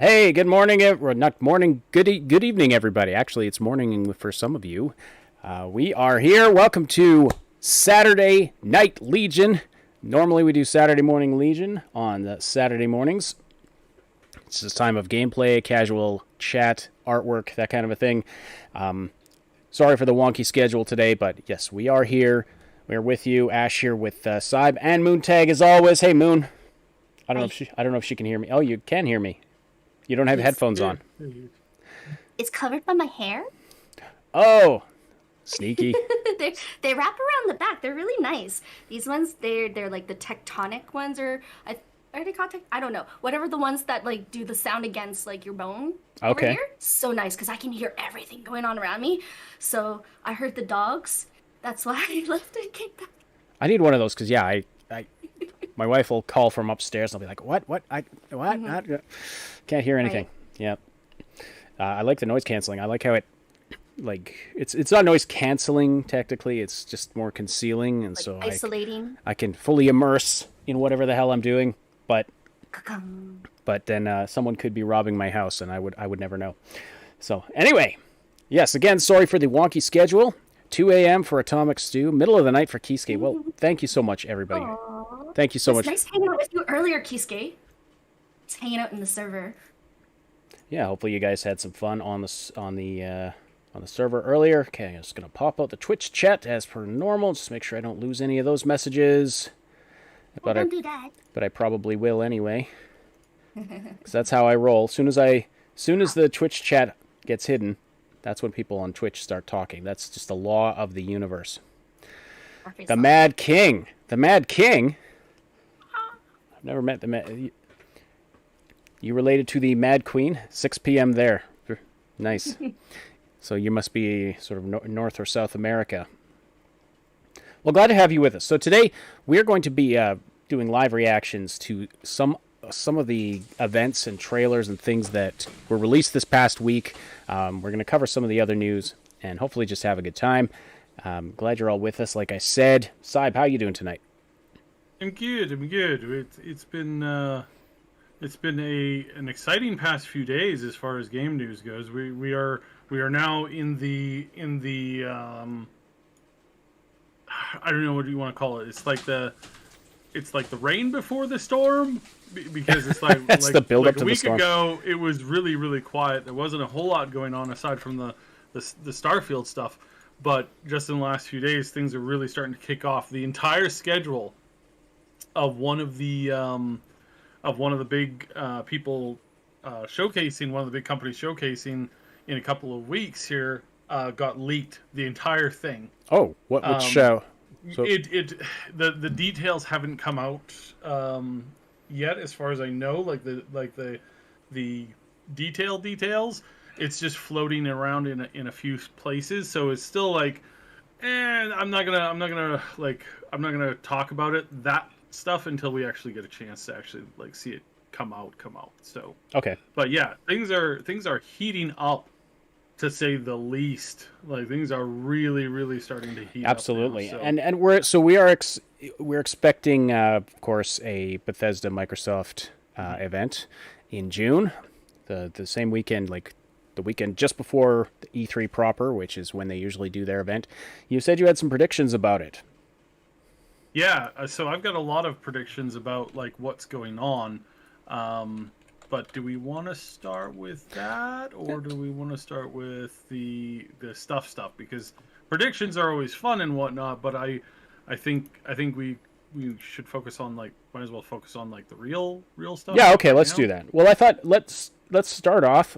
Hey, good morning, not morning, good evening, everybody. Actually, it's morning for some of you. We are here. Welcome to Saturday Night Legion. Normally, we do Saturday Morning Legion on the Saturday mornings. It's this time of gameplay, casual chat, artwork, that kind of a thing. Sorry for the wonky schedule today, but yes, we are here. We are with you. Ash here with Saib and Moontag as always. Hey, Moon. I don't know if she can hear me. Oh, you can hear me. You don't have Yes. headphones on. It's covered by my hair. Oh, sneaky. They wrap around the back. They're really nice. These ones, they're like the tectonic ones, or are they called I don't know. Whatever the ones that like do the sound against like your bone over Okay. here. So nice because I can hear everything going on around me. So I heard the dogs. That's why I left and came back. I need one of those because my wife will call from upstairs. And I'll be like, what? What? Hmm. Can't hear anything. Right. Yeah. I like the noise canceling. I like how it's not noise canceling technically. It's just more concealing, and Like so isolating. I can fully immerse in whatever the hell I'm doing. But Ka-kung. then someone could be robbing my house, and I would never know. So anyway, yes. Again, sorry for the wonky schedule. 2 a.m. for Atomic Stew, middle of the night for Keyskate. Well, thank you so much, everybody. Aw. Thank you It so was much. nice hanging out with you earlier, Kisuke. It's hanging out in the server. Yeah, hopefully you guys had some fun on the server earlier. Okay, I'm just gonna pop out the Twitch chat as per normal. Just make sure I don't lose any of those messages. Oh, But I don't do that. but I probably will anyway, because that's how I roll. Soon as the Twitch chat gets hidden, that's when people on Twitch start talking. That's just the law of the universe. Murphy's The Law. Mad King. The Mad King. I've never met the Mad. You related to the Mad Queen? 6 p.m. there. Nice. So you must be sort of North or South America. Well, glad to have you with us. So today we're going to be doing live reactions to some of the events and trailers and things that were released this past week. We're going to cover some of the other news and hopefully just have a good time. Glad you're all with us. Like I said, Saib, how you doing tonight? I'm good. I'm good. It's been an exciting past few days as far as game news goes. We are now in the I don't know what you want to call it. It's like the rain before the storm because it's like That's the build up like a to the week storm. ago it was really quiet. There wasn't a whole lot going on aside from the Starfield stuff, but just in the last few days things are really starting to kick off. The entire schedule of one of the big people showcasing, one of the big companies showcasing in a couple of weeks here got leaked. The entire thing. Oh, what which Um, show? So the details haven't come out yet, as far as I know. The details. It's just floating around in a few places, so it's still like, I'm not gonna talk about it that stuff until we actually get a chance to actually like see it come out. So, okay. but yeah, things are heating up to say the least. Like things are really starting to heat Absolutely, up now. So and we're expecting, of course, a Bethesda Microsoft event in June, the same weekend, like the weekend just before the E3 proper, which is when they usually do their event. You said you had some predictions about it. yeah, so I've got a lot of predictions about like what's going on. But do we want to start with that, or do we want to start with the stuff? Because predictions are always fun and whatnot, but I think we should focus on like might as well focus on like the real stuff Yeah, okay, right let's now. do that. Well, I thought let's start off.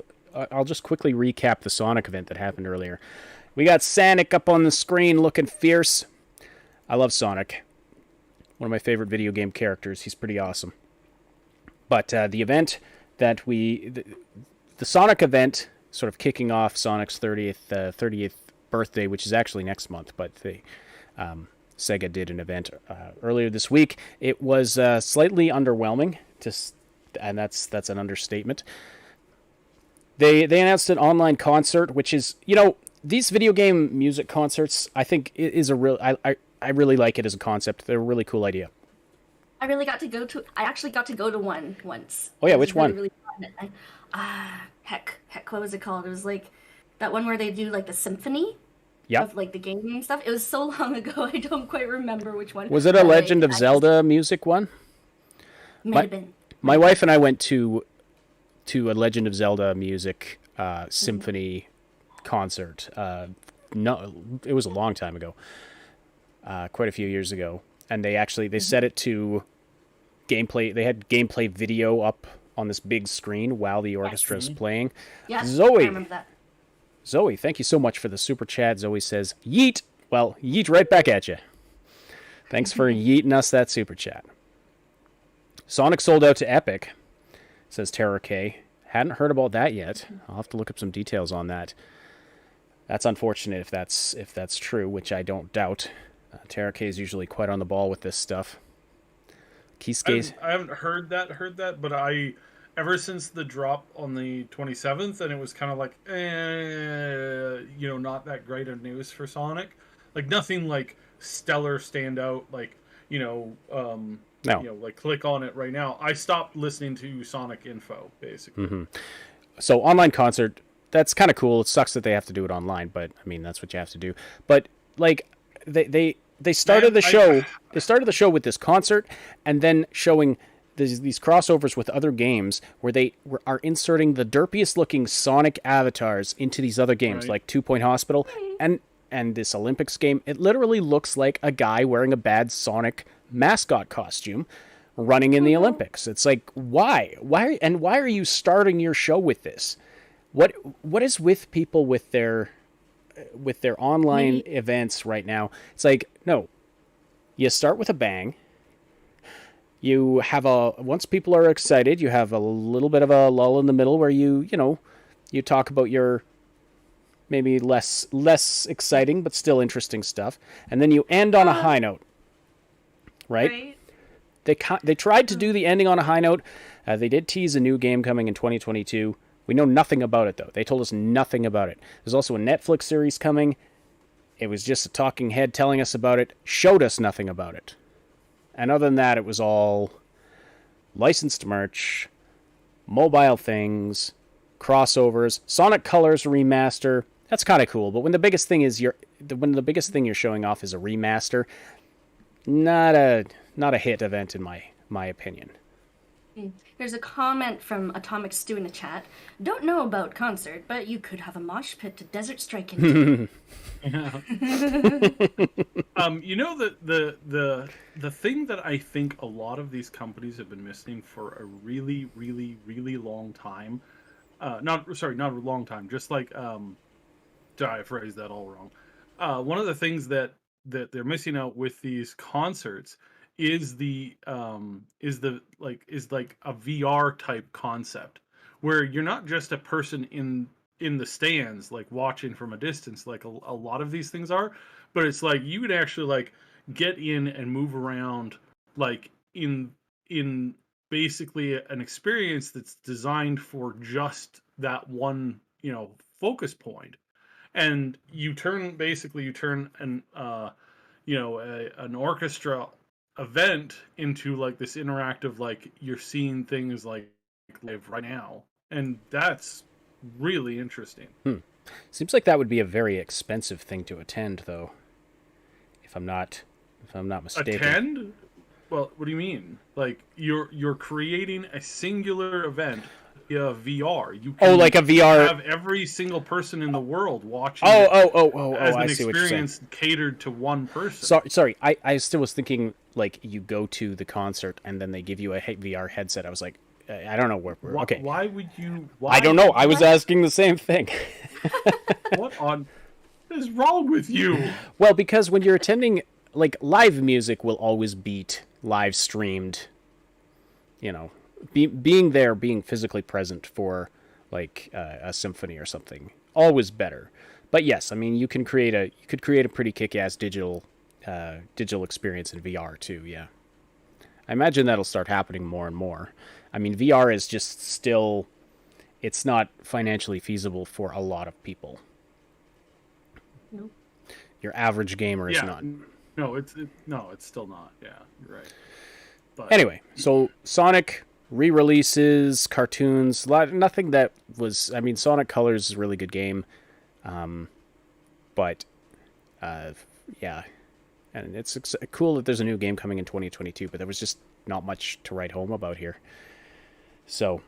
I'll just quickly recap the Sonic event that happened earlier. We got Sonic up on the screen looking fierce. I love Sonic. One of my favorite video game characters. He's pretty awesome. But the event that the Sonic event, sort of kicking off Sonic's 30th birthday, which is actually next month, but Sega did an event earlier this week. It was slightly underwhelming, and that's an understatement. They announced an online concert, which is, these video game music concerts. I think it is a real. I really like it as a concept. They're a really cool idea. I actually got to go to one once. Oh It yeah, was which really, one? really fun. Heck, what was it called? It was like that one where they do like the symphony Yep. of like the game and stuff. It was so long ago, I don't quite remember which one. Was it a But Legend of I just Zelda music one? might My have been. my wife and I went to a Legend of Zelda music symphony concert. No, it was a long time ago, quite a few years ago, and they set it to gameplay. They had gameplay video up on this big screen while the orchestra is playing. Yeah, I Zoe, remember that. Zoe, thank you so much for the super chat. Zoe says, "Yeet." Well, yeet right back at you. Thanks for yeeting us that super chat. Sonic sold out to Epic, says Terror K. Hadn't heard about that yet. I'll have to look up some details on that. That's unfortunate if that's true, which I don't doubt. Terror K is usually quite on the ball with this stuff. Keyskates. I haven't heard that, but ever since the drop on the 27th, and it was kind of like, not that great of news for Sonic. Like nothing like stellar standout, like, No. like click on it right now. I stopped listening to Sonic info, basically. So online concert, that's kind of cool. It sucks that they have to do it online, but I mean that's what you have to do. But like they started the show. They started the show with this concert, and then showing these crossovers with other games where they are inserting the derpiest looking Sonic avatars into these other games, Right. like 2 Point Hospital and this Olympics game. It literally looks like a guy wearing a bad Sonic mascot costume running in the Olympics. It's like, why are you starting your show with this? What is with people with their online events right now? It's like, no, you start with a bang. You have once people are excited, you have a little bit of a lull in the middle where you talk about your maybe less exciting but still interesting stuff, and then you end on a high note, right? They tried to do the ending on a high note. They did tease a new game coming in 2022. We know nothing about it, though. They told us nothing about it. There's also a Netflix series coming. It was just a talking head telling us about it, showed us nothing about it. And other than that, it was all licensed merch, mobile things, crossovers, Sonic Colors remaster. That's kind of cool, but when the biggest thing you're showing off is a remaster, not a hit event in my opinion. There's a comment from Atomic Stew in the chat. Don't know about concert, but you could have a mosh pit to Desert Strike into. The thing that I think a lot of these companies have been missing for a really, really, really long time. Not a long time. Just like I phrased that all wrong. One of the things that they're missing out with these concerts is like a VR type concept where you're not just a person in the stands like watching from a distance like a lot of these things are, but it's like you would actually like get in and move around like in basically an experience that's designed for just that one focus point. And you turn an an orchestra event into like this interactive, like you're seeing things like live right now, and that's really interesting. Seems like that would be a very expensive thing to attend, though. If I'm not mistaken. Attend? Well, what do you mean? Like you're creating a singular event via VR. You can like a VR. have every single person in the world watching. As an I see what you're saying. experience catered to one person. Sorry. I still was thinking like you go to the concert and then they give you a VR headset. I was like, I don't know where we're okay. Why would you? I don't know. I was asking the same thing. What is wrong with you? Well, because when you're attending, like, live music will always beat live streamed. Being there, being physically present for like a symphony or something, always better. But yes, I mean you could create a pretty kick-ass digital experience in VR too. Yeah, I imagine that'll start happening more and more. I mean VR is just still, it's not financially feasible for a lot of people. Nope. Your average gamer is not. No, it's still not. Yeah, you're right. But Anyway, so Sonic re-releases, cartoons, nothing that was. I mean, Sonic Colors is a really good game, but yeah, and it's cool that there's a new game coming in 2022. But there was just not much to write home about here. So,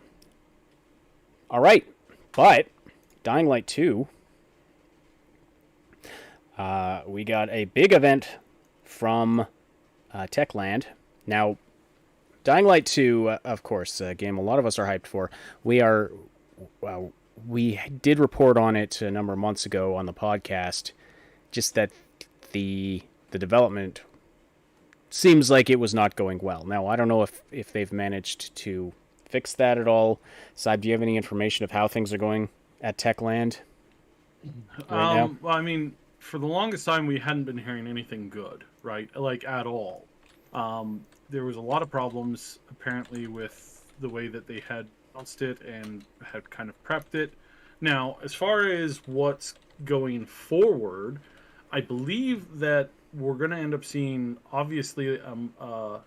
all right, but Dying Light 2, we got a big event from Techland. Now, Dying Light 2, of course, a game a lot of us are hyped for. We did report on it a number of months ago on the podcast, just that the development seems like it was not going well. Now, I don't know if they've managed to fix that at all. Saib, do you have any information of how things are going at Techland right now? Well, I mean, for the longest time, we hadn't been hearing anything good, right? Like, at all. There was a lot of problems, apparently, with the way that they had announced it and had kind of prepped it. Now, as far as what's going forward, I believe that we're going to end up seeing, obviously, a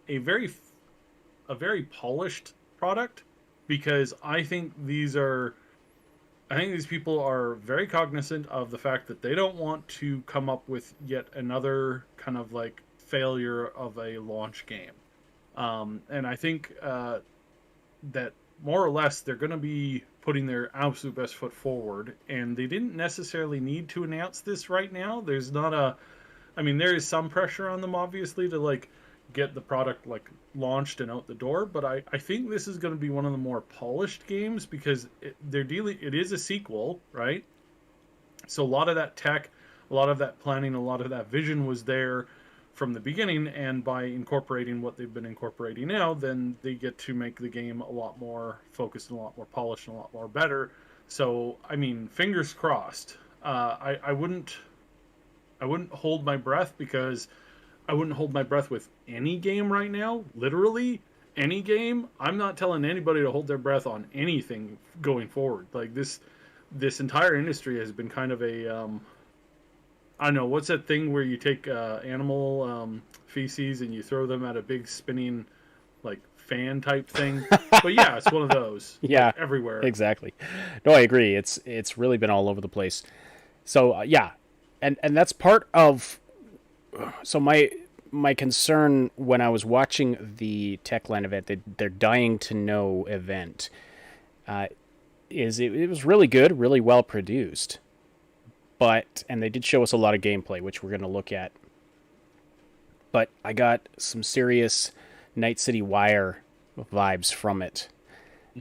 very polished product, because I think these people are very cognizant of the fact that they don't want to come up with yet another kind of like failure of a launch game. And I think that more or less they're going to be putting their absolute best foot forward, and they didn't necessarily need to announce this right now. There is some pressure on them, obviously, to like get the product like launched and out the door, but I think this is going to be one of the more polished games, because it is a sequel, right? So a lot of that tech, a lot of that planning, a lot of that vision was there from the beginning, and by incorporating what they've been incorporating now, then they get to make the game a lot more focused and a lot more polished and a lot more better. So, I mean, fingers crossed. I wouldn't hold my breath, because I wouldn't hold my breath with any game right now. Literally any game. I'm not telling anybody to hold their breath on anything going forward. Like this entire industry has been kind of a I don't know, what's that thing where you take animal feces and you throw them at a big spinning like fan type thing? But yeah, it's one of those. Yeah, like, everywhere. Exactly. No, I agree. It's really been all over the place. So yeah, and that's part of. So my concern when I was watching the Techland event, their Dying to Know event, is it was really good, really well produced. And they did show us a lot of gameplay, which we're going to look at. But I got some serious Night City Wire vibes from it,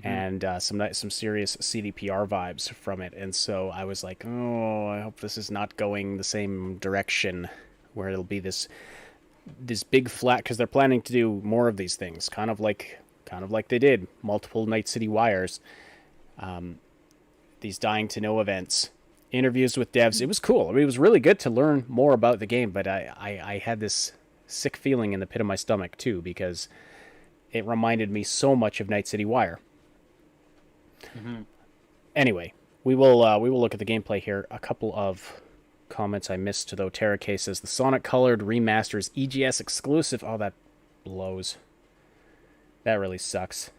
and some serious CDPR vibes from it. And so I was like, oh, I hope this is not going the same direction, where it'll be this big flat, because they're planning to do more of these things, kind of like they did multiple Night City Wires, these Dying to Know events. Interviews with devs. It was cool. I mean, it was really good to learn more about the game, but I had this sick feeling in the pit of my stomach too, because it reminded me so much of Night City Wire. Anyway, we will look at the gameplay here. A couple of comments I missed though. Tara K says the Sonic Colored Remaster is EGS exclusive. Oh, that blows. That really sucks.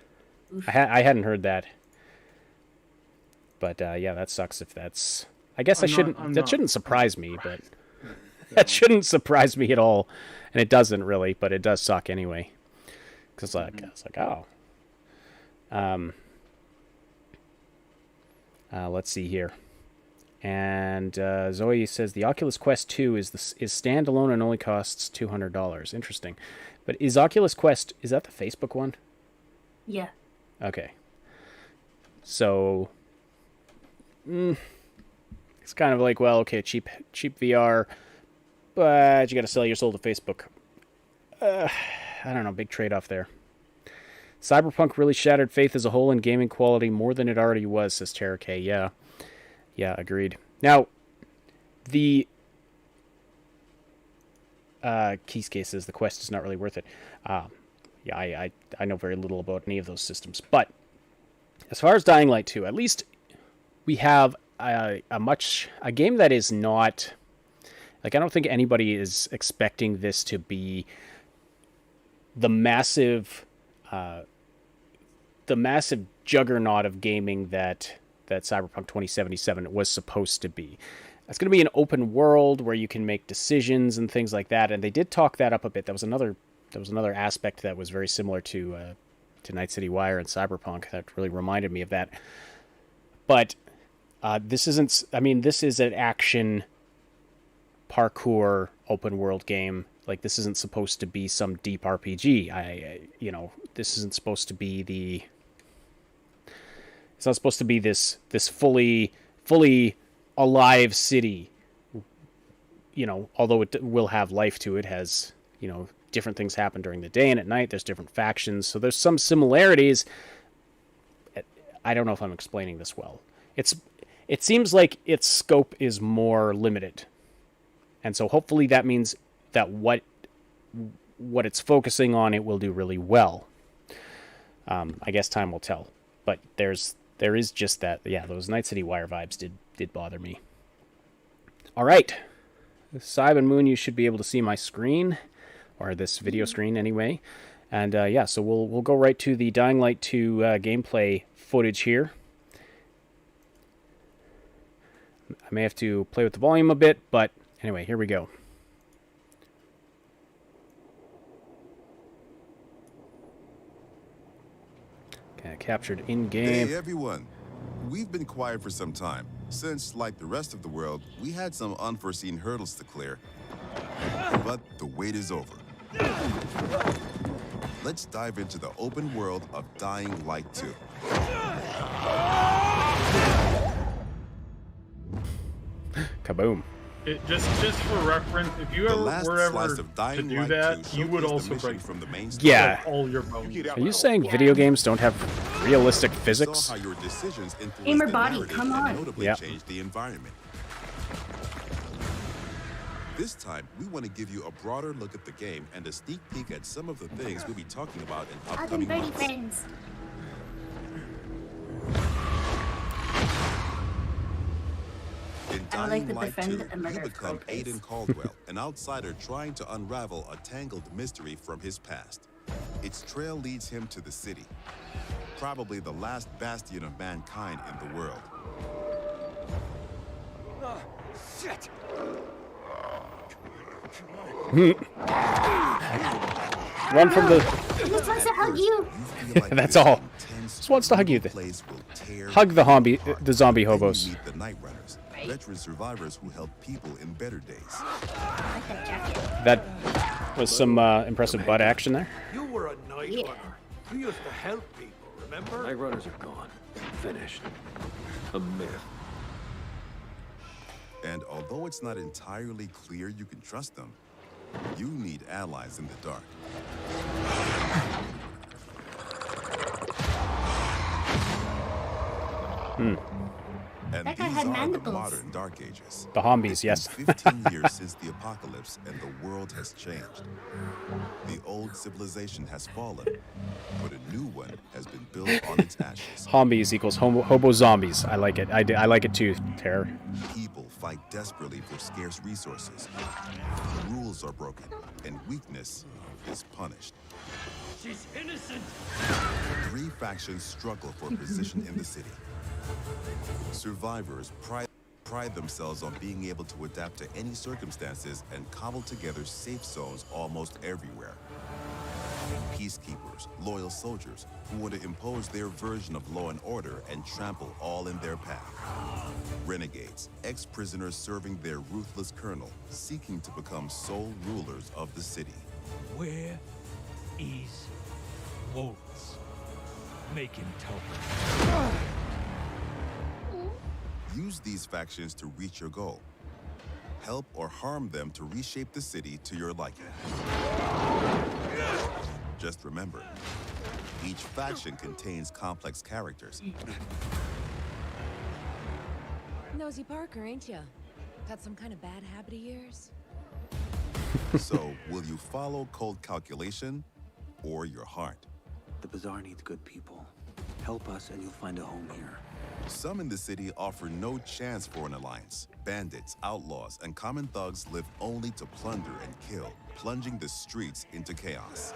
I hadn't heard that, but yeah, that sucks if that's. I guess that shouldn't surprise me, but that shouldn't surprise me at all, and it doesn't really, but it does suck anyway. Because it's like, oh, let's see here, and Zoe says the Oculus Quest 2 is standalone and only costs $200. Interesting, but is Oculus Quest, is that the Facebook one? Yeah. Okay. So. It's kind of like, well, okay, cheap VR, but you got to sell your soul to Facebook. I don't know, big trade-off there. Cyberpunk really shattered faith as a whole in gaming quality more than it already was, says Tara K. Yeah, agreed. Now, the Keysuke says the Quest is not really worth it. Yeah, I know very little about any of those systems, but as far as Dying Light 2, at least we have a game that is not, like, I don't think anybody is expecting this to be the massive the massive juggernaut of gaming that Cyberpunk 2077 was supposed to be. It's going to be an open world where you can make decisions and things like that, and they did talk that up a bit. That was another aspect that was very similar to Night City Wire and Cyberpunk that really reminded me of that. But this isn't. I mean, this is an action parkour open world game. Like, this isn't supposed to be some deep RPG. This isn't supposed to be the. It's not supposed to be this fully alive city. Although it will have life to it, has different things happen during the day and at night. There's different factions, so there's some similarities. I don't know if I'm explaining this well. It seems like its scope is more limited, and so hopefully that means that what it's focusing on, it will do really well. I guess time will tell, but there is just that. Yeah, those Night City Wire vibes did bother me. All right, Cyb and Moon, you should be able to see my screen, or this video screen anyway. And so we'll go right to the Dying Light 2 gameplay footage here. I may have to play with the volume a bit, but anyway, here we go. Okay, captured in game. Hey everyone, we've been quiet for some time, since, like the rest of the world, we had some unforeseen hurdles to clear. But the wait is over. Let's dive into the open world of Dying Light 2. Kaboom. Just for reference, if you ever were ever to do that, you would also break from the main yeah. all your bones. Are you saying video games don't have realistic physics? Saw how your decisions influenced Gamer the body, narrative come and on. notably Yep. changed the environment. This time, we want to give you a broader look at the game and a sneak peek at some of the things we'll be talking about in I've been upcoming birdie months. friends. In I would like Dying to Light defend 2, a you murder become code case. Aiden Caldwell, an outsider trying to unravel a tangled mystery from his past. Its trail leads him to the city, probably the last bastion of mankind in the world. Shit! Run from the... He just wants to hug you. feel like That's this all. intense, Just wants to hug you. brutal place will tear Hug the you apart. the zombie Then you hobos. meet the Night Runners, veteran survivors who helped people in better days. I like that jacket. That was some impressive butt action there. You were a night Yeah. runner. You used to help people, remember? Night runners are gone. Finished. A myth. And although it's not entirely clear you can trust them, you need allies in the dark. And That guy these had are the mandibles. modern Dark Ages. The Hombies, It's yes. been 15 years since the apocalypse and the world has changed. The old civilization has fallen, but a new one has been built on its ashes. Hombies equals hobo zombies. I like it. I like it too, Terror. People fight desperately for scarce resources. Rules are broken, and weakness is punished. She's innocent! 3 factions struggle for position in the city. Survivors pride themselves on being able to adapt to any circumstances and cobble together safe zones almost everywhere. Peacekeepers, loyal soldiers who want to impose their version of law and order and trample all in their path. Renegades, ex-prisoners serving their ruthless colonel, seeking to become sole rulers of the city. Where is Waltz? Make him talk. Use these factions to reach your goal. Help or harm them to reshape the city to your liking. Just remember, each faction contains complex characters. Nosy Parker, ain't ya? Got some kind of bad habit of yours? So, will you follow cold calculation or your heart? The bazaar needs good people. Help us and you'll find a home here. Some in the city offer no chance for an alliance. Bandits, outlaws, and common thugs live only to plunder and kill, plunging the streets into chaos.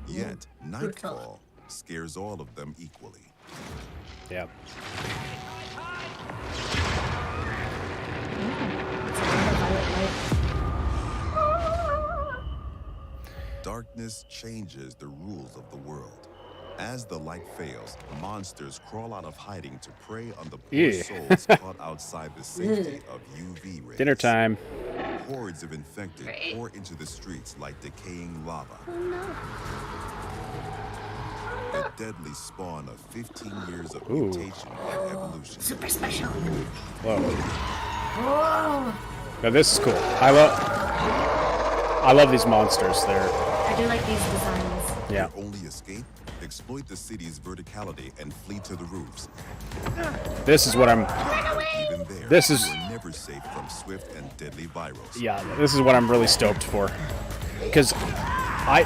Yet, nightfall scares all of them equally. Yeah. Darkness changes the rules of the world. As the light fails, monsters crawl out of hiding to prey on the poor Yeah. souls caught outside the safety of UV rays. Dinner time. Hordes of infected pour into the streets like decaying lava. A deadly spawn of 15 years of mutation and evolution. Super special. Whoa. Whoa. Now this is cool. I love these monsters. They're I do like these designs. yeah. Their only escape? Exploit the city's verticality and flee to the roofs. This is what I'm. Even there, This is- you are never safe from swift and deadly virals. Yeah, this is what I'm really stoked for. Because I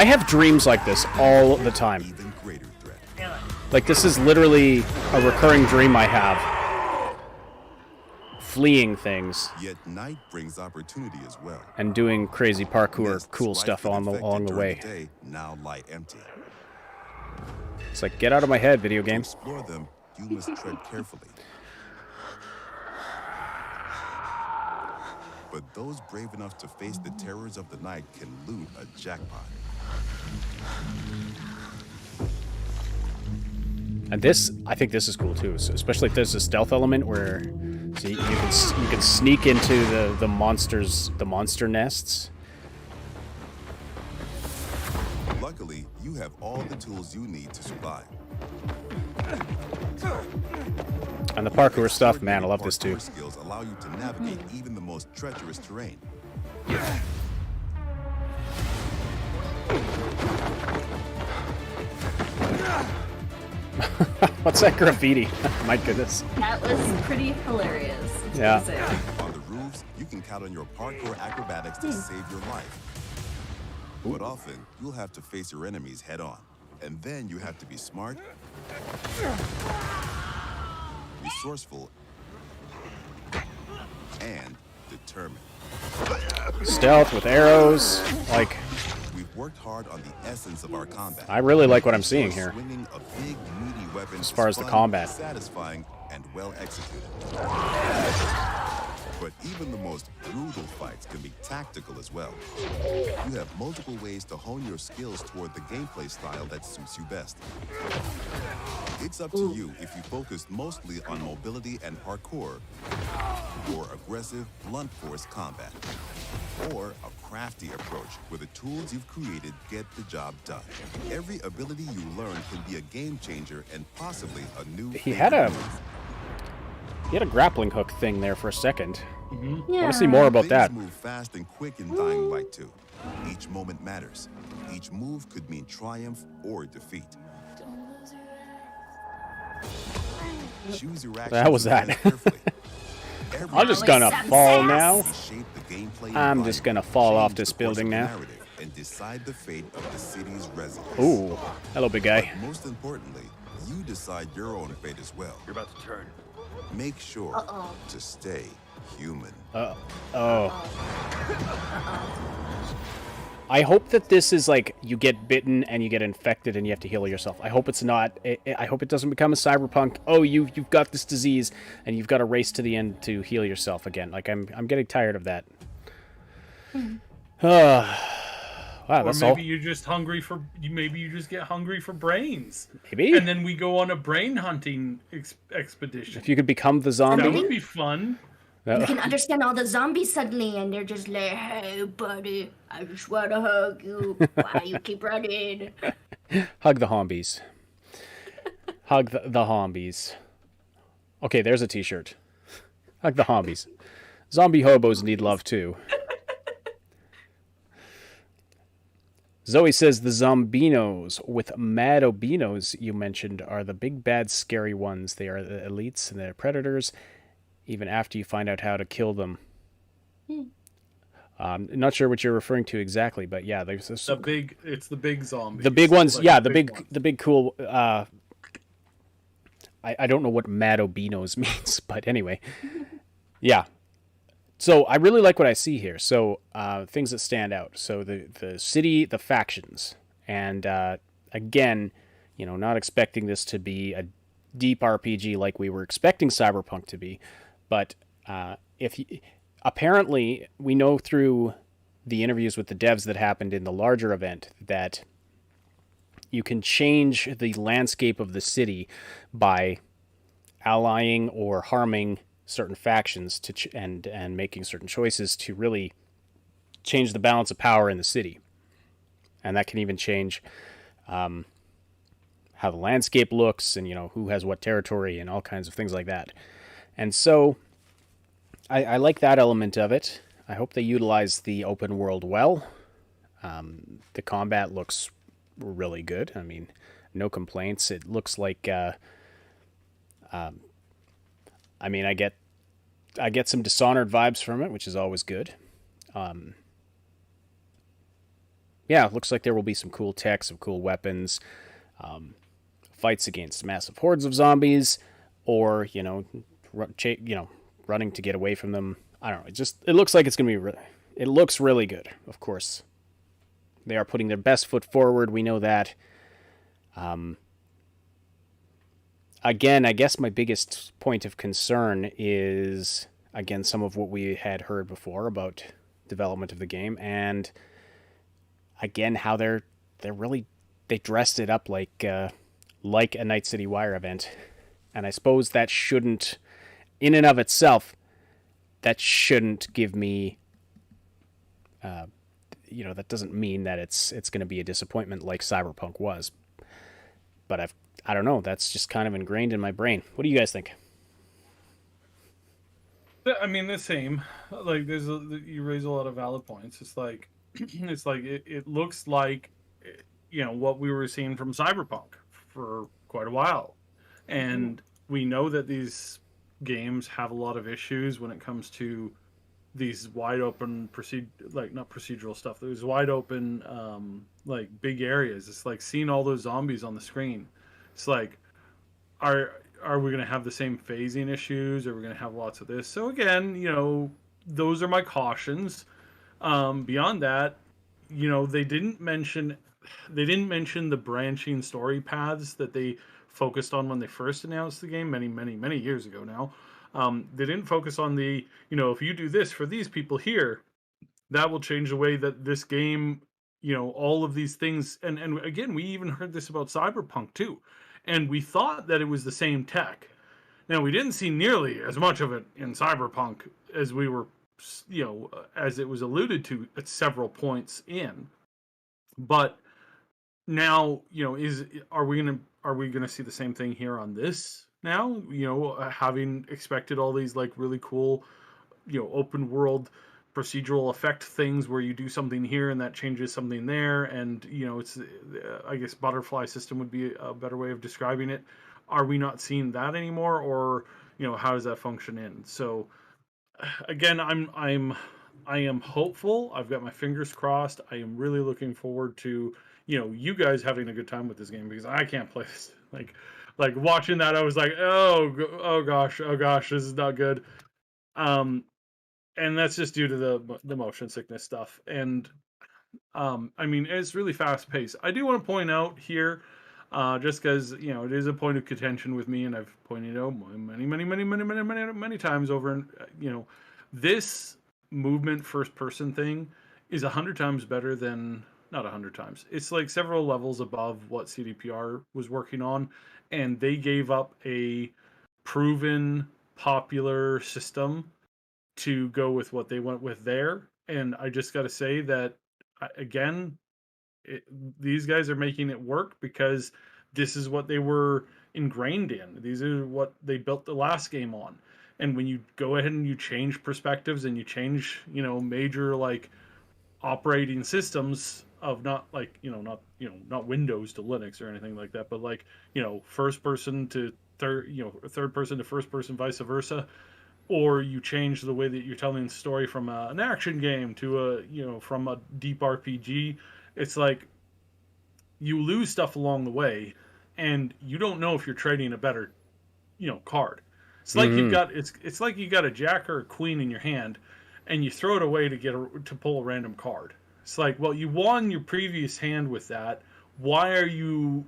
have dreams like this all the time. Even greater threat. Like this is literally a recurring dream I have. Fleeing things Yet night brings opportunity as well. and doing crazy parkour, Nests cool rife stuff with along the infected way. during the day now lie empty. It's like, get out of my head, video To game. explore them, you must tread carefully. But those brave enough to face the terrors of the night can loot a jackpot. And this, I think this is cool too, so especially if there's a stealth element where so you can sneak into the monster nests. Luckily, you have all the tools you need to survive. And the parkour stuff, man, I love this too. Parkour skills allow you to navigate even the most treacherous terrain. What's that graffiti? My goodness. That was pretty hilarious. That's Yeah. what I say. On the roofs, you can count on your parkour acrobatics to save your life. But often, you'll have to face your enemies head on. And then you have to be smart, resourceful, and determined. Stealth with arrows, like We've worked hard on the essence of our combat. I really like what I'm seeing here. Swinging a big, meaty weapon As far is as the fun, combat. satisfying, and well executed. But even the most brutal fights can be tactical as well. You have multiple ways to hone your skills toward the gameplay style that suits you best. It's up to you if you focus mostly on mobility and parkour, or aggressive, blunt force combat, or a crafty approach where the tools you've created get the job done. Every ability you learn can be a game changer and possibly a new he had a favorite move. he had a grappling hook thing there for a second. I Yeah. want to see more about Things that. move fast and quick in Dying Light 2. Each moment matters. Each move could mean triumph or defeat. Choose your actions The hell was and that? plan carefully. Every I'm just Like gonna some fall sass. now. shape the gameplay I'm just environment, gonna fall off change this the course building of the now. narrative, and decide the fate of the city's residents. Ooh, hello, big guy. Most importantly, you decide your own fate as well. You're about to turn. Make sure to stay human. Oh. I hope that this is like you get bitten and you get infected and you have to heal yourself. I hope it's not. I hope it doesn't become a cyberpunk. Oh, you've got this disease and you've got to race to the end to heal yourself again. Like I'm getting tired of that. Wow, Or that's maybe all. you're just hungry for. Maybe you just get hungry for brains. Maybe And then we go on a brain hunting expedition. if you could become the That zombie. would be fun. You can understand all the zombies suddenly, and they're just like, "Hey, buddy, I just wanna hug you. Why you keep running?" Hug the hombies. Hug the hombies. Okay, there's a t-shirt. Hug the hombies. Zombie hobos need love too. Zoe says the zombinos with mad albinos you mentioned are the big bad scary ones. They are the elites and they're predators even after you find out how to kill them. Not sure what you're referring to exactly, but yeah, there's this, It's the big zombies. the big ones, Like yeah, the ones. the big cool. I don't know what mad albinos means, but anyway, yeah. So I really like what I see here. So things that stand out. So the city, the factions, And again, not expecting this to be a deep RPG like we were expecting Cyberpunk to be, but apparently we know through the interviews with the devs that happened in the larger event that you can change the landscape of the city by allying or harming certain factions and making certain choices to really change the balance of power in the city. And that can even change how the landscape looks and who has what territory and all kinds of things like that. And so I like that element of it. I hope they utilize the open world well. The combat looks really good. I mean, no complaints. It looks like I mean, I get some Dishonored vibes from it, which is always good. Yeah, it looks like there will be some cool tech, some cool weapons, fights against massive hordes of zombies, or running to get away from them. I don't know. It looks like it's gonna be. It looks really good. Of course, they are putting their best foot forward. We know that. Again, I guess my biggest point of concern is, again, some of what we had heard before about development of the game, and again, how they dressed it up like a Night City Wire event, and I suppose that shouldn't, in and of itself, that shouldn't give me, that doesn't mean that it's going to be a disappointment like Cyberpunk was, but I don't know. That's just kind of ingrained in my brain. What do you guys think? I mean, the same. Like, you raise a lot of valid points. It's like, it looks like, what we were seeing from Cyberpunk for quite a while, and we know that these games have a lot of issues when it comes to these wide open not procedural stuff. There's wide open, big areas. It's like seeing all those zombies on the screen. It's like, are we going to have the same phasing issues? Are we going to have lots of this? So again, those are my cautions. Beyond that, they didn't mention the branching story paths that they focused on when they first announced the game many, many, many years ago now. They didn't focus on the, if you do this for these people here, that will change the way that this game, all of these things. And again, we even heard this about Cyberpunk too. And we thought that it was the same tech. Now, we didn't see nearly as much of it in Cyberpunk as we were, as it was alluded to at several points in. But now, are we gonna see the same thing here on this now? Having expected all these really cool, open world procedural effect things where you do something here and that changes something there, and it's I guess butterfly system would be a better way of describing it. Are we not seeing that anymore, or how does that function in? So again, I am hopeful. I've got my fingers crossed. I am really looking forward to you guys having a good time with this game, because I can't play this. Like watching that, I was like, oh gosh, this is not good. And that's just due to the motion sickness stuff. And I mean, it's really fast paced. I do want to point out here, just because it is a point of contention with me, and I've pointed out many times over, and this movement first person thing is 100 times better than, not 100 times. It's like several levels above what CDPR was working on, and they gave up a proven popular system to go with what they went with there. And I just got to say that, again, these guys are making it work because this is what they were ingrained in. These are what they built the last game on. And when you go ahead and you change perspectives and you change, major operating systems of not Windows to Linux or anything like that, but first person to third person to first person, vice versa, or you change the way that you're telling the story from an action game to from a deep RPG, it's like you lose stuff along the way, and you don't know if you're trading a better, card. It's like it's like you got a jack or a queen in your hand, and you throw it away to pull a random card. It's like, well, you won your previous hand with that. why are you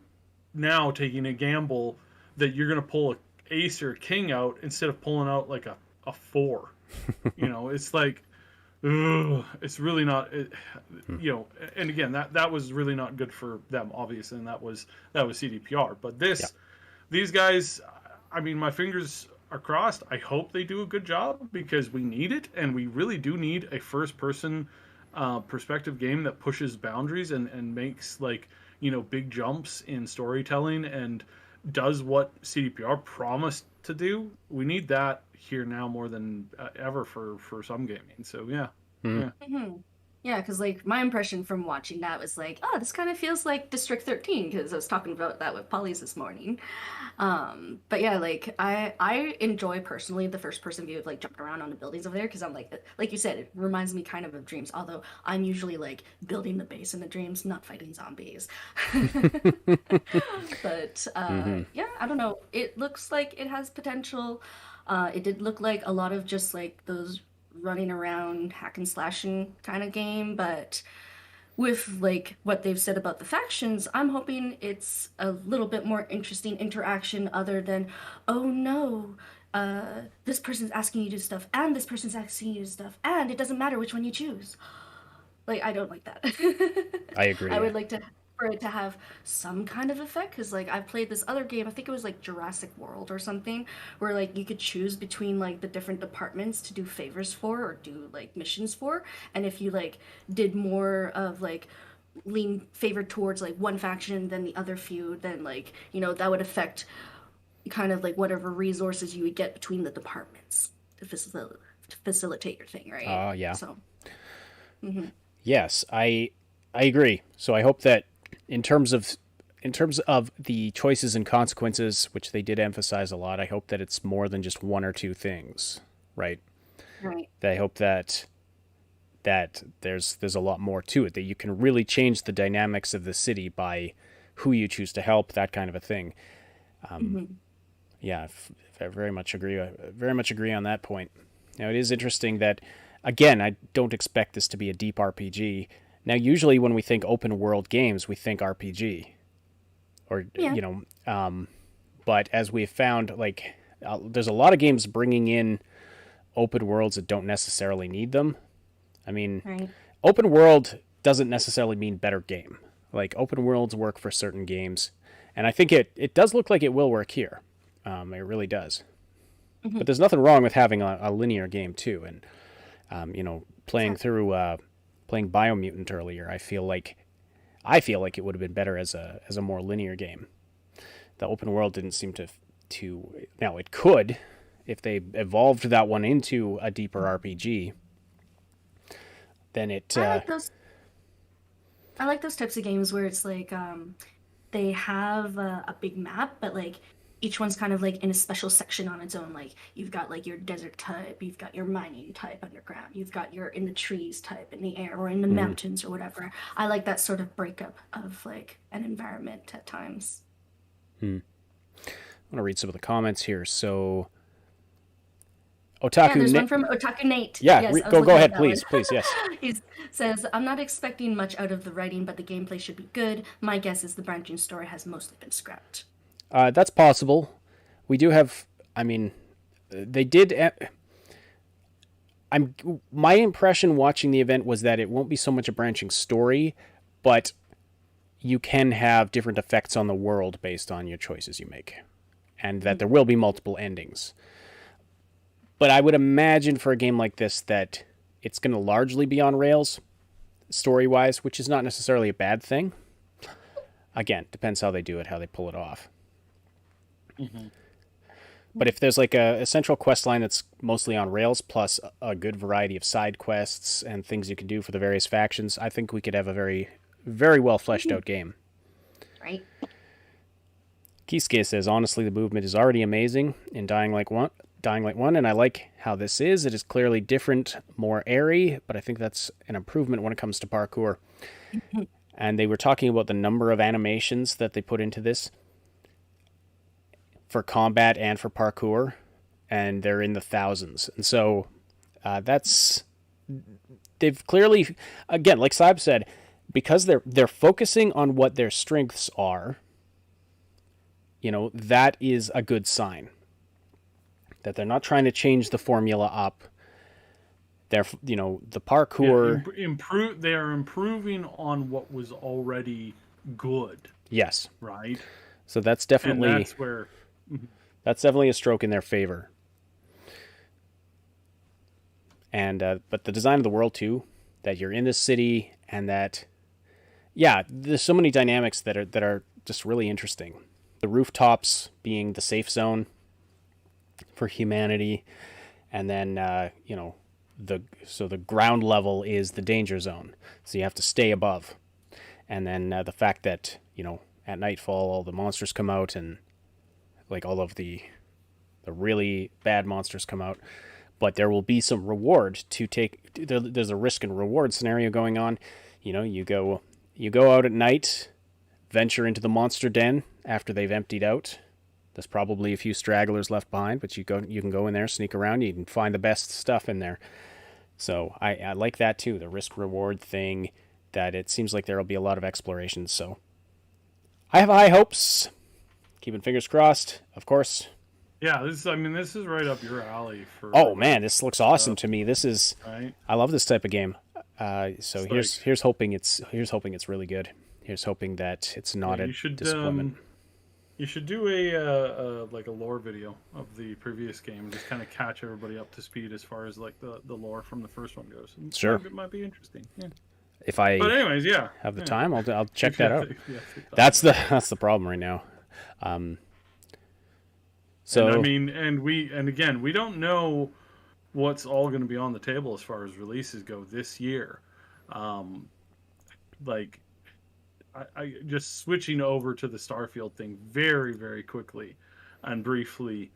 now taking a gamble that you're going to pull a ace or a king out instead of pulling out like a 4? It's like, ugh, it's really not, and again, that was really not good for them, obviously, and that was CDPR. But these guys, I mean, my fingers are crossed. I hope they do a good job because we need it, and we really do need a first-person perspective game that pushes boundaries and makes big jumps in storytelling and does what CDPR promised to do. We need that here now more than ever for some gaming. So yeah. Yeah, because my impression from watching that was oh, this kind of feels like District 13, because I was talking about that with Polly's this morning. But yeah, I enjoy personally the first person view of jumping around on the buildings over there, because I'm like you said, it reminds me kind of Dreams, although I'm usually building the base in the Dreams, not fighting zombies. But yeah, I don't know. It looks like it has potential. It did look like a lot of just those running around hack and slashing kind of game, but with what they've said about the factions, I'm hoping it's a little bit more interesting interaction other than, oh no, this person's asking you to do stuff and this person's asking you to do stuff and it doesn't matter which one you choose. I don't like that. I agree. I would like for it to have some kind of effect, because I've played this other game, I think it was Jurassic World or something, where you could choose between the different departments to do favors for or do missions for, and if you did more of lean favored towards one faction than the other few, then that would affect kind of whatever resources you would get between the departments to facilitate your thing, right? Yeah. So Yes, I agree. So I hope that in terms of the choices and consequences, which they did emphasize a lot, I hope that it's more than just one or two things, right? Right. I hope that there's a lot more to it, that you can really change the dynamics of the city by who you choose to help, that kind of a thing. Yeah, I very much agree. I very much agree on that point. Now, it is interesting that, again, I don't expect this to be a deep RPG. Now, usually when we think open world games, we think RPG, or but as we've found, there's a lot of games bringing in open worlds that don't necessarily need them. I mean, Right. Open world doesn't necessarily mean better game. Open worlds work for certain games, and I think it does look like it will work here. It really does. But there's nothing wrong with having a linear game too, and playing through. Playing Biomutant earlier, I feel like it would have been better as a more linear game. The open world didn't seem to now it could, if they evolved that one into a deeper RPG. Then it. I like those types of games where it's they have a big map, but each one's kind of in a special section on its own. You've got your desert type, you've got your mining type underground, you've got your in the trees type, in the air, or in the mountains or whatever. I like that sort of breakup of an environment at times. I want to read some of the comments here. So, Otaku There's Nate. one from Otaku Nate. Yeah, Yes, I was go looking at ahead, that please, one. please, yes. He says, I'm not expecting much out of the writing, but the gameplay should be good. My guess is the branching story has mostly been scrapped. That's possible. We do have. I mean, they did. My impression watching the event was that it won't be so much a branching story, but you can have different effects on the world based on your choices you make, and that there will be multiple endings. But I would imagine for a game like this that it's going to largely be on rails, story-wise, which is not necessarily a bad thing. Again, depends how they do it, how they pull it off. But if there's a central quest line that's mostly on rails, plus a good variety of side quests and things you can do for the various factions, I think we could have a very, very well fleshed out game. Right? Kisuke says, honestly, the movement is already amazing in Dying Light 1, and I like how this is. It is clearly different, more airy, but I think that's an improvement when it comes to parkour. And they were talking about the number of animations that they put into this for combat and for parkour, and they're in the thousands. And so they've clearly, again, like Saib said, because they're focusing on what their strengths are, that is a good sign. That they're not trying to change the formula up. They're, the parkour. They are improving on what was already good, Yes. right? So that's And definitely that's where a stroke in their favor. And but the design of the world too, that you're in this city, and that, yeah, there's so many dynamics that are just really interesting. The rooftops being the safe zone for humanity, and then the ground level is the danger zone, so you have to stay above. And then the fact that at nightfall all the monsters come out, and like all of the really bad monsters come out, but there will be some reward to take. There's a risk and reward scenario going on. You go out at night, venture into the monster den after they've emptied out. There's probably a few stragglers left behind, but you can go in there, sneak around, you can find the best stuff in there. So I like that too, the risk reward thing, that it seems like there will be a lot of exploration. So I have high hopes. Keeping fingers crossed, of course. yeah, this is right up your alley for. Oh man, this looks awesome to me. This is right. I love this type of game. So It's here's hoping it's really good. Here's hoping that it's not a disappointment. You should do a lore video of the previous game and just kind of catch everybody up to speed as far as like the lore from the first one goes. Sure, it might be interesting. Yeah. If I But anyways, yeah, have the time, I'll check that out. Yeah, That's the problem right now. So and we don't know what's all going to be on the table as far as releases go this year. Like I just switching over to the Starfield thing very, very quickly and briefly.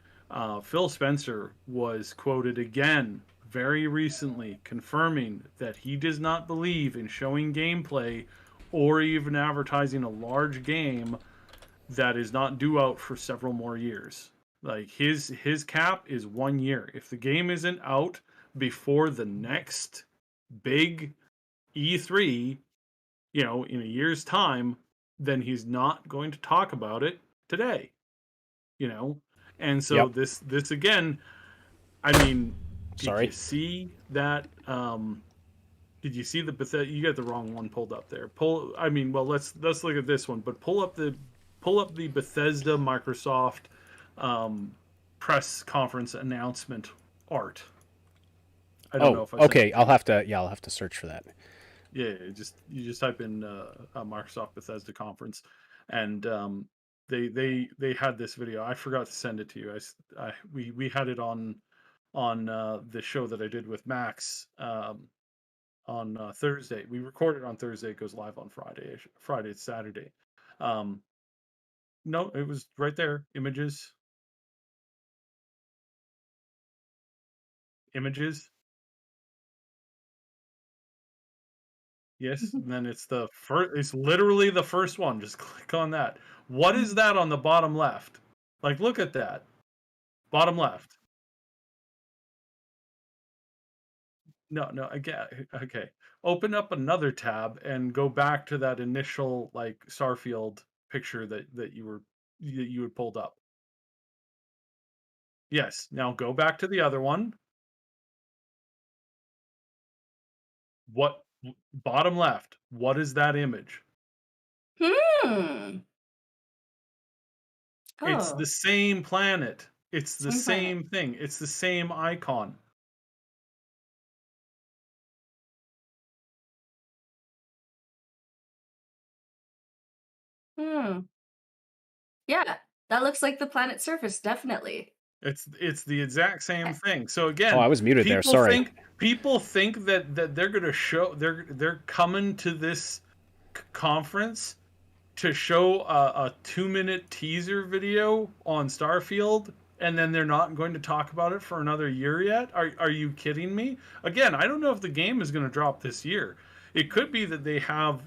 Phil Spencer was quoted again very recently confirming that he does not believe in showing gameplay or even advertising a large game that is not due out for several more years. Like his cap is 1 year. If the game isn't out before the next big E3, in a year's time, then he's not going to talk about it today. And so Yep. this again, did Sorry. you see that? Did you see the Bethesda? You got the wrong one pulled up there. Let's look at this one, but pull up the Bethesda Microsoft press conference announcement art. I don't know if I okay. I'll have to search for that. Yeah, you just type in a Microsoft Bethesda conference, and they had this video. I forgot to send it to you. We had it on the show that I did with Max on Thursday. We recorded on Thursday. It goes live on Friday. It's Saturday. No, it was right there. Images. Yes, and then it's the first. It's literally the first one. Just click on that. What is that on the bottom left? Like, look at that. Bottom left. No, again. Okay. Open up another tab and go back to that initial like Starfield picture that you had pulled up. Yes. Now go back to the other one. What bottom left? What is that image? Hmm. It's Oh, the same planet. It's the same same thing. It's the same icon. hmm. Yeah, that looks like the planet surface, definitely. It's the exact same thing. So Oh, again, I was muted there. Sorry. People think that they're going to show they're coming to this conference to show a 2-minute teaser video on Starfield, and then they're not going to talk about it for another year yet. Are you kidding me? Again, I don't know if the game is going to drop this year. It could be that they have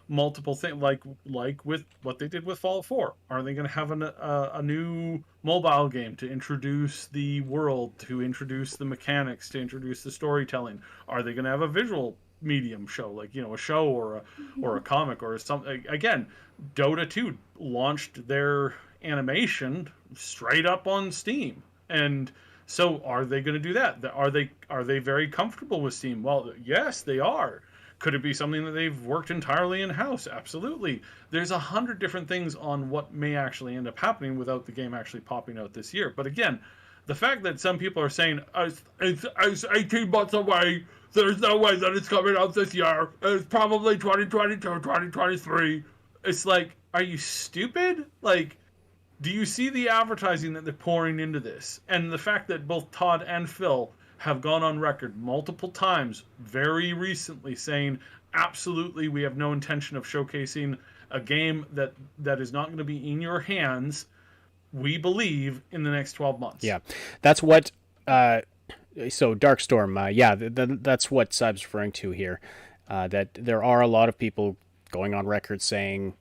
multiple things like with what they did with Fallout 4. Are they going to have a new mobile game to introduce the world, to introduce the mechanics, to introduce the storytelling? Are they going to have a visual medium show, like a show or a comic or something. Again, Dota 2 launched their animation straight up on Steam, and so are they going to do that? Are they very comfortable with Steam? Well, yes, they are. Could it be something that they've worked entirely in house? Absolutely. There's 100 different things on what may actually end up happening without the game actually popping out this year. But again, the fact that some people are saying it's 18 months away, there's no way that it's coming out this year. It's probably 2022, 2023. It's like, are you stupid? Like, do you see the advertising that they're pouring into this? And the fact that both Todd and Phil have gone on record multiple times very recently saying, absolutely, we have no intention of showcasing a game that is not going to be in your hands, we believe, in the next 12 months. Yeah, that's what... so Darkstorm, that's what Sib's referring to here. That there are a lot of people going on record saying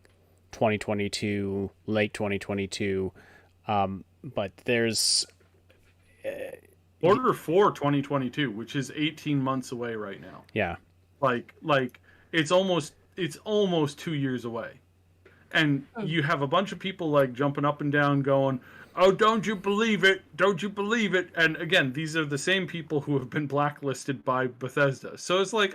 2022, late 2022, but there's... Order for 2022, which is 18 months away right now. Yeah. Like it's almost 2 years away. And you have a bunch of people like jumping up and down going, "Oh, don't you believe it? Don't you believe it?" And again, these are the same people who have been blacklisted by Bethesda. So it's like,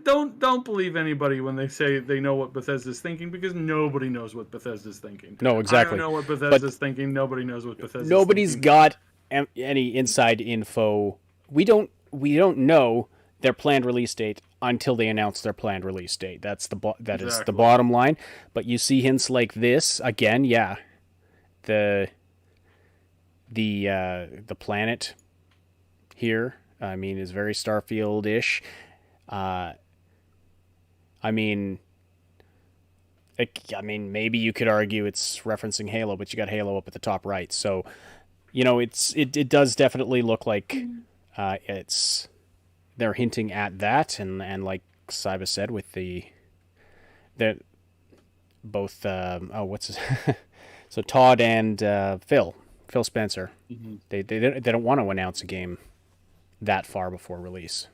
don't believe anybody when they say they know what Bethesda's thinking, because nobody knows what Bethesda's thinking. No, exactly. I don't know what Bethesda's thinking. Nobody knows what Bethesda's nobody's thinking. got any inside info. We don't know their planned release date until they announce their planned release date. That is the bottom line. But you see hints like this again. Yeah, the planet here, I mean, is very Starfield-ish. I mean, maybe you could argue it's referencing Halo, but you got Halo up at the top right. So, it does definitely look like they're hinting at that, and like Siba said, with both what's his so Todd and Phil Spencer, they don't want to announce a game that far before release.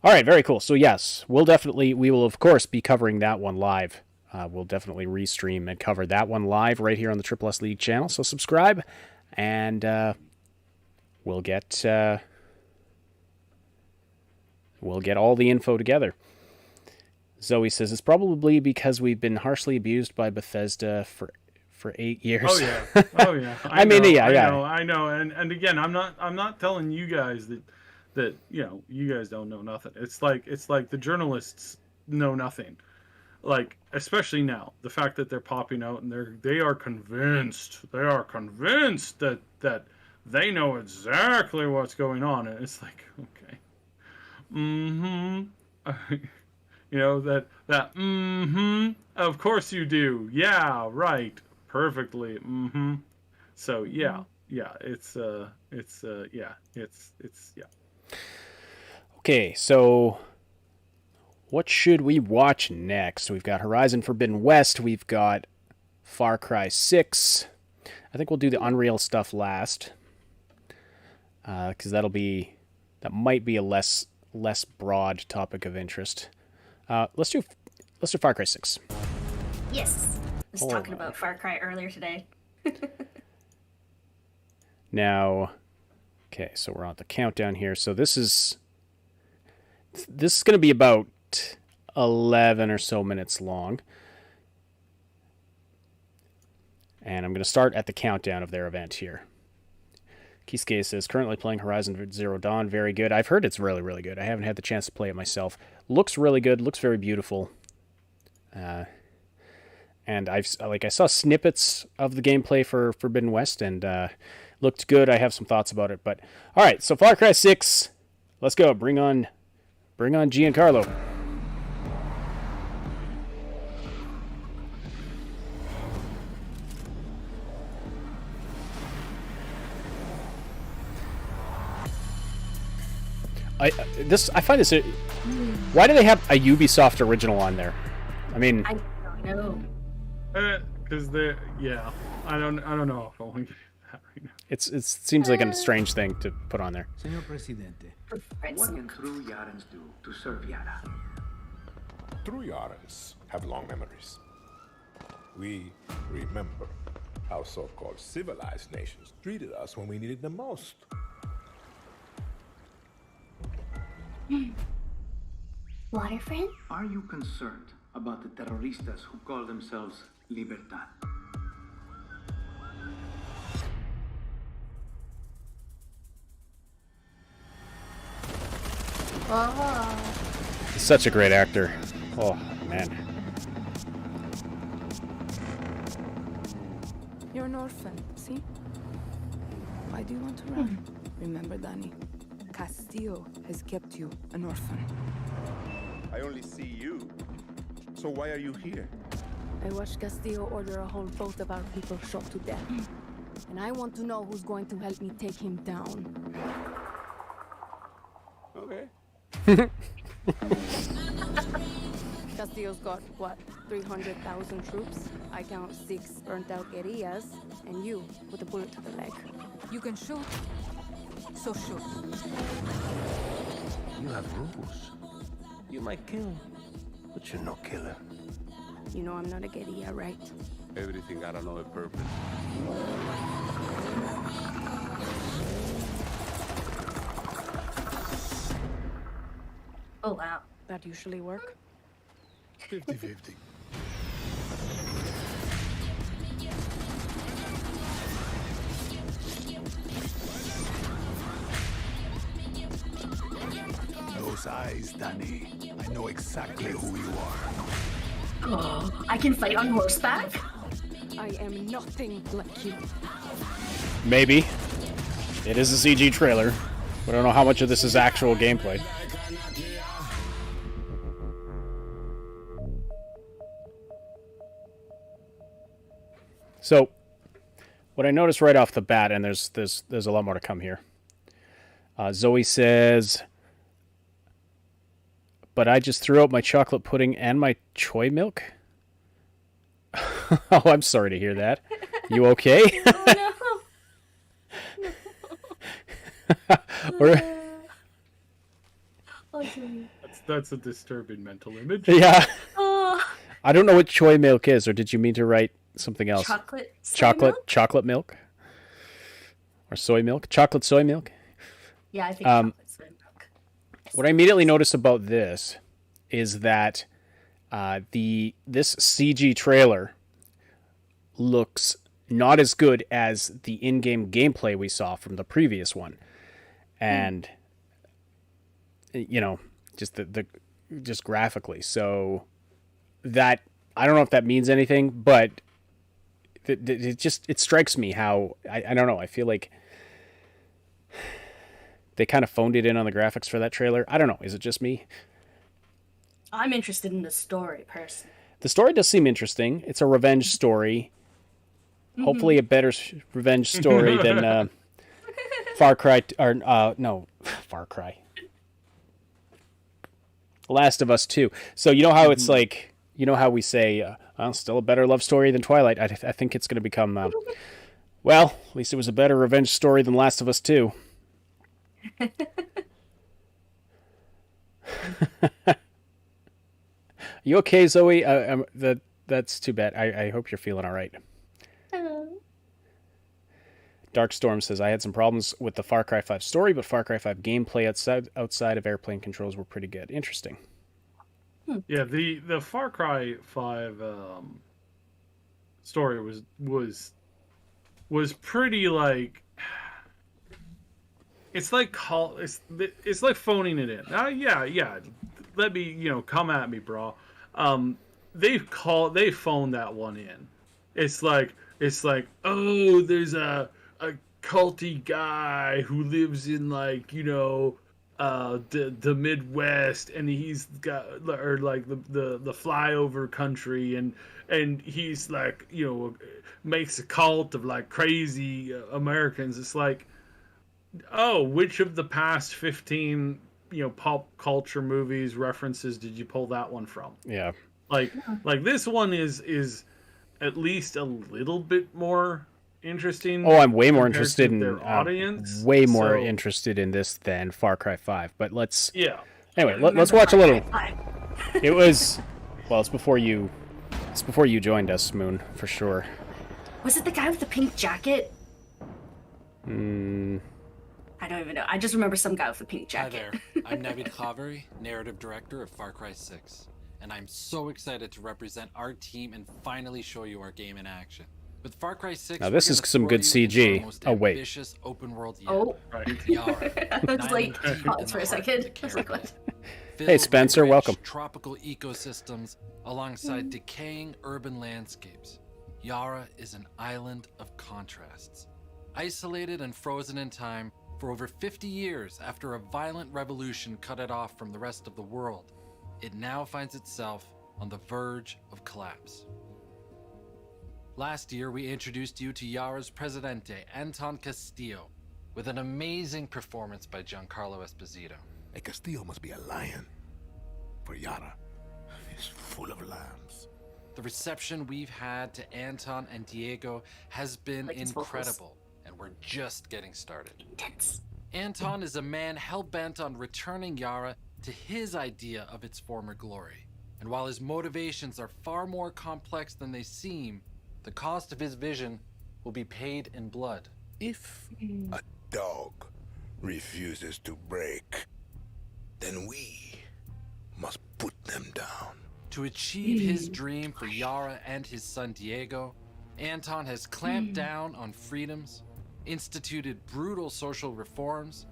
All right, very cool. So yes, we will of course be covering that one live. We'll definitely restream and cover that one live right here on the Triple S League channel. So subscribe, and we'll get all the info together. Zoe says it's probably because we've been harshly abused by Bethesda for 8 years. Oh yeah. I know. And again, I'm not telling you guys that you guys don't know nothing. It's like the journalists know nothing. Like, especially now, the fact that they're popping out and they are convinced that they know exactly what's going on, and it's like, okay, of course you do, yeah, right, perfectly, So yeah, it's Okay, so what should we watch next? We've got Horizon Forbidden West. We've got Far Cry 6. I think we'll do the Unreal stuff last, because that might be a less broad topic of interest. Let's do Far Cry 6. Yes. I was talking about Far Cry earlier today. Now, okay, so we're on the countdown here. So this is going to be about 11 or so minutes long. And I'm going to start at the countdown of their event here. Kisuke says, currently playing Horizon Zero Dawn. Very good. I've heard it's really, really good. I haven't had the chance to play it myself. Looks really good. Looks very beautiful. And I saw snippets of the gameplay for Forbidden West, and looked good. I have some thoughts about it. But all right, so Far Cry 6. Let's go. Bring on Giancarlo. I find this. Why do they have a Ubisoft original on there? I mean, I don't know. Because I don't know if I want to do that right now. It seems like a strange thing to put on there. Señor Presidente, what can true Yarans do to serve Yara? True Yarans have long memories. We remember how so-called civilized nations treated us when we needed them most. Waterfront? Are you concerned about the terroristas who call themselves Libertad? He's such a great actor. Oh, man. You're an orphan, see? Why do you want to run? Remember, Danny, Castillo has kept you an orphan. I only see you. So why are you here? I watched Castillo order a whole boat of our people shot to death. And I want to know who's going to help me take him down. Okay. Castillo's got, what, 300,000 troops? I count 6 burnt-out guerrillas, and you with a bullet to the leg. You can shoot, so shoot. You have rules. You might kill, but you're no killer. You know I'm not a guerrilla, right? Everything got another purpose. Oh wow. That usually work. 50-50. Those eyes, Danny. I know exactly who you are. Oh, I can fight on horseback? I am nothing like you. Maybe. It is a CG trailer. We don't know how much of this is actual gameplay. So, what I noticed right off the bat, and there's a lot more to come here. Zoe says, but I just threw out my chocolate pudding and my choy milk. Oh, I'm sorry to hear that. You okay? Oh no. Or- Oh, Jimmy. That's a disturbing mental image. yeah. Oh, I don't know what choy milk is, or did you mean to write something else? chocolate. soy Chocolate, milk? chocolate milk, or soy milk, chocolate soy milk. Yeah, I think chocolate soy milk. What I immediately noticed about this is that this CG trailer looks not as good as the in-game gameplay we saw from the previous one, and you know, just the just graphically. So that I don't know if that means anything, but it strikes me how I don't know. I feel like they kind of phoned it in on the graphics for that trailer. I don't know. Is it just me? I'm interested in the story, personally. The story does seem interesting. It's a revenge story. Hopefully a better revenge story than Far Cry, Far Cry. Last of Us 2. So you know how it's like, you know how we say, well, still a better love story than Twilight. I think it's going to become, well, at least it was a better revenge story than Last of Us 2. You okay, Zoe? That's too bad. I hope you're feeling all right. Hello. Darkstorm says, I had some problems with the Far Cry 5 story, but Far Cry 5 gameplay outside of airplane controls were pretty good. Interesting. Yeah, the Far Cry 5 story was pretty like it's like phoning it in. Yeah. Let me, come at me, bro. They phoned that one in. It's like, oh, there's a culty guy who lives in the Midwest, and he's got or like the flyover country, and he's like makes a cult of like crazy Americans. It's like, oh, which of the past 15 pop culture movies references did you pull that one from? Yeah. Like this one is at least a little bit more interesting. Oh, I'm way more compared interested to in their audience. way more So, interested in this than Far Cry 5. But let's Yeah. anyway. Remember Let's watch a Far little. Cry 5. It was well. It's before you. It's before you joined us, Moon, for sure. Was it the guy with the pink jacket? Hmm. I don't even know. I just remember some guy with a pink Hi jacket. there, I'm Navid Khavari, narrative director of Far Cry 6, and I'm so excited to represent our team and finally show you our game in action. With Far Cry 6, Now, this we're is gonna some throw good you into CG. our most Oh, wait. ambitious open world yet. Oh. Right. Yara, I was an like, island deep pause in for a the heart second. of the I was like, Caribbean. what? Filled Hey, with Spencer, rich welcome. Tropical ecosystems alongside decaying urban landscapes. Yara is an island of contrasts. Isolated and frozen in time for over 50 years after a violent revolution cut it off from the rest of the world, it now finds itself on the verge of collapse. Last year, we introduced you to Yara's Presidente, Anton Castillo, with an amazing performance by Giancarlo Esposito. A Castillo must be a lion. For Yara is full of lambs. The reception we've had to Anton and Diego has been Like his vocals. incredible, and we're just getting started. Intense. Anton is a man hell-bent on returning Yara to his idea of its former glory. And while his motivations are far more complex than they seem, the cost of his vision will be paid in blood. If a dog refuses to break, then we must put them down. To achieve his dream for Yara and his son Diego, Anton has clamped down on freedoms, instituted brutal social reforms,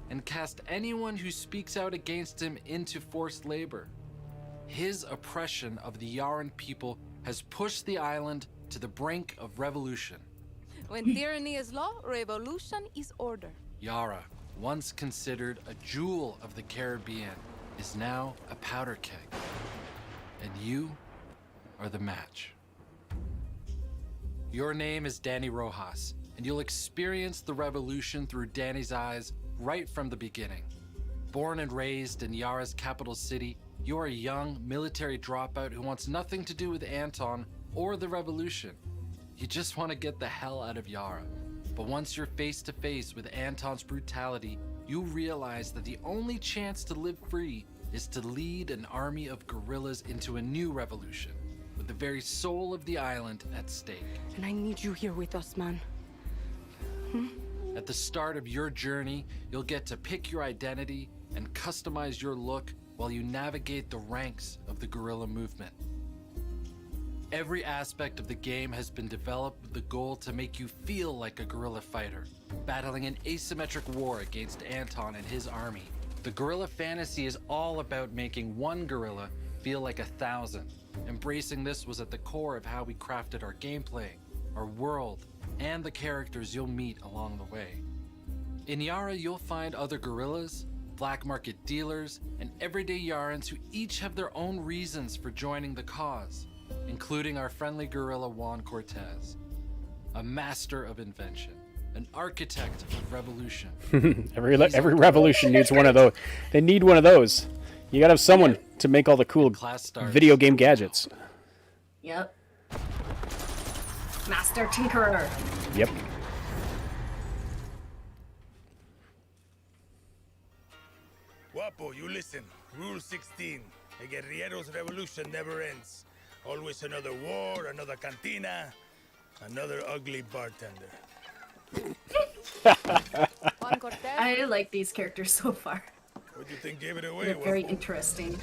and cast anyone who speaks out against him into forced labor. His oppression of the Yaran people has pushed the island to the brink of revolution. When tyranny is law, revolution is order. Yara, once considered a jewel of the Caribbean, is now a powder keg. And you are the match. Your name is Danny Rojas, and you'll experience the revolution through Danny's eyes right from the beginning. Born and raised in Yara's capital city, you're a young military dropout who wants nothing to do with Anton or the revolution. You just want to get the hell out of Yara. But once you're face to face with Anton's brutality, you realize that the only chance to live free is to lead an army of guerrillas into a new revolution, with the very soul of the island at stake. And I need you here with us, man. At the start of your journey, you'll get to pick your identity and customize your look while you navigate the ranks of the guerrilla movement. Every aspect of the game has been developed with the goal to make you feel like a guerrilla fighter, battling an asymmetric war against Anton and his army. The guerrilla fantasy is all about making one guerrilla feel like 1,000. Embracing this was at the core of how we crafted our gameplay, our world, and the characters you'll meet along the way. In Yara, you'll find other guerrillas, black market dealers, and everyday Yarans who each have their own reasons for joining the cause, including our friendly guerrilla Juan Cortez, a master of invention, an architect of revolution. Every revolution needs one of those. They need one of those. You gotta have someone to make all the cool Class starts. video game gadgets. Yep. Master Tinkerer. Yep. Guapo, you listen. Rule 16. A guerrillero's revolution never ends. Always another war, another cantina, another ugly bartender. Juan Cortez. I like these characters so far. What do you think gave it away, They're very Guapo? interesting.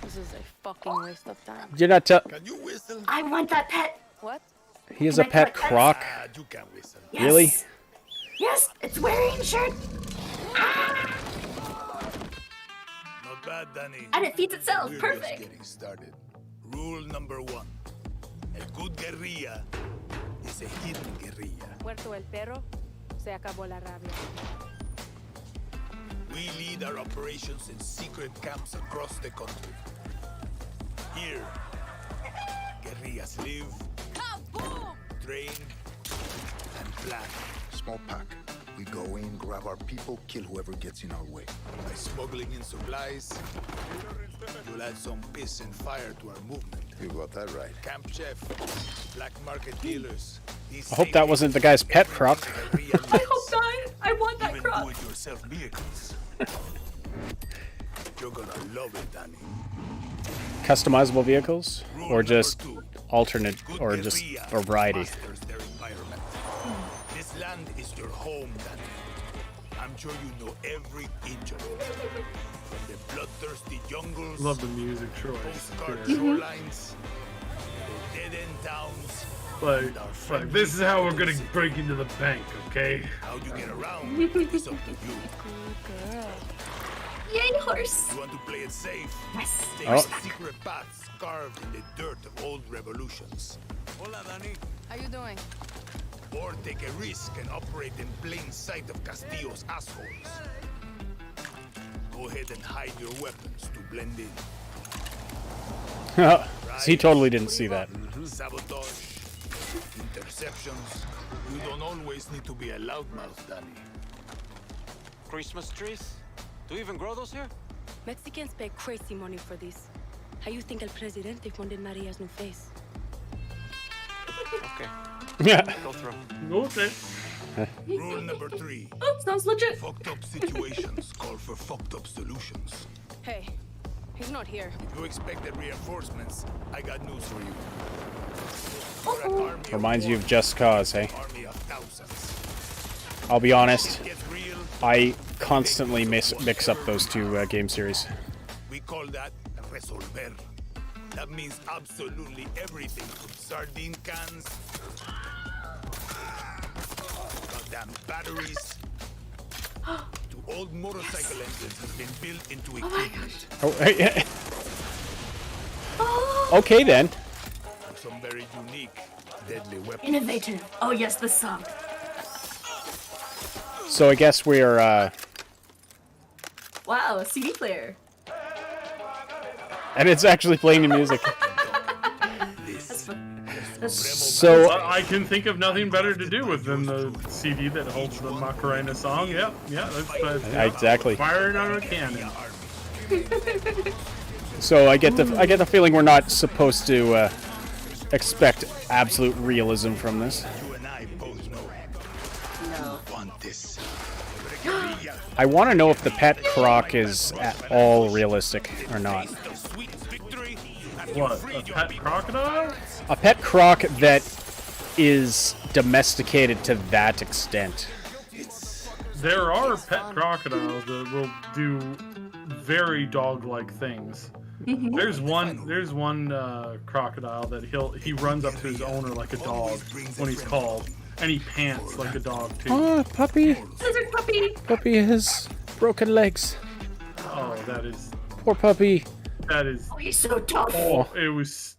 This is a fucking waste of time. You're not tell. Can you whistle? I want that pet. What? He has Can a I pet collect pets? croc. Ah, you can whistle. Yes. Really? Yes, it's wearing shirt. Not bad, Danny. And it feeds itself. We're Perfect. just getting started. Rule number 1. A good guerrilla is a hidden guerrilla. Muerto el perro, se acabó la rabia. We lead our operations in secret camps across the country. Here, guerrillas live, train, and plan. Small pack. We go in, grab our people, kill whoever gets in our way. By smuggling in supplies, we'll add some piss and fire to our movement. You got that right. Camp chef, black market dealers. I hope that wasn't the guy's pet croc. I hope not. I want that Even croc. do-it-yourself vehicles. You're gonna love it, Danny. Customizable vehicles, or just alternate, or just a variety. Masters their environment. This land is your home, Danny. I'm sure you know every inch of it. From the bloodthirsty jungles, Love the music choice. postcard Yeah. shorelines, dead-end towns. Like, this is how we're gonna break into the bank, okay? How you get around is up to you. Good girl. Yay, horse. You want to play it safe? Yes. Take Oh. secret paths carved in the dirt of old revolutions. Hola, Danny. How you doing? Or take a risk and operate in plain sight of Castillo's assholes. Go ahead and hide your weapons to blend in. He totally didn't see that. Sabotage, interceptions. You don't always need to be a loudmouth, Danny. Christmas trees? Do you even grow those here? Mexicans pay crazy money for this. How you think El Presidente funded Maria's new face? Okay. Yeah. Go through. Okay. Rule number 3. Oh, sounds legit. Fucked up situations call for fucked up solutions. Hey, he's not here. You expected reinforcements? I got news for you. You're an army of Reminds you of one, Just Cause, hey? army of thousands. I'll be honest, Get real. I constantly mix up those two game series. We call that resolver. That means absolutely everything from sardine cans, goddamn batteries, to old motorcycle engines has been built into equipment. Oh, yeah. Oh, Okay then. Some very unique, deadly weapons. innovative. Oh yes, the song. So I guess we're Wow, a CD player. and it's actually playing the music. That's fun. That's So I can think of nothing better to do with than the CD that holds the Macarena song. Yep, yeah, that's exactly. firing on a cannon. So I get the feeling we're not supposed to expect absolute realism from this. You and I both know. no. Want this. I want to know if the pet croc is at all realistic or not. Sweet victory. What? A pet crocodile? A pet croc that is domesticated to that extent. There are pet crocodiles that will do very dog-like things. There's one crocodile that he runs up to his owner like a dog when he's called, and he pants like a dog too. Oh, puppy! Lizard puppy. Puppy has broken legs. Oh, that is Poor puppy. Oh, he's so tough. Oh,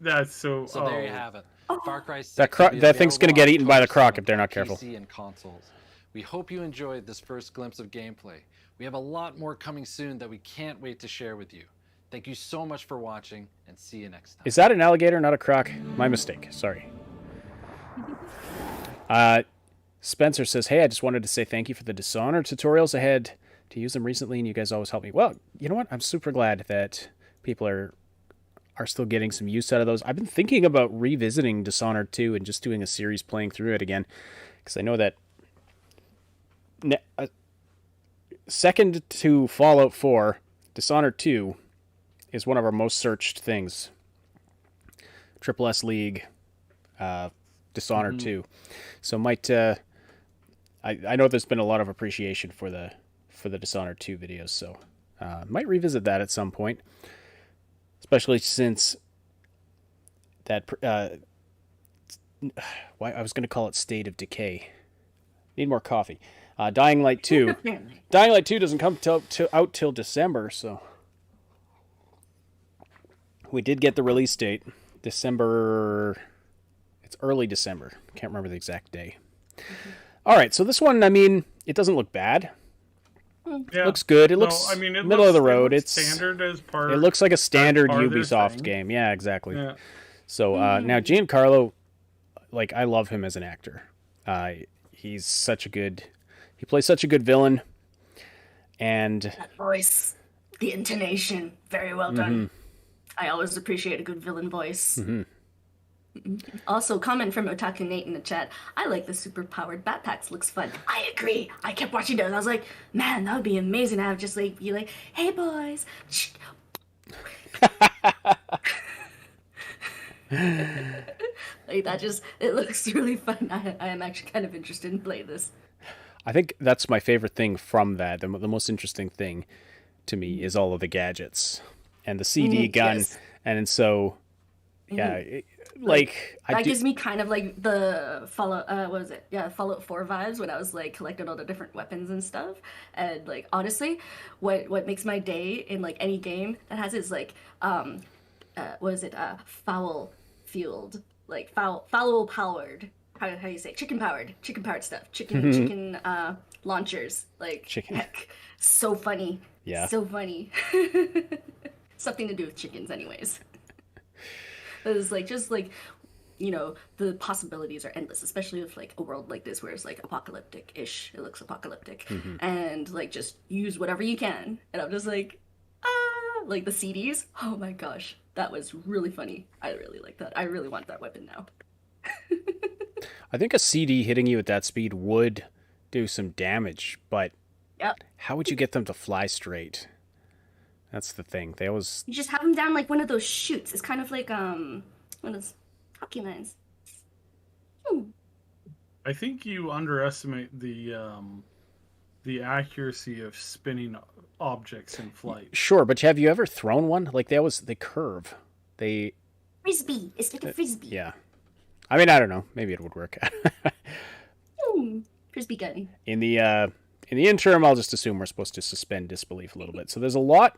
that's so. So there you have it. Far Cry 6 That will be that thing's gonna available get eaten by the October croc 7th if they're not for careful. PC and consoles. We hope you enjoyed this first glimpse of gameplay. We have a lot more coming soon that we can't wait to share with you. Thank you so much for watching, and see you next time. Is that an alligator, not a croc? My mistake. Sorry. Spencer says, "Hey, I just wanted to say thank you for the Dishonored tutorials. I had to use them recently, and you guys always help me." Well, you know what? I'm super glad that people are still getting some use out of those. I've been thinking about revisiting Dishonored 2 and just doing a series playing through it again, because I know that second to Fallout 4, Dishonored 2 is one of our most searched things. Triple S League, Dishonored 2. So might I know there's been a lot of appreciation for the Dishonored 2 videos, so might revisit that at some point. Especially since that why I was going to call it State of Decay. Need more coffee. Dying Light 2. Dying Light 2 doesn't come out till December, so we did get the release date. December. It's early December. Can't remember the exact day. All right, so this one, I mean, it doesn't look bad. Yeah. Looks good. It looks middle of the road. It's standard as part. It looks like a standard part of their Ubisoft thing. game. Yeah, exactly. Yeah. So now Giancarlo, like, I love him as an actor. He's such a good. He plays such a good villain. And That voice, the intonation, very well done. I always appreciate a good villain voice. Mm-hmm. Also, comment from Otaku Nate in the chat. I like the super powered backpacks. Looks fun. I agree. I kept watching those. I was like, man, that would be amazing to have just like be like, hey boys. Like that just it looks really fun. I am actually kind of interested in playing this. I think that's my favorite thing from that. The most interesting thing to me is all of the gadgets and the CD gun, yes. and so yeah, That gives me kind of like the Fallout, what was it? Yeah, Fallout 4 vibes when I was like collecting all the different weapons and stuff. And like honestly, what makes my day in like any game that has is like what is it? Foul fueled, like foul powered. How do you say chicken powered stuff? Chicken launchers. Like Chicken. heck, so funny. Yeah. So funny. Something to do with chickens, anyways. It's like just like the possibilities are endless, especially with like a world like this where it's like apocalyptic-ish. It looks apocalyptic, and like just use whatever you can. And I'm just like like the CDs. Oh my gosh, that was really funny. I really like that. I really want that weapon now. I think a CD hitting you at that speed would do some damage, but Yep. how would you get them to fly straight? That's the thing. They always You just have them down like one of those chutes. It's kind of like one of those hockey lines. I think you underestimate the accuracy of spinning objects in flight. sure, but have you ever thrown one? Like they curve. They Frisbee. It's like a frisbee. yeah. I mean, I don't know. Maybe it would work. Frisbee gun. In the interim, I'll just assume we're supposed to suspend disbelief a little bit. So there's a lot.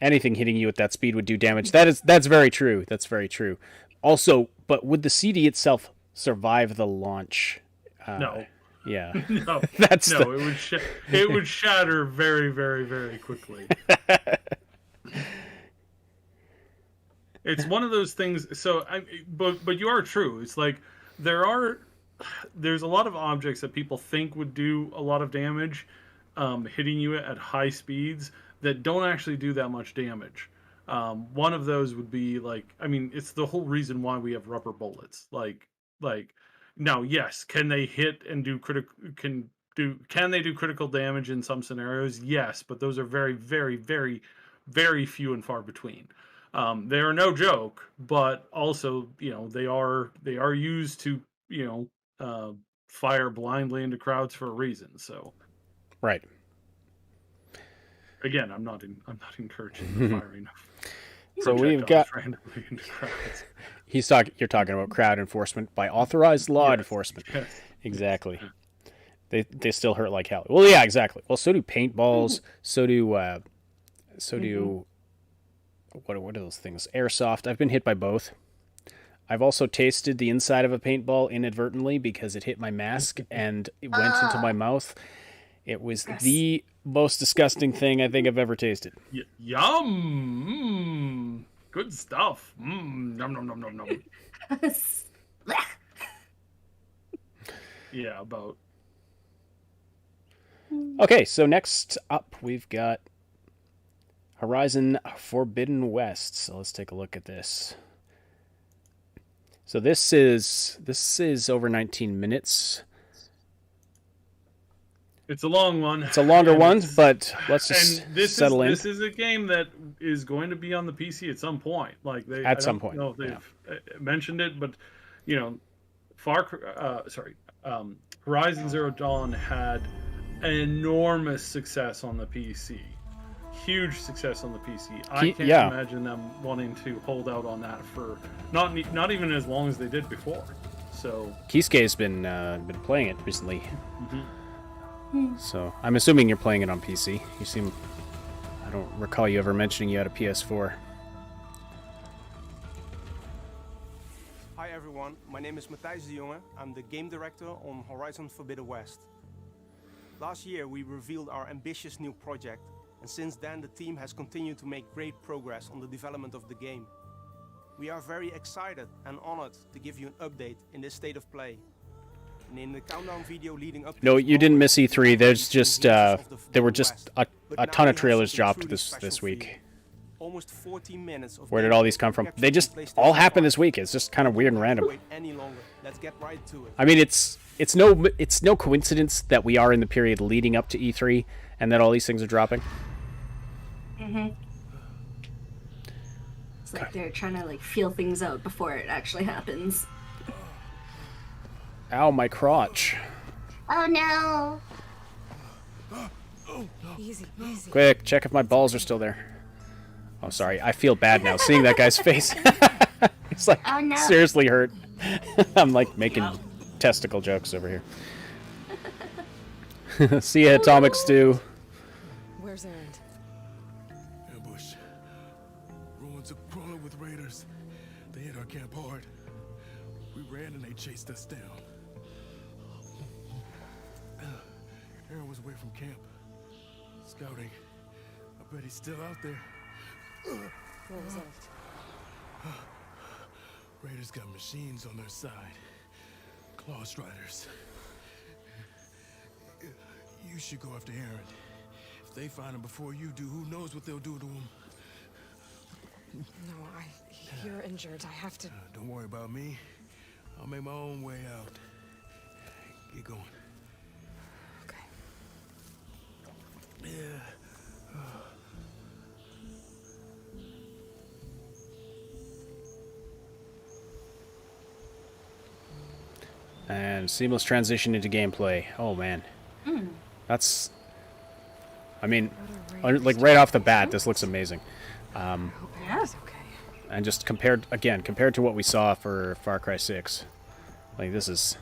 Anything hitting you at that speed would do damage. That's very true. That's very true. Also, but would the CD itself survive the launch? No. Yeah. No. That's no. It would shatter very, very, very quickly. It's one of those things. So, but you are true. It's like there's a lot of objects that people think would do a lot of damage, hitting you at high speeds that don't actually do that much damage. One of those would be like, I mean, it's the whole reason why we have rubber bullets. Like now, yes, can they hit and do can they do critical damage in some scenarios? Yes, but those are very, very, very, very few and far between. They are no joke, but also, they are used to, fire blindly into crowds for a reason. So, right. Again, I'm not encouraging the firing of So we've got randomly into crowds. You're talking about crowd enforcement by authorized law enforcement. Yes. Exactly. They still hurt like hell. Well, yeah, exactly. Well, so do paintballs. So do what are those things? Airsoft. I've been hit by both. I've also tasted the inside of a paintball inadvertently because it hit my mask and it went into my mouth. It was the most disgusting thing I think I've ever tasted. Yum! Good stuff. Nom nom nom nom nom. Yeah, about. Okay, so next up we've got Horizon Forbidden West. So let's take a look at this. So this is over 19 minutes. It's a long one. It's a longer one, but let's just settle in. This is a game that is going to be on the PC at some point. Like I don't know if they've mentioned it, but Horizon Zero Dawn had enormous success on the PC. Huge success on the PC. I can't imagine them wanting to hold out on that for not even as long as they did before. So Kisuke's been playing it recently. So I'm assuming you're playing it on PC. You seem... I don't recall you ever mentioning you had a PS4. Hi everyone, my name is Matthijs de Jonge. I'm the game director on Horizon Forbidden West. Last year we revealed our ambitious new project, and since then the team has continued to make great progress on the development of the game. We are very excited and honored to give you an update in this state of play. And in the countdown video leading up to No, you didn't miss E3. There's just there were just a ton of trailers dropped this week. almost 40 minutes of Where did all these come from? They just all happened this week. It's just kind of weird and random. Wait any longer. Let's get right to it. I mean, it's no coincidence that we are in the period leading up to E3 and that all these things are dropping. It's like they're trying to like feel things out before it actually happens. Ow, my crotch. Oh no. Easy, easy. Quick, check if my balls are still there. Oh, sorry. I feel bad now seeing that guy's face. He's like Oh, no. seriously hurt. I'm like making testicle jokes over here. See ya, Atomic Stew. Where's Erend? Ambush. Ruins are crawling with raiders. They hit our camp hard. We ran and they chased us down. Aaron was away from camp. Scouting. I bet he's still out there. What was that? Raiders got machines on their side. Claw Striders. You should go after Aaron. If they find him before you do, who knows what they'll do to him? No, you're injured. I have to... Don't worry about me. I'll make my own way out. Get going. Okay. Yeah. And seamless transition into gameplay. Oh, man. That's... I mean, like right off the bat, this looks amazing. Yeah. And just compared to what we saw for Far Cry 6, like this is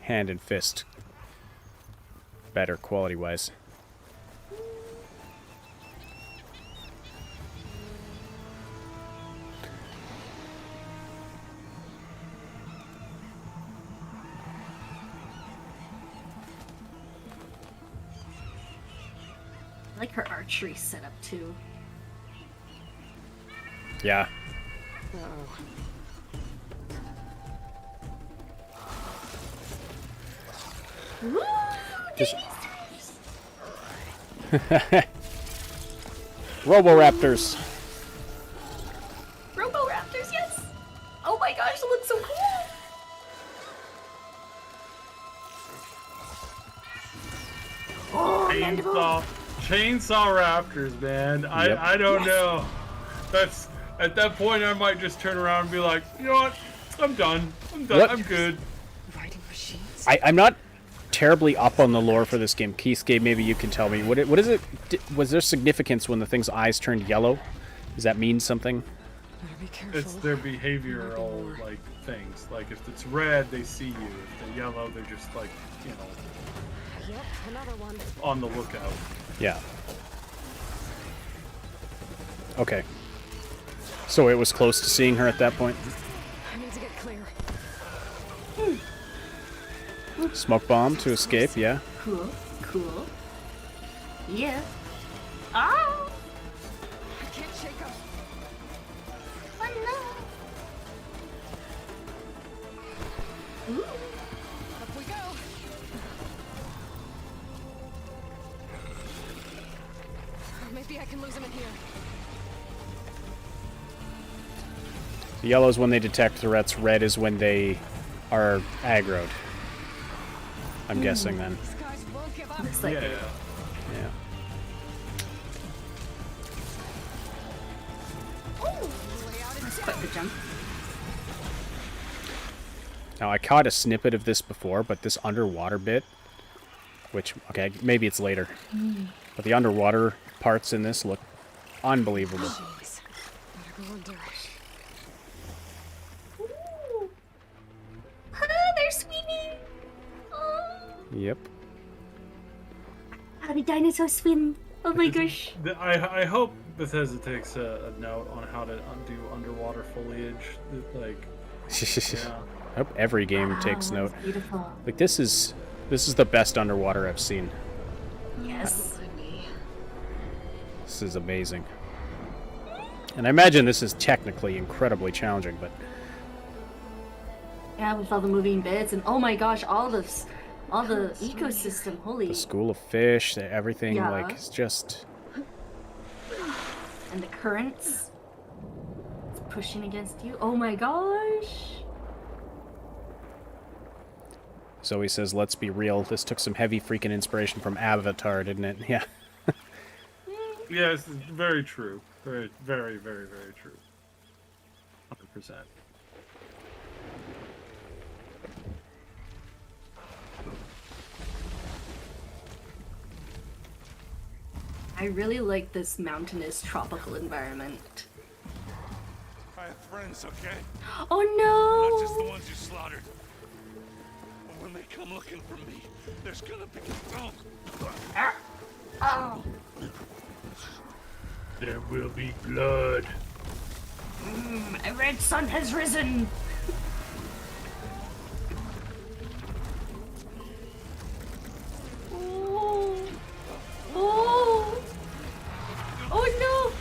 hand and fist better quality-wise. I like her archery setup too. Yeah. Woo! Just... Roboraptors. Roboraptors, yes! Oh my gosh, it looks so cool! Oh, mandible. Chainsaw Raptors, man. Yep. I don't know. That's at that point I might just turn around and be like, you know what? I'm done. What? I'm good. Riding machines? I'm not terribly up on the lore for this game. Keithscape, maybe you can tell me. What is it? Was there significance when the thing's eyes turned yellow? Does that mean something? Better be careful. It's their behavioral like things. Like if it's red, they see you. If they're yellow, they're just like, you know, Yep, another one. on the lookout. Yeah. Okay. So it was close to seeing her at that point? I need to get clear. Smoke bomb to escape, yeah. Cool, cool. Yeah. Ah! I can't shake up. Oh no! Ooh. Up we go. Maybe I can lose him in here. The yellow is when they detect threats, red is when they are aggroed. I'm guessing then. These guys won't give up. Looks like it. Yeah. That's quite the jump. Now I caught a snippet of this before, but this underwater bit, which, okay, maybe it's later, but the underwater parts in this look unbelievable. Jeez. Better go under. Ooh. Ah, they're swimming! Oh. Yep. How do dinosaurs swim? Oh my gosh. I hope Bethesda takes a note on how to undo underwater foliage. Like, yeah. I hope every game takes note. That's beautiful. Like this is the best underwater I've seen. Yes. This is amazing. And I imagine this is technically incredibly challenging, but Yeah, with all the moving bits and oh my gosh, all the ecosystem. Holy. the school of fish, everything, Yeah. like, it's just... And the currents. It's pushing against you. Oh my gosh. Zoe says, let's be real. This took some heavy freaking inspiration from Avatar, didn't it? Yeah. Yeah, it's very true. Very, very, very, very true. 100%. I really like this mountainous tropical environment. I have friends, okay? Oh no! Not just the ones you slaughtered. But when they come looking for me, there's gonna be Oh. There will be blood. A red sun has risen. Oh. Oh. Oh no.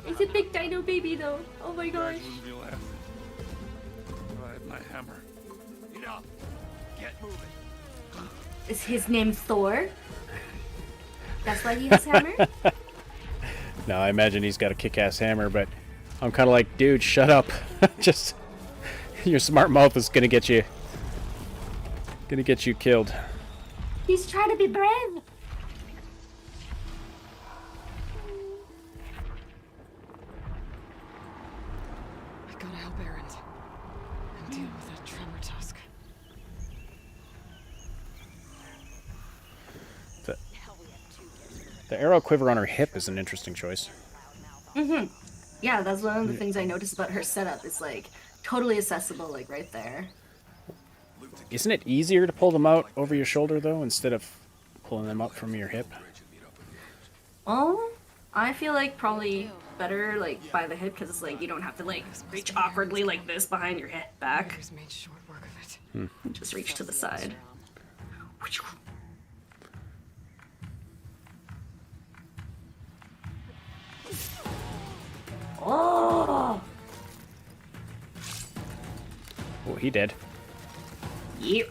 It's a big dino baby though. Oh my gosh. wouldn't be laughing. If I had my hammer. Enough. Get moving. Is his name Thor? That's why he has hammer? No, I imagine he's got a kick-ass hammer, but I'm kind of like, dude, shut up. Just your smart mouth is gonna get you killed. He's trying to be brave. I gotta help Erend and deal with that tremor tusk. The arrow quiver on her hip is an interesting choice. Yeah, that's one of the things I noticed about her setup. It's like totally accessible, like right there. Isn't it easier to pull them out over your shoulder though, instead of pulling them up from your hip? Oh, I feel like probably better like by the hip because it's like you don't have to like reach awkwardly like this behind your head back. Made short work of it. Just reach to the side. Oh! Oh, he did. Yep.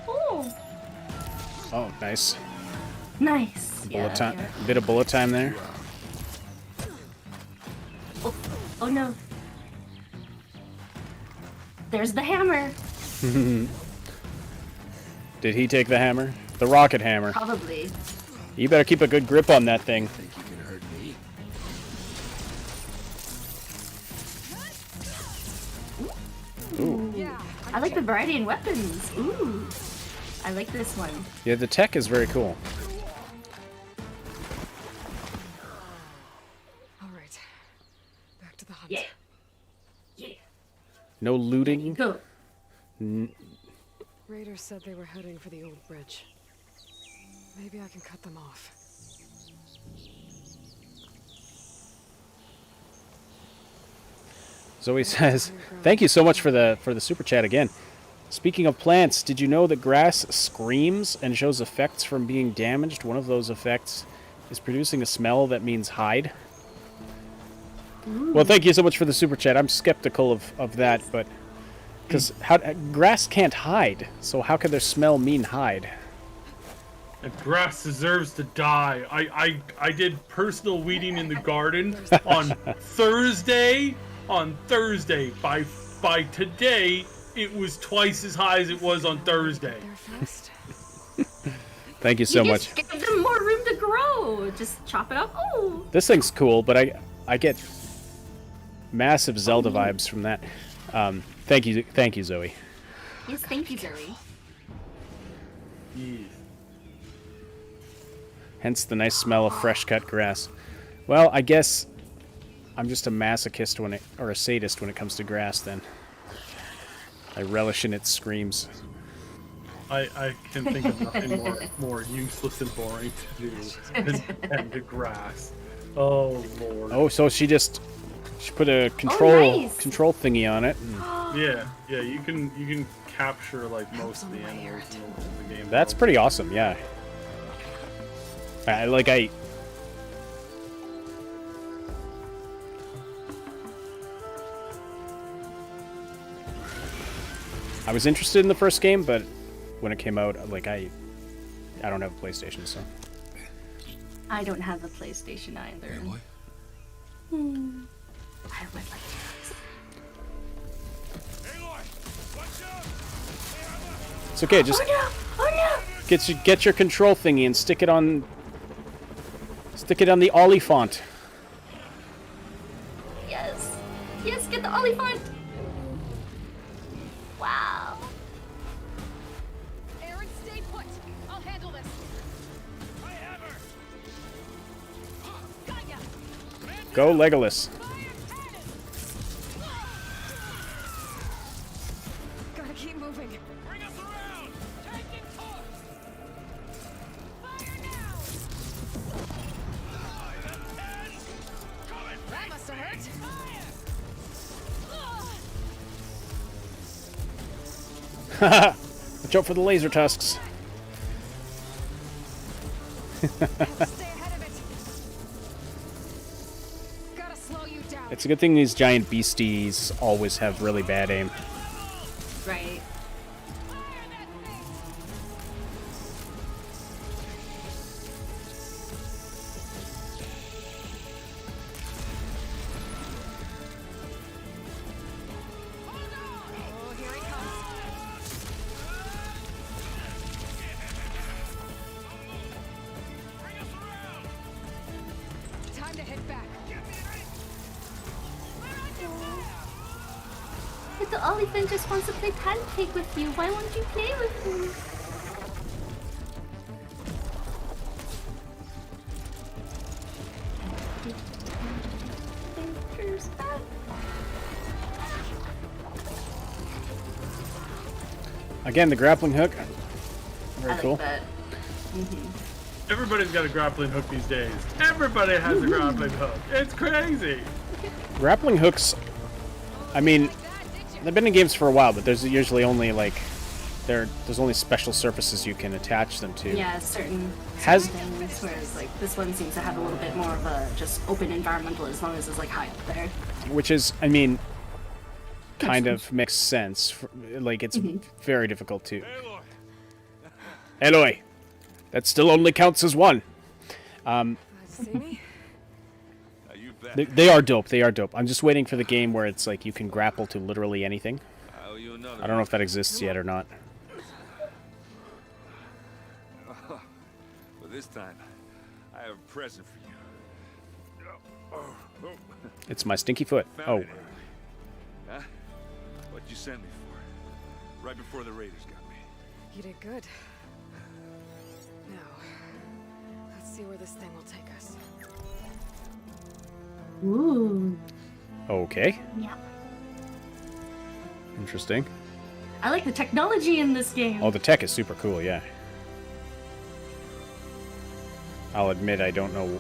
Oh! Oh, nice. Nice. Bullet time. Bit of bullet time there. Oh, oh no. There's the hammer. Did he take the hammer? The rocket hammer. Probably. You better keep a good grip on that thing. Think you can hurt me? Ooh. I like the variety in weapons. Ooh. I like this one. Yeah, the tech is very cool. All right, back to the hunt. Yeah. Yeah. No looting. Go. Raiders said they were heading for the old bridge. Maybe I can cut them off. Zoe says, "Thank you so much for the super chat again. Speaking of plants, did you know that grass screams and shows effects from being damaged? One of those effects is producing a smell that means hide." Well, thank you so much for the super chat. I'm skeptical of that, but because grass can't hide, so how could their smell mean hide? And grass deserves to die. I did personal weeding in the garden on Thursday. On Thursday. By today, it was twice as high as it was on Thursday. Thank you so much. Just give them more room to grow. Just chop it up. Oh. This thing's cool, but I get massive Zelda vibes from that. Thank you, Zoe. Yes, thank you, Zoe. Yeah. Hence the nice smell of fresh cut grass. Well, I guess I'm just a masochist or a sadist when it comes to grass. Then I relish in its screams. I can think of nothing more useless and boring to do than the grass. Oh lord. Oh, so she put a control nice. control thingy on it. Yeah, you can capture like most of the animals in the game. That's pretty awesome. Yeah. I was interested in the first game, but when it came out, like I I don't have a PlayStation, so. I don't have a PlayStation either. Aloy? I would like to. It's okay, just Oh no! get your control thingy and stick it on the Ollie font. Yes! Yes, get the Oliphant! Wow. Aaron, stay put. I'll handle this. I have her. Got ya. Go Legolas. Gotta keep moving. Bring us around. Taking course. Fire now. That must have hurt. Haha. Watch out for the laser tusks. Stay ahead of it. Gotta slow you down. It's a good thing these giant beasties always have really bad aim. Right. Oh, here he comes. Time to head back. But the Oliphant just wants to play pancake with you. Why won't you play with him? Again, the grappling hook. Very I like cool. that. Everybody's got a grappling hook these days. Everybody has a grappling hook. It's crazy. Grappling hooks, I mean, they've been in games for a while, but there's usually only like there's only special surfaces you can attach them to. Yeah, certain Has- things, whereas like this one seems to have a little bit more of a just open environmental as long as it's like high up there. Which is, I mean, kind of makes sense. Like, it's very difficult to. Aloy, that still only counts as one. See me? They are dope. They are dope. I'm just waiting for the game where it's like you can grapple to literally anything. I don't know if that exists yet or not. Well, this time, I have a present for you. It's my stinky foot. Found Oh, it, eh? Huh? What'd you send me for? Right before the raiders got me. You did good. Now, let's see where this thing will take us. Ooh. okay. Yeah. Interesting. I like the technology in this game. Oh, the tech is super cool, yeah. I'll admit I don't know.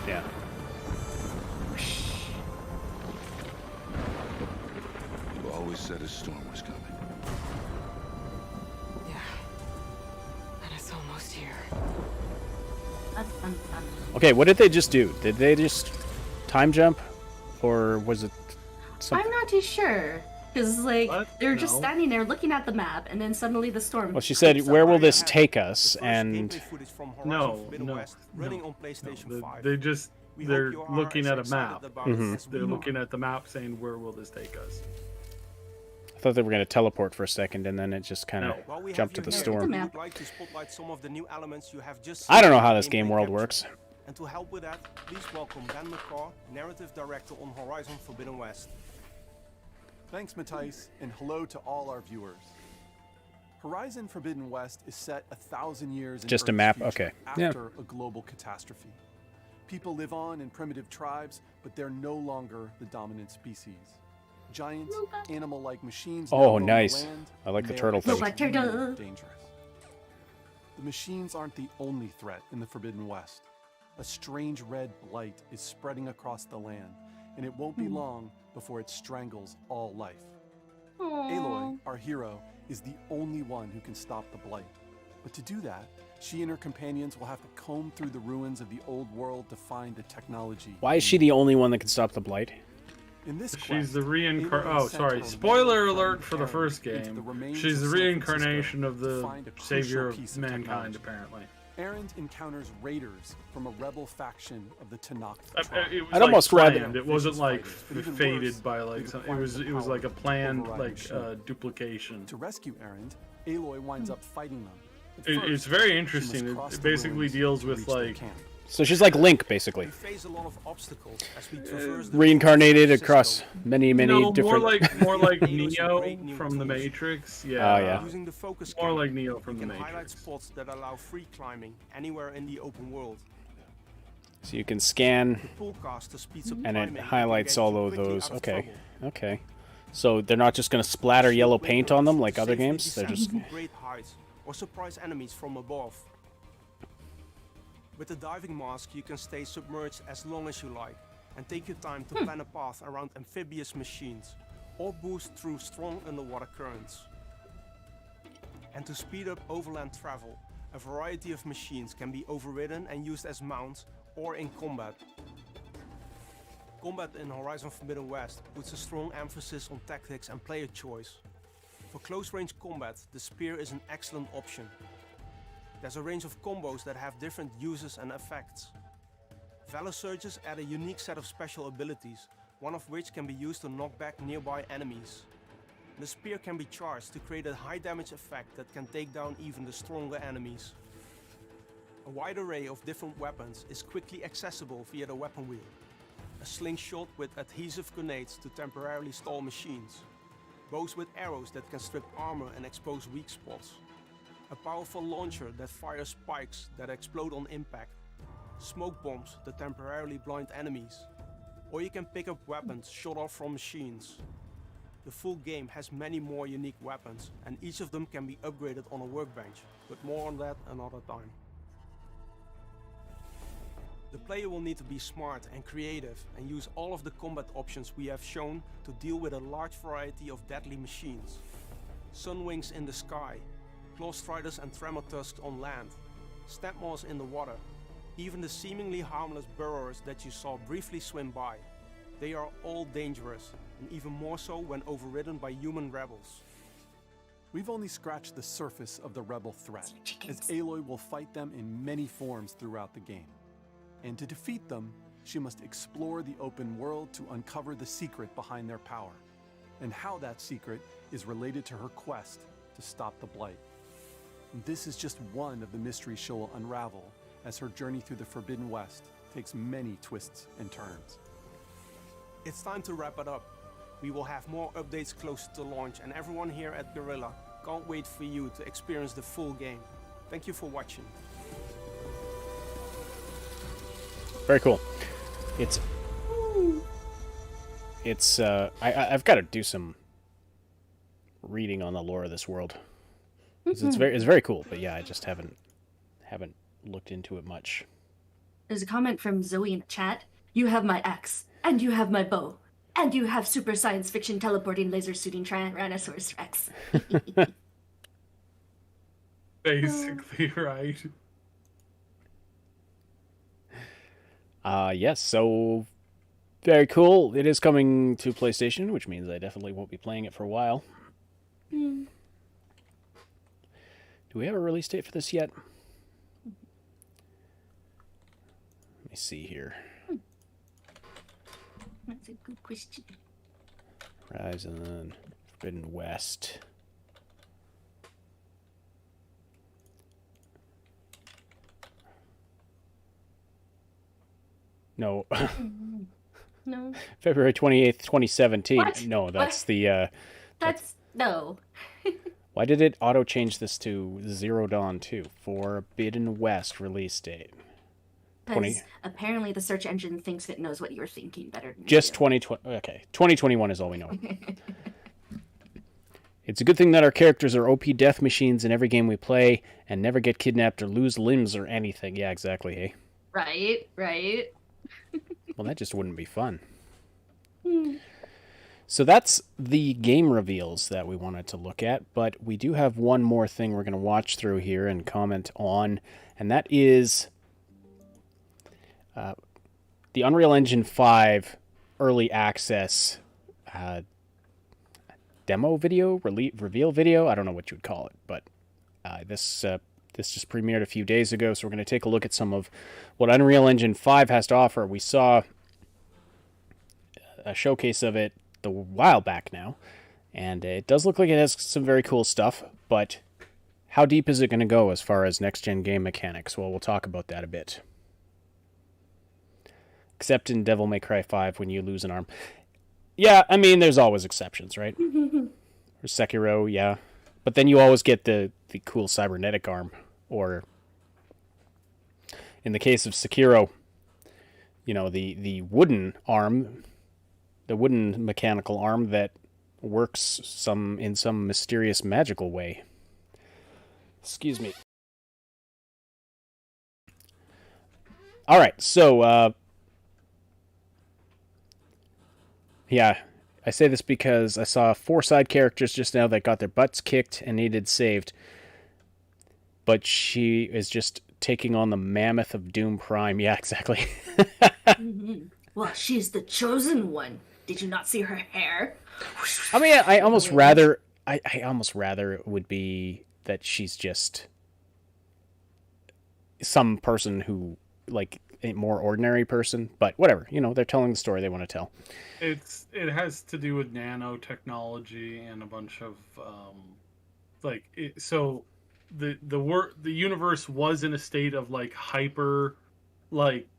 Yeah. You always said a storm was coming. Yeah. And it's almost here. Okay, what did they just do? Did they just time jump? Or was it something? I'm not too sure. Because, like, What? they're just No. standing there looking at the map, and then suddenly the storm. Well, she said, creeps where up. will this take us? And Gameplay footage from Horizon No, Forbidden no, West running on PlayStation no. 5. They're hope you are looking as at a excited map. about it as we They're are. looking at the map saying, where will this take us? I thought they were going to teleport for a second, and then it just kind of No. While we jumped to have the you here, storm. we would like to spotlight some of the new elements you have just I don't know seen how in this game gameplay world capture. works. And to help with that, please welcome Ben McCaw, narrative director on Horizon Forbidden West. Thanks, Matthijs, and hello to all our viewers. Horizon Forbidden West is set 1,000 years in Just a Earth's map? future Okay. after Yeah. a global catastrophe. People live on in primitive tribes, but they're no longer the dominant species. Giant, animal-like machines now Oh, roam the nice. land, I like and the they turtle are thing. Robot turtle. extremely dangerous. The machines aren't the only threat in the Forbidden West. A strange red blight is spreading across the land, and it won't be long before it strangles all life. Aloy, our hero, is the only one who can stop the blight. But to do that, she and her companions will have to comb through the ruins of the old world to find the technology. Why is she the only one that can stop the blight? In this She's the Aloy Oh, is sent sorry. on a Spoiler long alert journey for the into first the game. remains She's the of San reincarnation Francisco of to the find a savior crucial of piece of mankind, technology. apparently. Erend encounters raiders from a rebel faction of the Tanakh It tribe. was I'd like almost planned. rather- It wasn't Vicious like fighters, but even fated worse, by like they've something. acquired the It was power like a to planned override like machine. duplication. To rescue Erend, Aloy winds up fighting them. But It's first, very she interesting. must cross It the basically ruins deals to with reach their like camp. So she's like Link, basically. We face a lot of obstacles as we traverse the Reincarnated San Francisco. across many no, different... more like Aloy's a Neo great new from the tools. Matrix. Oh, Yeah. yeah. Using the focus More camera, like Neo from you the can highlight Matrix. spots that allow free climbing anywhere in the open world. So you can scan, Pull caster speeds up and climbing it and highlights get all you of quickly those. out of Okay. trouble. Okay. So they're not just going to splatter yellow paint on them like other Safely games? They're just... descend from great heights or surprise enemies from above. With the diving mask, you can stay submerged as long as you like and take your time to plan a path around amphibious machines or boost through strong underwater currents. And to speed up overland travel, a variety of machines can be overridden and used as mounts or in combat. Combat in Horizon Forbidden West puts a strong emphasis on tactics and player choice. For close-range combat, the spear is an excellent option. There's a range of combos that have different uses and effects. Valor Surges add a unique set of special abilities, one of which can be used to knock back nearby enemies. The spear can be charged to create a high damage effect that can take down even the stronger enemies. A wide array of different weapons is quickly accessible via the weapon wheel. A slingshot with adhesive grenades to temporarily stall machines. Bows with arrows that can strip armor and expose weak spots. A powerful launcher that fires spikes that explode on impact. Smoke bombs that temporarily blind enemies. Or you can pick up weapons shot off from machines. The full game has many more unique weapons, and each of them can be upgraded on a workbench, but more on that another time. The player will need to be smart and creative and use all of the combat options we have shown to deal with a large variety of deadly machines. Sunwings in the sky, Claw Striders and Tremor Tusks on land, Snapmaws in the water, even the seemingly harmless burrowers that you saw briefly swim by. They are all dangerous, and even more so when overridden by human rebels. We've only scratched the surface of the rebel threat, as Aloy will fight them in many forms throughout the game. And to defeat them, she must explore the open world to uncover the secret behind their power, and how that secret is related to her quest to stop the Blight. And this is just one of the mysteries she will unravel as her journey through the Forbidden West takes many twists and turns. It's time to wrap it up. We will have more updates closer to launch, and everyone here at Guerrilla can't wait for you to experience the full game. Thank you for watching. Very cool. I've got to do some reading on the lore of this world. It's very cool, but yeah, I just haven't looked into it much. There's a comment from Zoe in the chat. You have my axe, and you have my bow, and you have super science fiction teleporting laser shooting Tyrannosaurus Rex. Basically, right. Yes, so very cool. It is coming to PlayStation, which means I definitely won't be playing it for a while. Do we have a release date for this yet? Let me see here. That's a good question. Horizon Forbidden West. No. No. February 28th, 2017. What? No, that's What? the... That's no. Why did it auto-change this to Zero Dawn 2? Forbidden West release date. Because apparently the search engine thinks it knows what you're thinking better than Just you 2020. Okay, 2021 is all we know. It's a good thing that our characters are OP death machines in every game we play and never get kidnapped or lose limbs or anything. Yeah, exactly, hey? Right. Well, that just wouldn't be fun. So that's the game reveals that we wanted to look at, but we do have one more thing we're going to watch through here and comment on, and that is the Unreal Engine 5 early access demo video, reveal video. I don't know what you would call it, but this just premiered a few days ago, so we're going to take a look at some of what Unreal Engine 5 has to offer. We saw a showcase of it a while back now, and it does look like it has some very cool stuff, but how deep is it going to go as far as next-gen game mechanics? Well, we'll talk about that a bit. Except in Devil May Cry 5 when you lose an arm. Yeah, I mean, there's always exceptions, right? Or Sekiro, yeah. But then you always get the cool cybernetic arm. Or, in the case of Sekiro, you know, the wooden arm, the wooden mechanical arm that works in some mysterious magical way. Excuse me. All right, so yeah, I say this because I saw 4 side characters just now that got their butts kicked and needed saved. But she is just taking on the mammoth of Doom Prime. Yeah, exactly. Well, she's the chosen one. Did you not see her hair? I mean, I almost rather it would be that she's just some person who, like, a more ordinary person, but whatever, you know, they're telling the story they want to tell. It has to do with nanotechnology and a bunch of so the universe was in a state of like hyper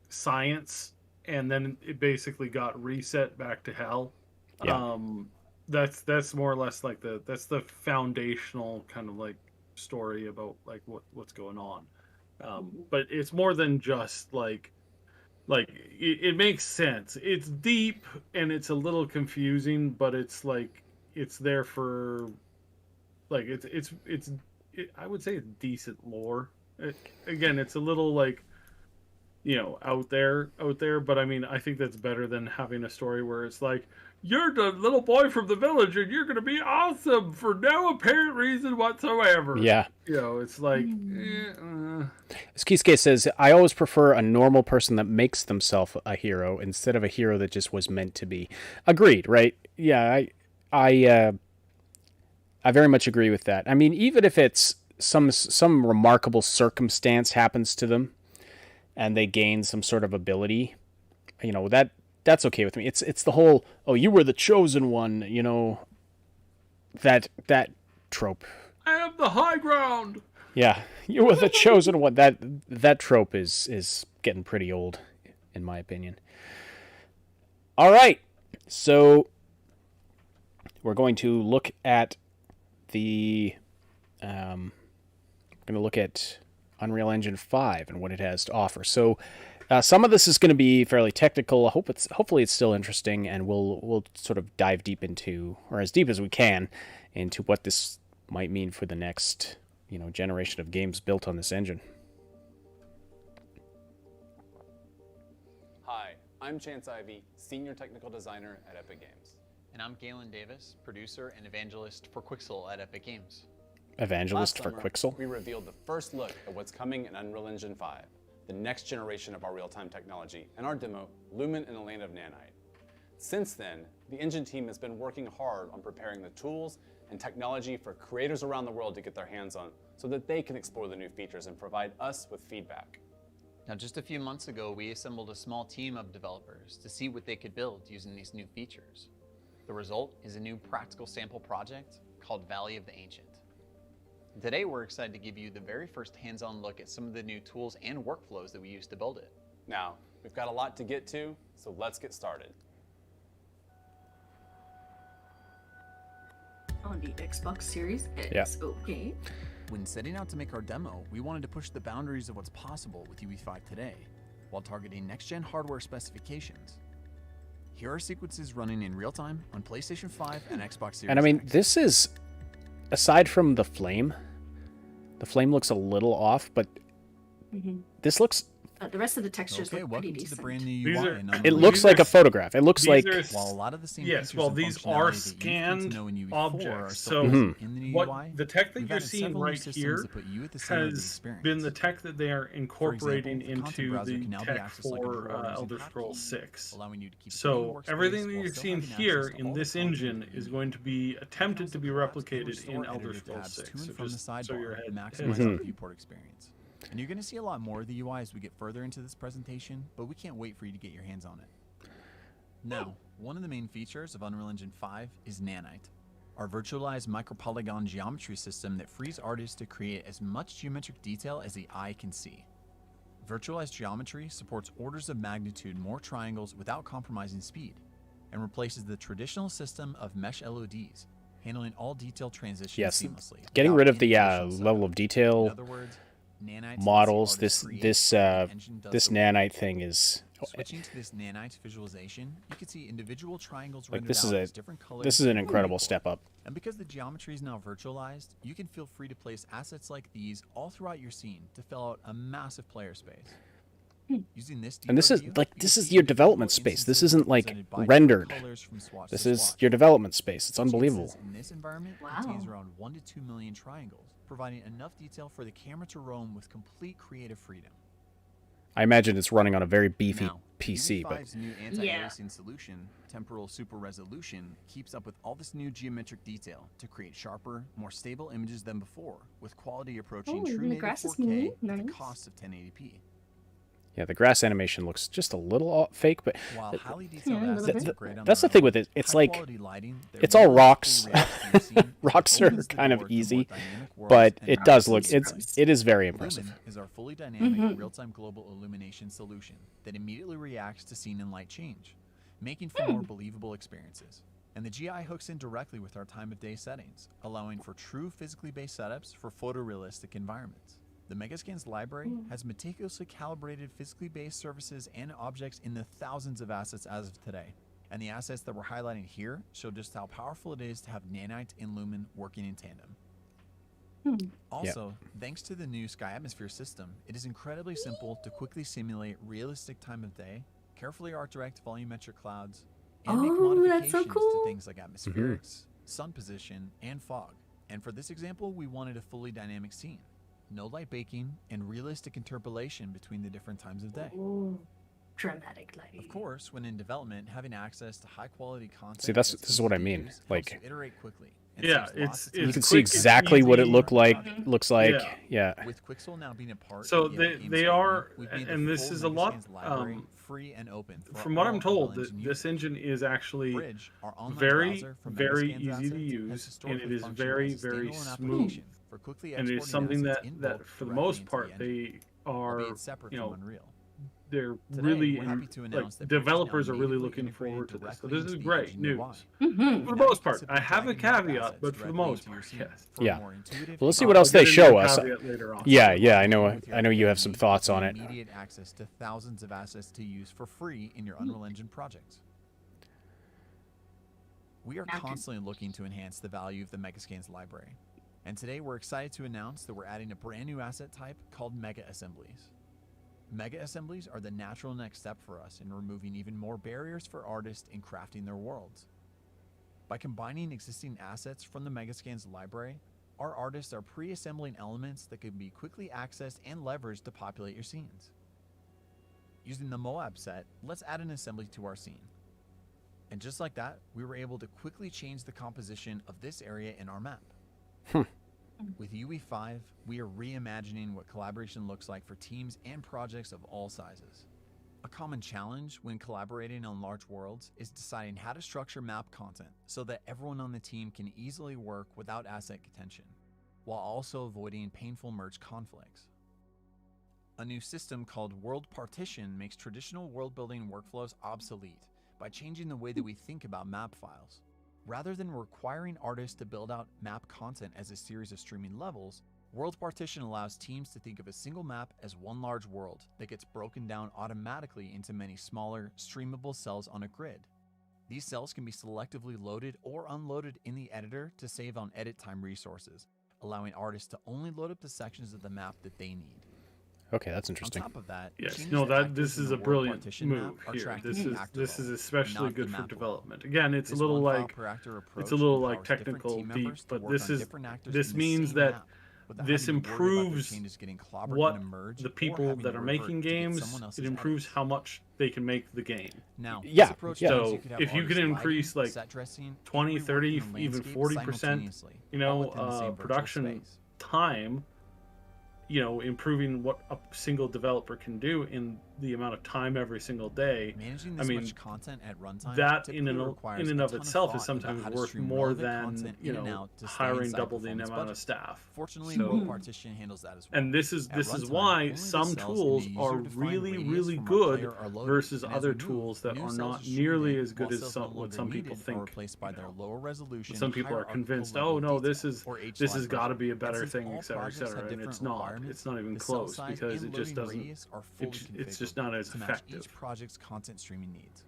science, and then it basically got reset back to hell. Yeah. That's more or less like that's the foundational kind of like story about like what's going on. But it's more than just like it makes sense. It's deep and it's a little confusing, but it's like it's there for like it's I would say it's decent lore. Again, it's a little like, you know, out there, but I mean, I think that's better than having a story where it's like, you're the little boy from the village and you're going to be awesome for no apparent reason whatsoever. Yeah. You know, it's like... As Kisuke says, I always prefer a normal person that makes themselves a hero instead of a hero that just was meant to be. Agreed, right? Yeah, I very much agree with that. I mean, even if it's some remarkable circumstance happens to them and they gain some sort of ability, you know, that's okay with me. It's the whole, oh, you were the chosen one, you know, that trope. I am the high ground. Yeah, you were the chosen one. That trope is getting pretty old, in my opinion. All right, so we're going to look at Unreal Engine 5 and what it has to offer. So some of this is going to be fairly technical. Hopefully it's still interesting, and we'll sort of dive deep into, or as deep as we can, into what this might mean for the next, you know, generation of games built on this engine. Hi, I'm Chance Ivy, Senior Technical Designer at Epic Games. And I'm Galen Davis, producer and evangelist for Quixel at Epic Games. Evangelist for Last summer, Quixel? we revealed the first look at what's coming in Unreal Engine 5, the next generation of our real-time technology, and our demo, Lumen in the Land of Nanite. Since then, the engine team has been working hard on preparing the tools and technology for creators around the world to get their hands on, so that they can explore the new features and provide us with feedback. Now, just a few months ago, we assembled a small team of developers to see what they could build using these new features. The result is a new practical sample project called Valley of the Ancient. Today, we're excited to give you the very first hands-on look at some of the new tools and workflows that we use to build it. Now, we've got a lot to get to, so let's get started. On the Xbox Series X, Yeah. okay. When setting out to make our demo, we wanted to push the boundaries of what's possible with UE5 today, while targeting next-gen hardware specifications. Here are sequences running in real time on PlayStation 5 and Xbox Series And I mean, X. this is, aside from the flame looks a little off, but this looks The rest of the textures Okay, look pretty welcome to the decent. brand new These UI. are- in It Unreal looks Engine. like a photograph. It looks like While a lot of the same yes, features well, and these functionality are that you've come to scanned know in UE4 are objects. still So present in the new what UI, the tech that we've you're added seeing several new right systems here that put you at the center of the has experience. been the tech that they are For example, incorporating the content into browser the can now be tech accessed like a for drawer using Elder hotkeys, Scrolls 6. allowing you to keep a clean So workspace everything that while you're still seeing having here access to in all the this content engine that you is need. going to be attempted to be Grab and replicated restore in Elder editor Scrolls tabs 6. to and So from the just sidebar so your to head, maximize the viewport experience. And you're going to see a lot more of the UI as we get further into this presentation, but we can't wait for you to get your hands on it. Now, one of the main features of Unreal Engine 5 is Nanite, our virtualized micropolygon geometry system that frees artists to create as much geometric detail as the eye can see. Virtualized geometry supports orders of magnitude more triangles without compromising speed, and replaces the traditional system of mesh LODs, handling all detail transitions yes, seamlessly. getting without rid of the any additional level of setup. detail In other words, Nanite models. lets This the artist create this what the engine does this the work. nanite thing is Switching to this nanite visualization, you can see individual triangles like rendered this is out a as different colors. this is an in the incredible viewport. step up. And because the geometry is now virtualized, you can feel free to place assets like these all throughout your scene to fill out a massive player space. Using this And this is view, like you this can is see your individual development space. This instances isn't like represented by different rendered. colors from swatch This to is swatch. your development space. It's Each unbelievable. instance in this environment contains around 1 to 2 million triangles, providing enough detail for the camera to roam with complete creative freedom. I imagine it's running on a very beefy Now, PC, but UE5's new anti-aliasing solution, Temporal Super Resolution, keeps up with all this new geometric detail to create sharper, more stable images than before, with quality approaching Oh, true even the native grass is 4K moving. at the Nice. cost of 1080p. yeah, the grass animation looks just a little fake. But While th- highly th- detailed Yeah, a little assets bit. are great on that's their the thing own, with it. It's like high-quality lighting that it's all rocks. realistically reacts to your scene and Rocks are opens the kind door of to more easy, dynamic worlds but and it does look artistic it is very Lumen impressive. is our fully dynamic, Mhm. real-time global illumination solution that immediately reacts to scene and light change, making for more believable experiences. And the GI hooks in directly with our time of day settings, allowing for true physically based setups for photorealistic environments. The Megascans library has meticulously calibrated physically based surfaces and objects in the thousands of assets as of today. And the assets that we're highlighting here show just how powerful it is to have Nanite and Lumen working in tandem. Also, thanks to the new Sky Atmosphere system, it is incredibly simple to quickly simulate realistic time of day, carefully art direct volumetric clouds, and make Oh, that's modifications so to cool. things like atmospherics, sun position, and fog. And for this example, we wanted a fully dynamic scene. No light baking and realistic interpolation between the different times of day. Ooh, dramatic lighting. Of course, when in development, having access to high quality content. See, this is what I mean. helps Like you iterate quickly. and Yeah, saves lots of it's you time. can see quick, it's exactly what it easy. looks like. Yeah. Yeah. With Quixel now being a part So of the Epic Games they family, are, we've made the and this full is a lot. Megascans library free and open for From what all I'm told, Unreal Engine this users. engine is actually Bridge, our online very, browser for very Megascans easy assets, to has use, and historically it is functioned very, as a very standalone smooth. application for quickly And it is exporting something assets that, in that bulk for the directly most into part, the engine, they are, albeit separate you from know, Unreal. they're Today, really, we're happy to like, announce that Bridge is now developers are really natively looking integrated forward to this. So directly this is into the great engine news. UI. Mhm. For the Now most you can part, simply I have a drag and drop caveat, assets but for the directly most into your part, scene yes. for a Yeah. more intuitive Well, let's see and what else I'll they get into show a us. caveat later on. Yeah, yeah. With your I know you have Epic some Games, thoughts gain on it. Immediate access to thousands of assets to use for free in your Unreal Engine projects. We are constantly looking to enhance the value of the Megascans library. And today we're excited to announce that we're adding a brand new asset type called Mega Assemblies. Mega Assemblies are the natural next step for us in removing even more barriers for artists in crafting their worlds. By combining existing assets from the Megascans library, our artists are pre-assembling elements that can be quickly accessed and leveraged to populate your scenes. Using the Moab set, let's add an assembly to our scene. And just like that, we were able to quickly change the composition of this area in our map. With UE5, we are reimagining what collaboration looks like for teams and projects of all sizes. A common challenge when collaborating on large worlds is deciding how to structure map content so that everyone on the team can easily work without asset contention, while also avoiding painful merge conflicts. A new system called World Partition makes traditional world-building workflows obsolete by changing the way that we think about map files. Rather than requiring artists to build out map content as a series of streaming levels, World Partition allows teams to think of a single map as one large world that gets broken down automatically into many smaller, streamable cells on a grid. These cells can be selectively loaded or unloaded in the editor to save on edit time resources, allowing artists to only load up the sections of the map that they need. Okay, that's interesting. On top of that, Yes, changes no, to that actors this in is the a world brilliant partition move map are here. tracked This at the is actor this is level, especially not the good for map level. development. Again, it's a This little one file like per actor it's a approach little like empowers different technical team deep, members to but work this on is different actors this in the means same that map, without this having to worry about their improves changes getting clobbered what and merged, the or people having that to are revert making to get games. someone else's It improves edit. how much they can make the game. Now, Yeah, this approach yeah. means So you could have if you can artists increase lighting, like set dressing, 20, and 30, reworking the even landscape 40%, simultaneously, you all know, within the same virtual production space. time, you know, improving what a single developer can do in the amount of time every single day. Managing I this mean, much content at runtime that in typically and requires in a of ton itself thought is sometimes about how to worth stream more relevant than, content you in and know, out to stay hiring inside double the performance amount of budgets. staff. Fortunately, So- World Partition handles that as well. And this is At runtime, why only the some cells in the tools are user-defined really radius from our good player are loaded, versus and as other we move, tools that new are cells not streamed nearly in, as good while as cells no what longer some people needed are think. replaced by their lower resolution, Some people are hierarchical convinced, level oh no, of this detail, is or H this has slide got to version. be a And better since thing, all et cetera, projects have and it's different not. requirements, It's not even the cell close size because and it just loading doesn't. radius are fully It's just configurable not as to match effective. each project's content streaming needs.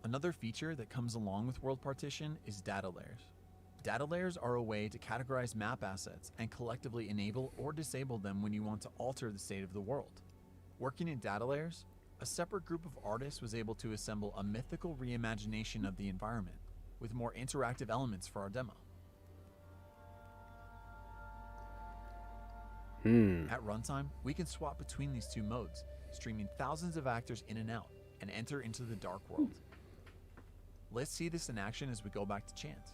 Another feature that comes along with World Partition is data layers. Data layers are a way to categorize map assets and collectively enable or disable them when you want to alter the state of the world. Working in data layers, a separate group of artists was able to assemble a mythical reimagination of the environment with more interactive elements for our demo. At runtime, we can swap between these two modes, streaming thousands of actors in and out, and enter into the dark world. Let's see this in action as we go back to Chance.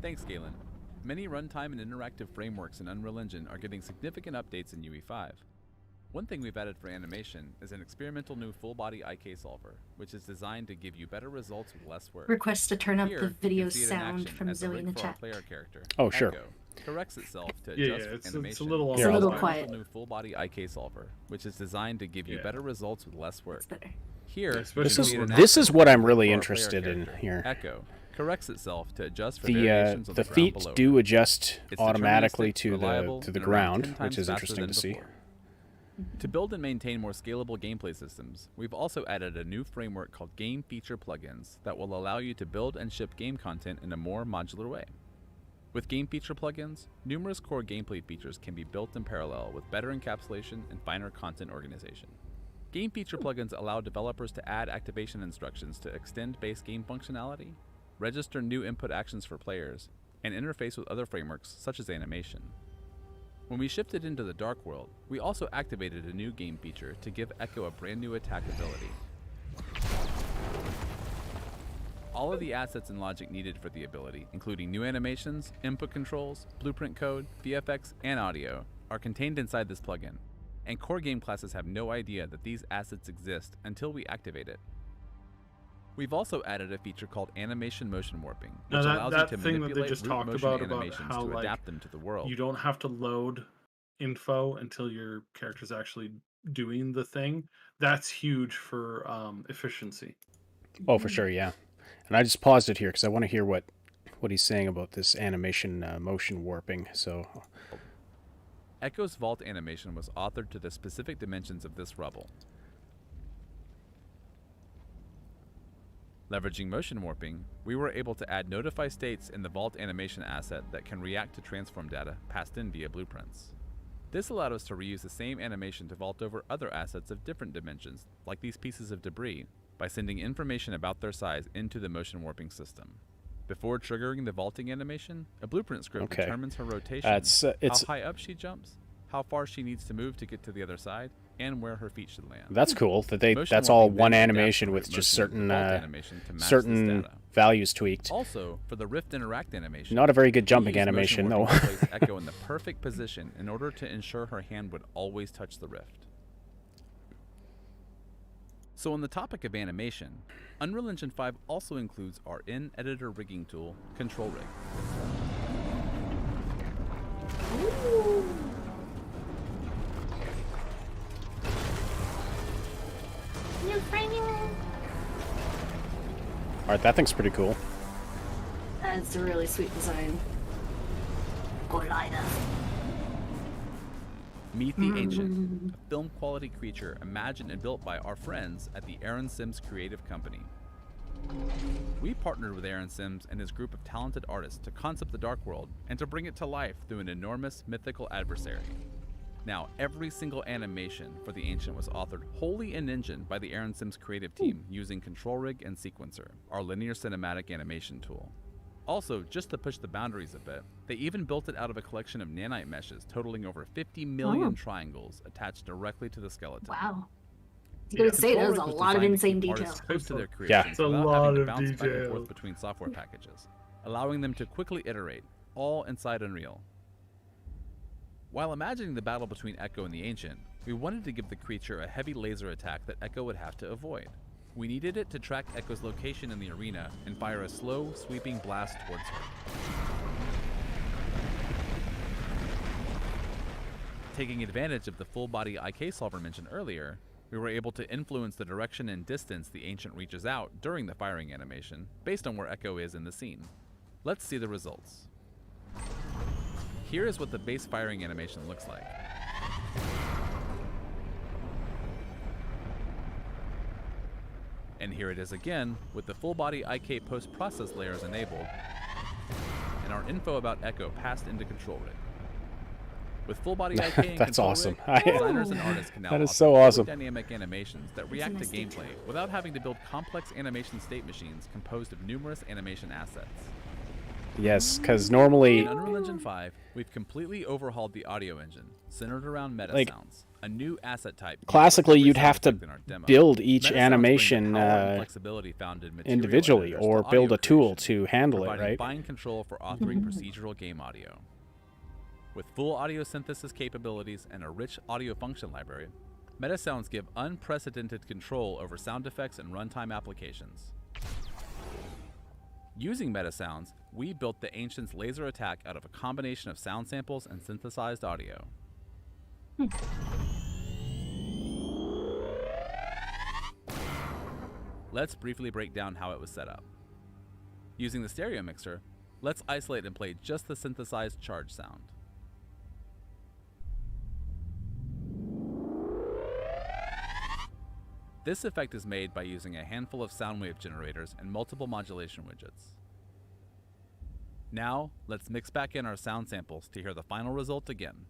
Thanks, Galen. Many runtime and interactive frameworks in Unreal Engine are getting significant updates in UE5. One thing we've added for animation is an experimental new full-body IK solver, which is designed to give you better results with less work. Request to turn up Here, the you video can see it in sound action from as the Zoe rig in the for our chat. player character, Oh, sure. Echo, corrects itself to Yeah, adjust yeah, for it's a animation. little It's a little with quiet. new full-body IK solver, which is designed to give you Yeah. better results with less work. better. Here, Yeah, you can see it in This is action what I'm for really our player interested in character. here. Echo corrects itself to adjust for The variations on the ground feet below do it. adjust It's automatically deterministic, to reliable, the and around ground, 10 which times is faster interesting than to see. before. To build and maintain more scalable gameplay systems, we've also added a new framework called Game Feature Plugins that will allow you to build and ship game content in a more modular way. With Game Feature Plugins, numerous core gameplay features can be built in parallel with better encapsulation and finer content organization. Game Feature Plugins allow developers to add activation instructions to extend base game functionality, register new input actions for players, and interface with other frameworks such as animation. When we shifted into the Dark World, we also activated a new game feature to give Echo a brand new attack ability. All of the assets and logic needed for the ability, including new animations, input controls, blueprint code, VFX, and audio, are contained inside this plugin, and core game classes have no idea that these assets exist until we activate it. We've also added a feature called Animation Motion Warping, which Now allows that you to thing that manipulate they just root talked motion about animations how to like adapt them to the world. you don't have to load info until your character's actually doing the thing. That's huge for efficiency. Oh, for sure, yeah. And I just paused it here because I want to hear what he's saying about this animation motion warping. So, Echo's vault animation was authored to the specific dimensions of this rubble. Leveraging motion warping, we were able to add notify states in the vault animation asset that can react to transform data passed in via blueprints. This allowed us to reuse the same animation to vault over other assets of different dimensions, like these pieces of debris, by sending information about their size into the motion warping system. Before triggering the vaulting animation, a blueprint script Okay. determines her rotation, it's how high up she jumps, how far she needs to move to get to the other side, and where her feet should land. that's cool that Motion that's all warping one then adapts animation the with root just motion of the certain vault animation to match this certain data. values tweaked. Also, for the Rift Interact animation, Not a very good we jumping used animation, motion though. warping to place Echo in the perfect position in order to ensure her hand would always touch the Rift. So on the topic of animation, Unreal Engine 5 also includes our in-editor rigging tool, Control Rig. New framing. All right, that thing's pretty cool. That's a really sweet design. Collider. Meet the Ancient, a film-quality creature imagined and built by our friends at the Aaron Sims Creative Company. We partnered with Aaron Sims and his group of talented artists to concept the Dark World and to bring it to life through an enormous mythical adversary. Now, every single animation for the Ancient was authored wholly in engine by the Aaron Sims creative team using Control Rig and Sequencer, our linear cinematic animation tool. Also, just to push the boundaries a bit, they even built it out of a collection of nanite meshes totaling over 50 million triangles attached directly to the skeleton. Wow. I was going to say, there's a lot of insane detail. Close to their Yeah. creations without having to bounce back and forth between software packages, allowing them to quickly iterate, all inside Unreal. While imagining the battle between Echo and the Ancient, we wanted to give the creature a heavy laser attack that Echo would have to avoid. We needed it to track Echo's location in the arena and fire a slow, sweeping blast towards her. Taking advantage of the full-body IK solver mentioned earlier, we were able to influence the direction and distance the Ancient reaches out during the firing animation, based on where Echo is in the scene. Let's see the results. Here is what the base firing animation looks like. And here it is again, with the full-body IK post-process layers enabled, and our info about Echo passed into Control Rig. With full-body IK and That's Control awesome. Rig, designers and artists can now That is offer so fully awesome. dynamic animations that react to gameplay without having to build complex animation state machines composed of numerous animation assets. Yes, because normally, In Unreal Engine 5, we've completely overhauled the audio engine, centered around meta Like, sounds, a new asset type. classically you'd have to build each Meta sounds bring the animation power and flexibility found in material individually, editors or to build audio a tool creation, to handle it, providing right? fine control for authoring procedural game audio. With full audio synthesis capabilities and a rich audio function library, Meta Sounds give unprecedented control over sound effects and runtime applications. Using Meta Sounds, we built the Ancient's laser attack out of a combination of sound samples and synthesized audio. Let's briefly break down how it was set up. Using the stereo mixer, let's isolate and play just the synthesized charge sound. This effect is made by using a handful of sound wave generators and multiple modulation widgets. Now, let's mix back in our sound samples to hear the final result again.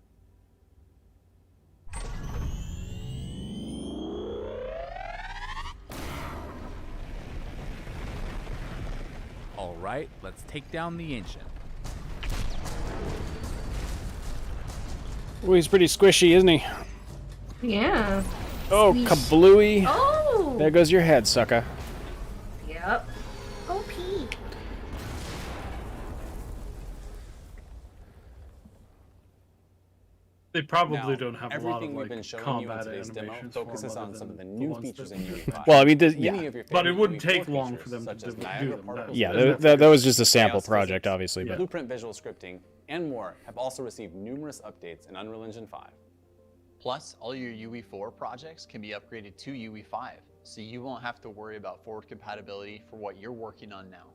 Alright, let's take down the Ancient. Oh, he's pretty squishy, isn't he? Yeah. Oh, Squeeze. kablooey. Oh! There goes your head, sucker. Yep. Go pee. They probably Now, don't have a lot of everything we've like been showing you in combat today's demo animations for focuses them on other some of the than new ones features that- in UE5. Well, I mean, Many of your but it favorite wouldn't UE4 take long features, for them such to as do Niagara them. particles Yeah, and that was just a chaos sample project, physics, obviously, but Blueprint visual scripting, and more have also received numerous updates in Unreal Engine 5. Plus, all your UE4 projects can be upgraded to UE5, so you won't have to worry about forward compatibility for what you're working on now.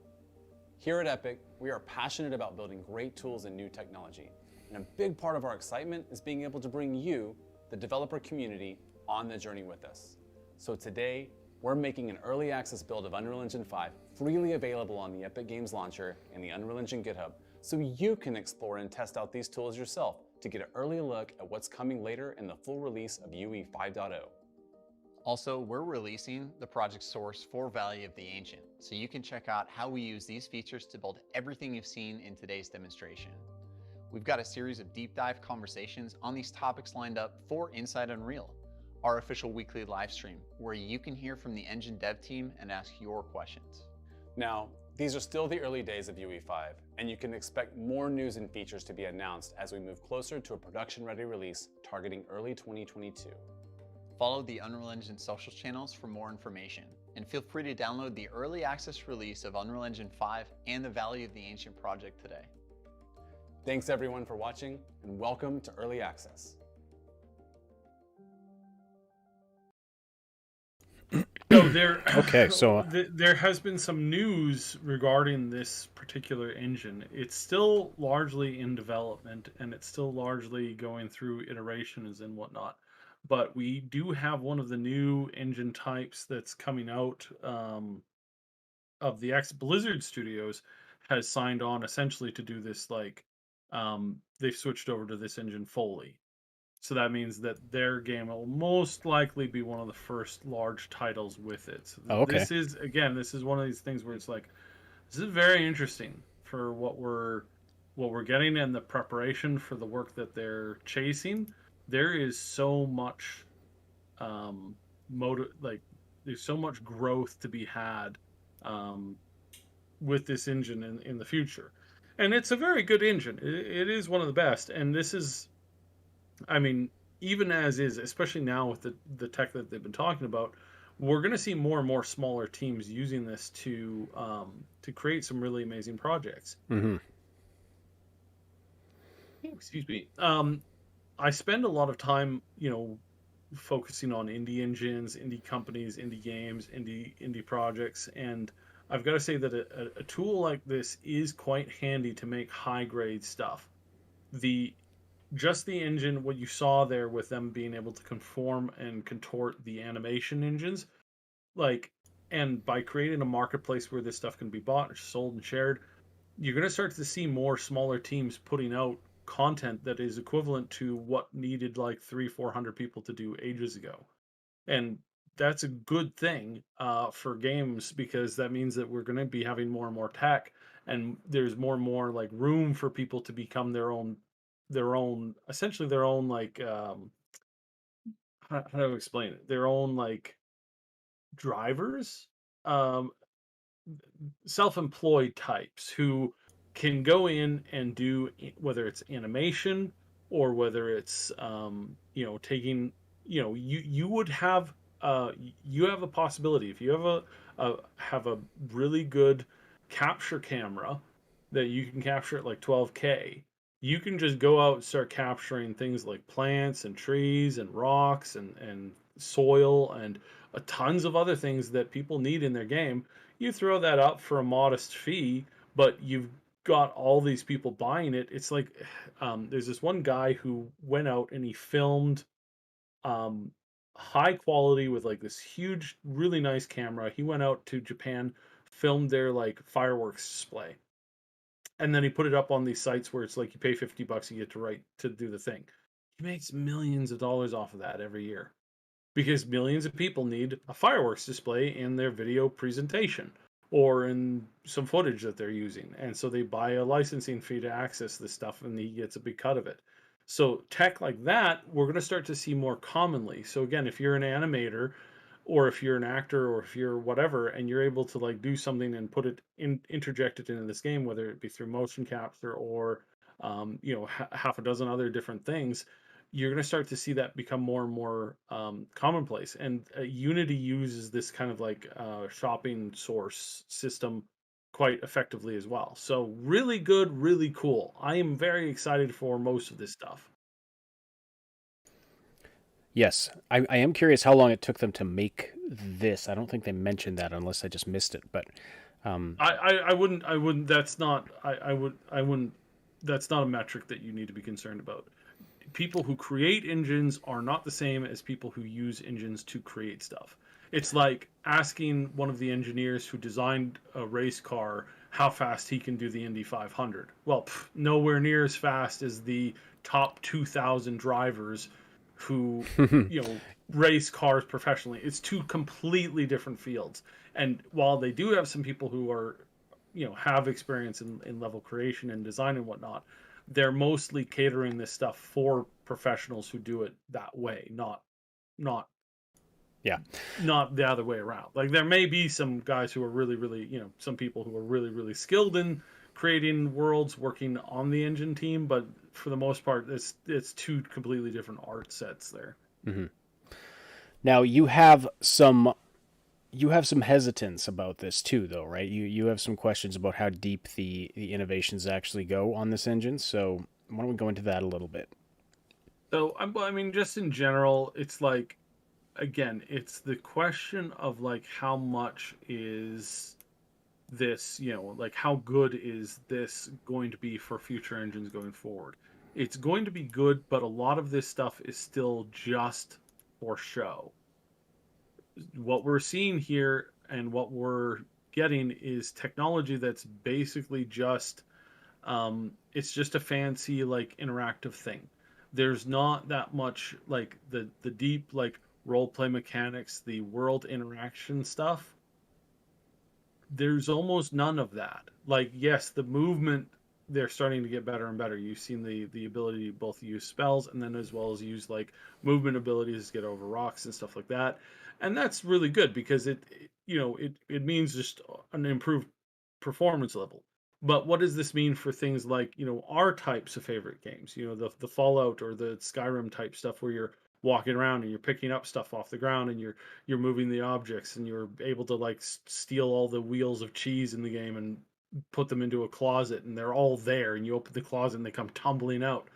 Here at Epic, we are passionate about building great tools and new technology. And a big part of our excitement is being able to bring you, the developer community, on the journey with us. So today, we're making an early access build of Unreal Engine 5 freely available on the Epic Games Launcher and the Unreal Engine GitHub, so you can explore and test out these tools yourself to get an early look at what's coming later in the full release of UE 5.0. Also, we're releasing the project source for Valley of the Ancient, so you can check out how we use these features to build everything you've seen in today's demonstration. We've got a series of deep dive conversations on these topics lined up for Inside Unreal, our official weekly live stream, where you can hear from the engine dev team and ask your questions. Now, these are still the early days of UE5, and you can expect more news and features to be announced as we move closer to a production-ready release targeting early 2022. Follow the Unreal Engine social channels for more information, and feel free to download the early access release of Unreal Engine 5 and the Valley of the Ancient project today. Thanks everyone for watching, and welcome to Early Access. So there, Okay, so- there has been some news regarding this particular engine. It's still largely in development, and it's still largely going through iterations and whatnot. But we do have one of the new engine types that's coming out of the ex Blizzard studios has signed on essentially to do this. Like, they've switched over to this engine fully. So that means that their game will most likely be one of the first large titles with it. So Oh, okay. this is, again, this is one of these things where it's like, this is very interesting for what we're getting and the preparation for the work that they're chasing. There is so much like there's so much growth to be had with this engine in the future. And it's a very good engine. It is one of the best. And this is, I mean, even as is, especially now with the tech that they've been talking about, we're going to see more and more smaller teams using this to create some really amazing projects. Mm-hmm. Excuse me. I spend a lot of time, focusing on indie engines, indie companies, indie games, indie projects, and I've got to say that a tool like this is quite handy to make high grade stuff. Just the engine, what you saw there with them being able to conform and contort the animation engines, like, and by creating a marketplace where this stuff can be bought, sold, and shared, you're going to start to see more smaller teams putting out content that is equivalent to what needed like 300-400 people to do ages ago. And that's a good thing for games, because that means that we're going to be having more and more tech, and there's more and more like room for people to become essentially their own like how do I explain it, their own like drivers, um self-employed types who can go in and do, whether it's animation or whether it's taking, you would have you have a possibility if you have a really good capture camera that you can capture at like 12K. You can just go out and start capturing things like plants and trees and rocks and soil and tons of other things that people need in their game. You throw that up for a modest fee, but you've got all these people buying it. It's like, there's this one guy who went out and he filmed um, high quality with like this huge, really nice camera. He went out to Japan, filmed their like fireworks display, and then he put it up on these sites where it's like you pay $50, you get to do the thing. He makes millions of dollars off of that every year, because millions of people need a fireworks display in their video presentation or in some footage that they're using. And so they buy a licensing fee to access this stuff, and he gets a big cut of it. So tech like that, we're going to start to see more commonly. So again, if you're an animator or if you're an actor or if you're whatever, and you're able to like do something and interject it into this game, whether it be through motion capture or half a dozen other different things, you're going to start to see that become more and more commonplace. And Unity uses this kind of like shopping source system quite effectively as well. So really good, really cool. I am very excited for most of this stuff. Yes, I am curious how long it took them to make this. I don't think they mentioned that, unless I just missed it. But I wouldn't. That's not. I wouldn't. That's not a metric that you need to be concerned about. People who create engines are not the same as people who use engines to create stuff. It's like asking one of the engineers who designed a race car how fast he can do the Indy 500. Well, nowhere near as fast as the top 2,000 drivers who race cars professionally. It's two completely different fields. And while they do have some people who are have experience in level creation and design and whatnot, they're mostly catering this stuff for professionals who do it that way, not yeah, not the other way around. Like there may be some guys who are really, some people who are really skilled in creating worlds working on the engine team, but for the most part, it's two completely different art sets there. Mm-hmm. Now you have some hesitance about this too, though, right? You have some questions about how deep the innovations actually go on this engine. So why don't we go into that a little bit? So I mean, just in general, it's like, again, it's the question of like how much is this, like how good is this going to be for future engines going forward? It's going to be good, but a lot of this stuff is still just for show. What we're seeing here and what we're getting is technology that's basically just it's just a fancy like interactive thing. There's not that much like the deep like role play mechanics, the world interaction stuff. There's almost none of that. Like, yes, the movement, they're starting to get better and better. You've seen the ability to both use spells and then as well as use like movement abilities to get over rocks and stuff like that. And that's really good because it means just an improved performance level. But what does this mean for things like, our types of favorite games? The Fallout or the Skyrim type stuff where you're walking around and you're picking up stuff off the ground and you're moving the objects and you're able to like steal all the wheels of cheese in the game and put them into a closet and they're all there and you open the closet and they come tumbling out.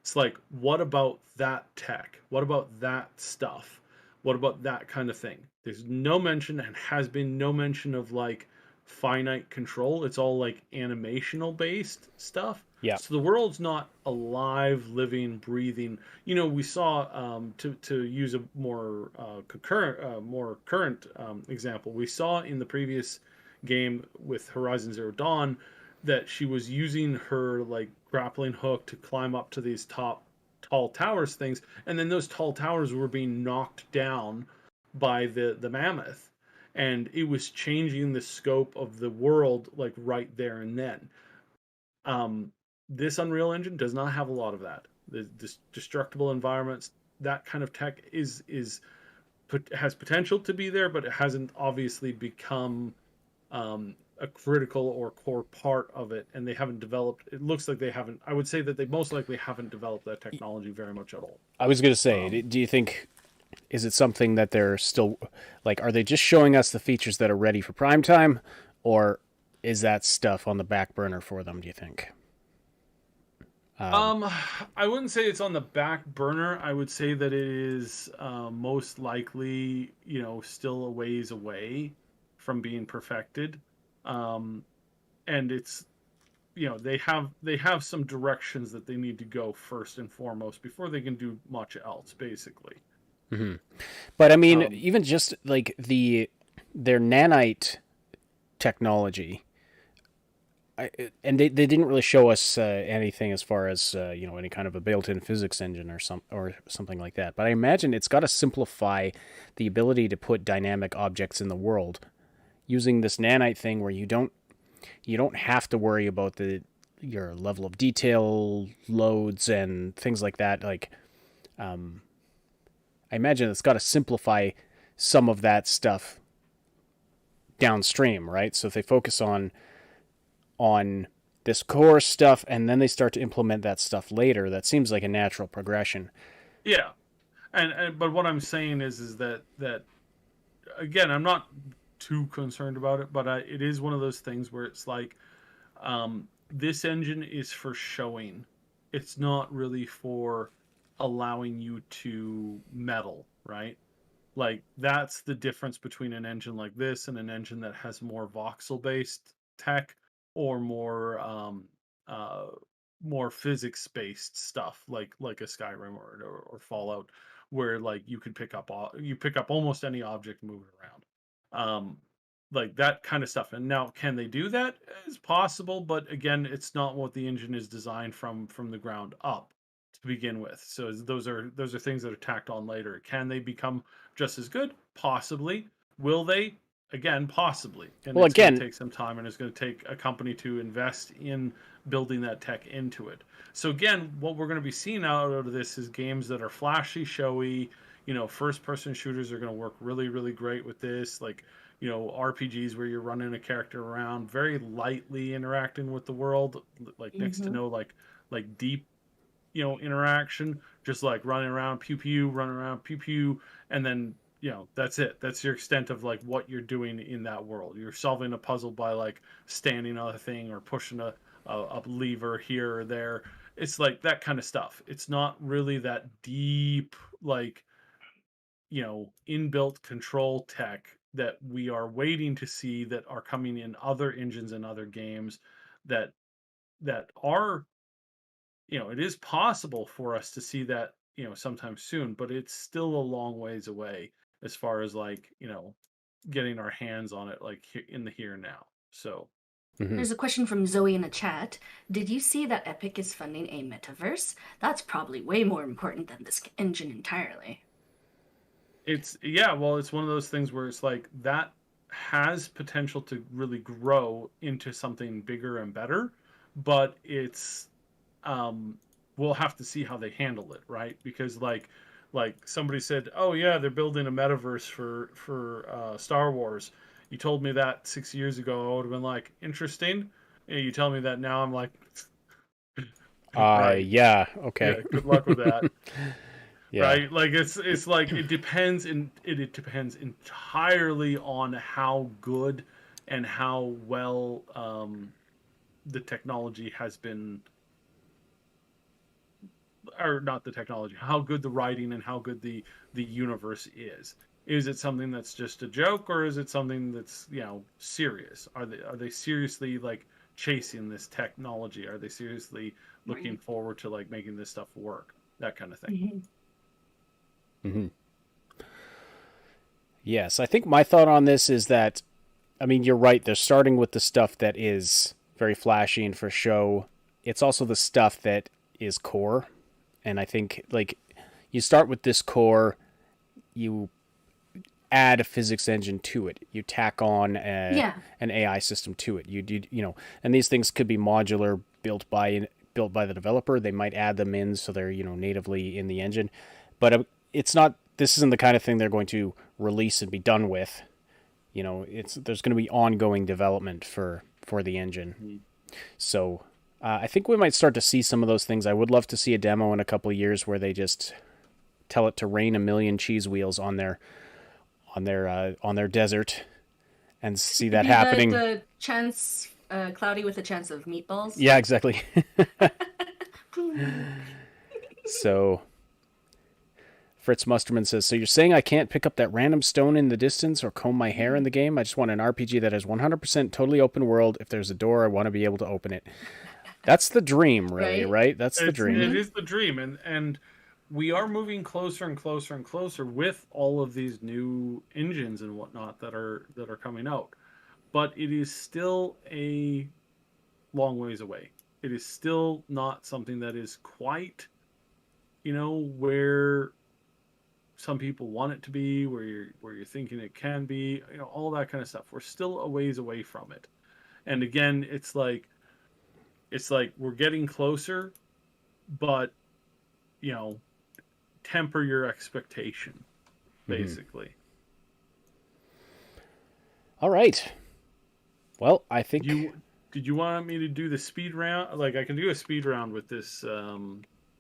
It's like, what about that tech? What about that stuff? What about that kind of thing? There's no mention and has been no mention of like finite control. It's all like animational based stuff. Yeah. So the world's not alive, living, breathing. We saw to use a more current example. We saw in the previous game with Horizon Zero Dawn that she was using her like grappling hook to climb up to these tall towers things, and then those tall towers were being knocked down by the mammoth, and it was changing the scope of the world like right there and then. This Unreal Engine does not have a lot of that. The destructible environments, that kind of tech has potential to be there, but it hasn't obviously become a critical or core part of it, and they haven't developed. It looks like they haven't. I would say that they most likely haven't developed that technology very much at all. I was going to say, do you think, is it something that they're still, like, are they just showing us the features that are ready for prime time, or is that stuff on the back burner for them, do you think? I wouldn't say it's on the back burner. I would say that it is most likely, still a ways away from being perfected. And it's, they have some directions that they need to go first and foremost before they can do much else, basically. Mm-hmm. But I mean, even just like their nanite technology, and they didn't really show us anything as far as any kind of a built-in physics engine or something like that. But I imagine it's got to simplify the ability to put dynamic objects in the world using this nanite thing, where you don't have to worry about your level of detail loads and things like that. Like, I imagine it's got to simplify some of that stuff downstream, right? So if they focus on this core stuff and then they start to implement that stuff later, that seems like a natural progression. Yeah, and but what I'm saying is that again, I'm not too concerned about it, but it is one of those things where it's like, this engine is for showing. It's not really for allowing you to meddle, right? Like, that's the difference between an engine like this and an engine that has more voxel based tech or more physics based stuff like a Skyrim or Fallout, where like you pick up almost any object moving around, like that kind of stuff. And now, can they do that? It's possible, but again, it's not what the engine is designed from the ground up to begin with. So those are things that are tacked on later. Can they become just as good? Possibly. Will they? Again, possibly. And well, it's going to take some time, and it's going to take a company to invest in building that tech into it. So again, what we're going to be seeing out of this is games that are flashy, showy. First-person shooters are going to work really, really great with this. Like, RPGs where you're running a character around, very lightly interacting with the world, like next to no like deep interaction, just like running around, pew pew, running around, pew pew, and then that's it. That's your extent of like what you're doing in that world. You're solving a puzzle by like standing on a thing or pushing a lever here or there. It's like that kind of stuff. It's not really that deep, like, inbuilt control tech that we are waiting to see that are coming in other engines and other games that are, it is possible for us to see that, sometime soon, but it's still a long ways away as far as like, getting our hands on it like in the here and now. So There's a question from Zoe in the chat. Did you see that Epic is funding a metaverse? That's probably way more important than this engine entirely. it's well, it's one of those things where it's like that has potential to really grow into something bigger and better, but it's we'll have to see how they handle it, right? Because like somebody said, oh yeah, they're building a metaverse for Star Wars. You told me that 6 years ago, I would have been like, interesting. And you tell me that now, I'm like, right, Yeah, okay. yeah, good luck with that. Yeah. Right, like it's like it depends, and it depends entirely on how good and how well the technology has been, or not the technology, how good the writing and how good the universe is. Is it something that's just a joke, or is it something that's, serious? Are they seriously like chasing this technology? Are they seriously looking forward to like making this stuff work? That kind of thing. Mm-hmm. Yes, I think my thought on this is that, I mean, you're right. They're starting with the stuff that is very flashy and for show. It's also the stuff that is core. And I think, like, you start with this core, you add a physics engine to it. You tack on an AI system to it. And these things could be modular, built by the developer. They might add them in so they're natively in the engine, but it's not. This isn't the kind of thing they're going to release and be done with. There's going to be ongoing development for the engine. Mm-hmm. So I think we might start to see some of those things. I would love to see a demo in a couple of years where they just tell it to rain a million cheese wheels on their desert, and see that happening. The chance, cloudy with a chance of meatballs. Yeah, exactly. So, Fritz Musterman says, so you're saying I can't pick up that random stone in the distance or comb my hair in the game? I just want an RPG that has 100% totally open world. If there's a door, I want to be able to open it. That's the dream, really, right? That's the dream. It is the dream, and we are moving closer and closer and closer with all of these new engines and whatnot that are coming out. But it is still a long ways away. It is still not something that is quite, where some people want it to be, where you're thinking it can be, all that kind of stuff. We're still a ways away from it. And again, it's like we're getting closer, but temper your expectation, basically. All right. Well, I think did you want me to do the speed round? Like, I can do a speed round with this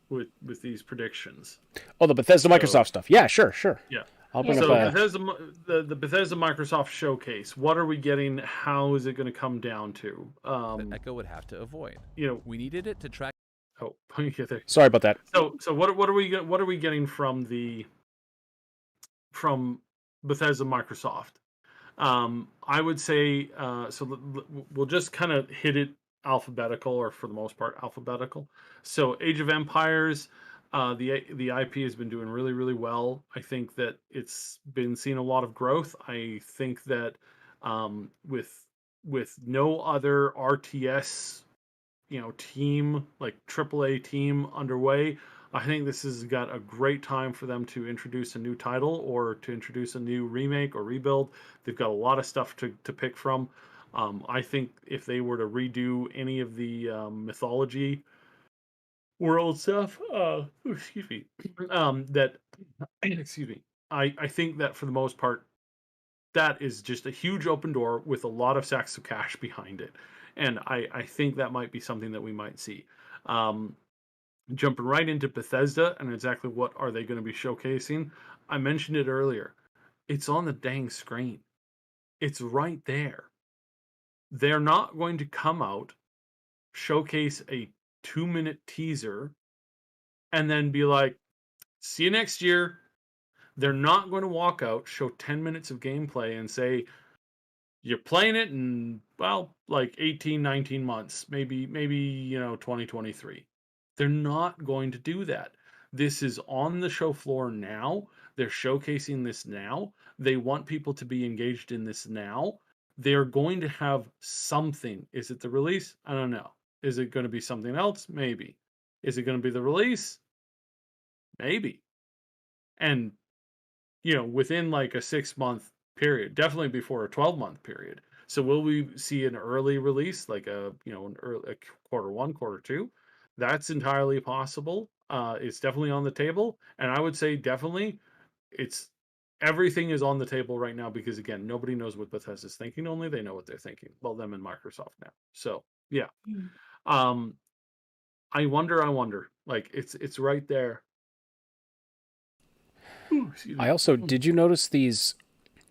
with these predictions. Oh, the Bethesda Microsoft stuff. Yeah, sure. Yeah. I'll bring up the Bethesda Microsoft showcase. What are we getting? How is it going to come down to? That Echo would have to avoid. We needed it to track. Oh, yeah, there. Sorry about that. So what are we getting from Bethesda Microsoft? I would say so. We'll just kind of hit it alphabetical, or for the most part alphabetical. So Age of Empires, the IP has been doing really, really well. I think that it's been seeing a lot of growth. I think that with no other RTS team, like AAA team underway, I think this has got a great time for them to introduce a new title or to introduce a new remake or rebuild. They've got a lot of stuff to pick from. I think if they were to redo any of the mythology world stuff, excuse me, excuse me, I think that for the most part, that is just a huge open door with a lot of sacks of cash behind it. And I think that might be something that we might see. Jumping right into Bethesda and exactly what are they going to be showcasing. I mentioned it earlier. It's on the dang screen. It's right there. They're not going to come out, showcase a 2-minute teaser, and then be like, see you next year. They're not going to walk out, show 10 minutes of gameplay and say, you're playing it in, well, like 18, 19 months, maybe 2023. They're not going to do that. This is on the show floor now. They're showcasing this now. They want people to be engaged in this now. They're going to have something. Is it the release? I don't know. Is it going to be something else? Maybe. Is it going to be the release? Maybe. And, within like a 6-month period, definitely before a 12-month period. So will we see an early release, like a quarter one, quarter two? That's entirely possible. It's definitely on the table, and I would say definitely, it's everything is on the table right now because again, nobody knows what Bethesda's thinking. Only they know what they're thinking. Well, them and Microsoft now. So yeah, um, I wonder. Like it's right there. Ooh, excuse me. I also, did you notice these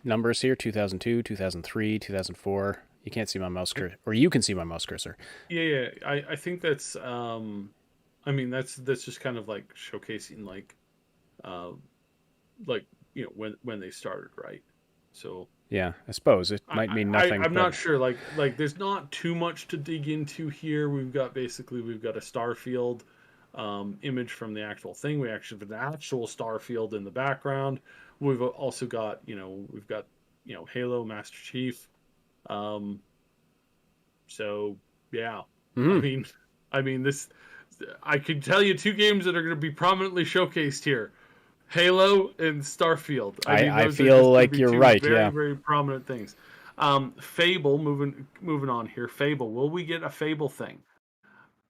numbers here? 2002, 2003, 2004. You can't see my mouse cursor, or you can see my mouse cursor. Yeah. I think that's that's just kind of like showcasing uh like when they started, right? So Yeah, I suppose it might mean nothing. I'm not sure. Like there's not too much to dig into here. We've got a Starfield image from the actual thing. We actually have an actual Starfield in the background. We've also got Halo Master Chief. So yeah, this. I could tell you two games that are going to be prominently showcased here: Halo and Starfield. I those feel are just like be you're two right. very, Yeah. very prominent things. Fable. Moving on here. Fable. Will we get a Fable thing?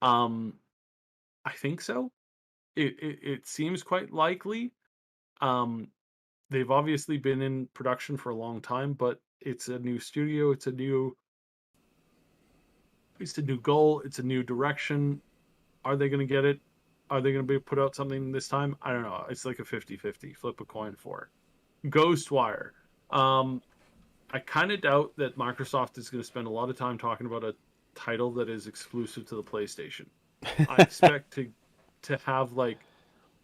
I think so. It seems quite likely. Um, they've obviously been in production for a long time, but it's a new studio. It's a new goal. It's a new direction. Are they going to get it? Are they going to put out something this time? I don't know. It's like a 50-50. Flip a coin for it. Ghostwire. I kind of doubt that Microsoft is going to spend a lot of time talking about a title that is exclusive to the PlayStation. I expect to have like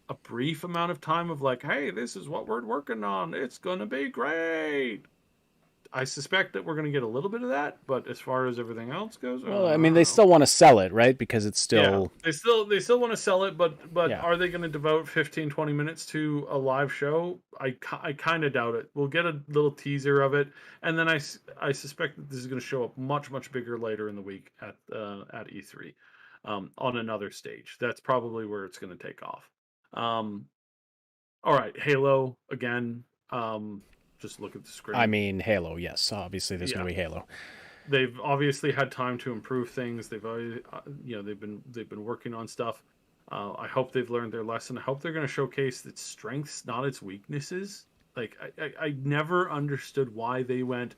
a brief amount of time of like, hey, this is what we're working on. It's going to be great. I suspect that we're going to get a little bit of that, but as far as everything else goes, Well, I mean, they still want to sell it, right? Because it's still. Yeah, they still want to sell it, but Yeah. Are they going to devote 15-20 minutes to a live show? I kind of doubt it. We'll get a little teaser of it, and then I suspect that this is going to show up much bigger later in the week at E3, on another stage. That's probably where it's going to take off. All right, Halo again. Just look at the screen. I mean, Halo. Yes, obviously there's going to be Halo. They've obviously had time to improve things. They've always, they've been working on stuff. I hope they've learned their lesson. I hope they're going to showcase its strengths, not its weaknesses. Like I never understood why they went,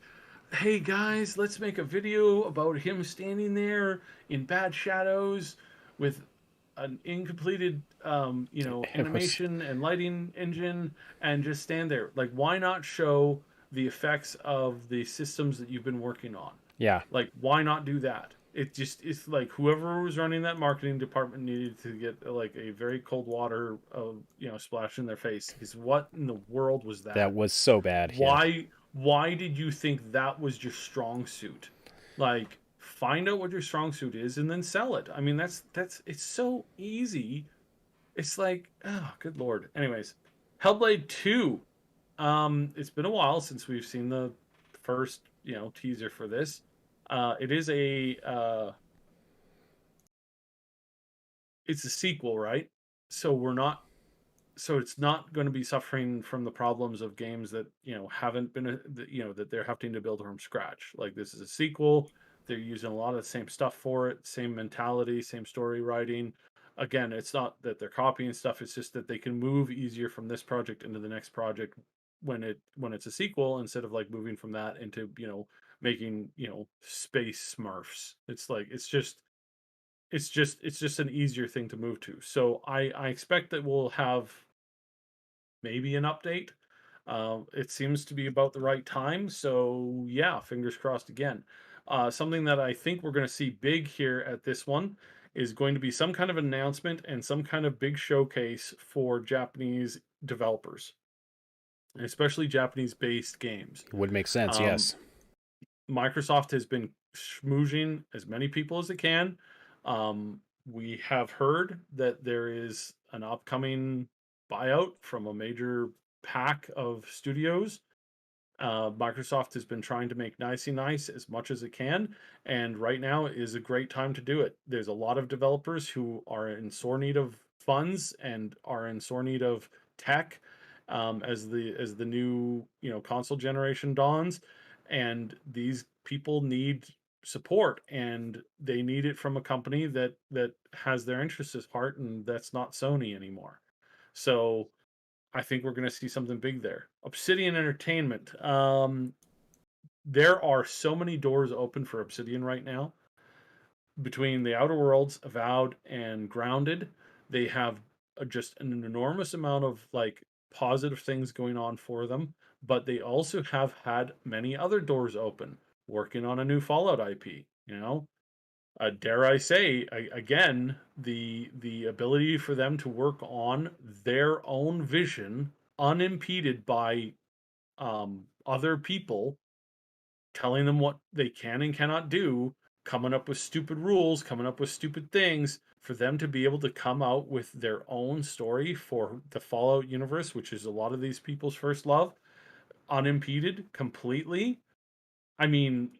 "Hey guys, let's make a video about him standing there in bad shadows with an incompleted animation and lighting engine and just stand there." Like, why not show the effects of the systems that you've been working on? Yeah. Like, why not do that? It's like whoever was running that marketing department needed to get like a very cold water splash in their face. Because what in the world was that? That was so bad. Why did you think that was your strong suit? Like, find out what your strong suit is and then sell it. I mean, that's it's so easy. It's like, oh, good lord. Anyways, Hellblade 2. It's been a while since we've seen the first, teaser for this. It is it's a sequel, right? So it's not going to be suffering from the problems of games that haven't been that they're having to build from scratch. Like, this is a sequel. They're using a lot of the same stuff for it, same mentality, same story writing. Again, it's not that they're copying stuff. It's just that they can move easier from this project into the next project when it's a sequel, instead of like moving from that into making space Smurfs. It's like it's just an easier thing to move to. So I expect that we'll have maybe an update. It seems to be about the right time. So yeah, fingers crossed again. Something that I think we're going to see big here at this one is going to be some kind of announcement and some kind of big showcase for Japanese developers, especially Japanese-based games. Would make sense, yes. Microsoft has been schmoozing as many people as it can. We have heard that there is an upcoming buyout from a major pack of studios. Microsoft has been trying to make Nicey Nice as much as it can, and right now is a great time to do it. There's a lot of developers who are in sore need of funds and are in sore need of tech as the new console generation dawns, and these people need support, and they need it from a company that has their interests at heart, and that's not Sony anymore. So I think we're going to see something big there. Obsidian Entertainment. There are so many doors open for Obsidian right now. Between the Outer Worlds, Avowed, and Grounded, they have just an enormous amount of like positive things going on for them. But they also have had many other doors open, working on a new Fallout IP. Dare I say again, the ability for them to work on their own vision unimpeded by other people telling them what they can and cannot do, coming up with stupid rules, coming up with stupid things, for them to be able to come out with their own story for the Fallout universe, which is a lot of these people's first love, unimpeded completely. I mean,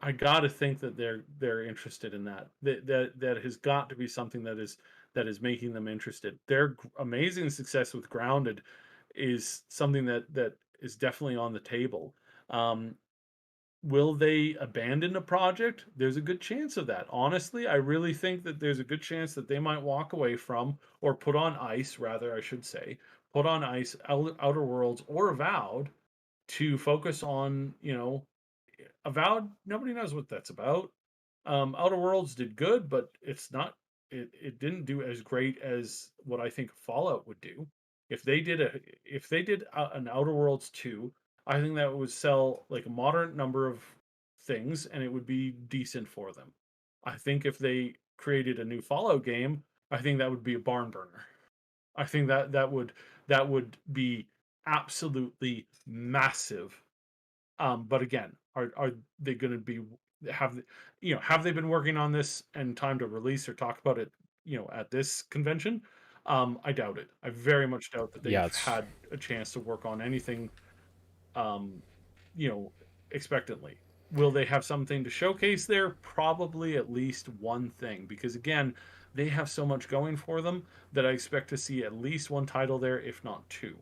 I got to think that they're interested in that. That has got to be something that is making them interested. Their amazing success with Grounded is something that is definitely on the table. Um, will they abandon a project? There's a good chance of that. Honestly, I really think that there's a good chance that they might walk away from, or put on ice, rather, I should say, put on ice Outer Worlds or Avowed to focus on, Avowed, nobody knows what that's about. Outer Worlds did good, but it's not. It didn't do as great as what I think Fallout would do. If they did an Outer Worlds 2, I think that would sell like a moderate number of things, and it would be decent for them. I think if they created a new Fallout game, I think that would be a barn burner. I think that would be absolutely massive. But again, are they going to be have they been working on this and time to release or talk about it, at this convention? I doubt it. I very much doubt that Yeah, they've it's had a chance to work on anything, um, you know, expectantly. Will they have something to showcase there? Probably at least one thing, because again, they have so much going for them that I expect to see at least one title there, if not two.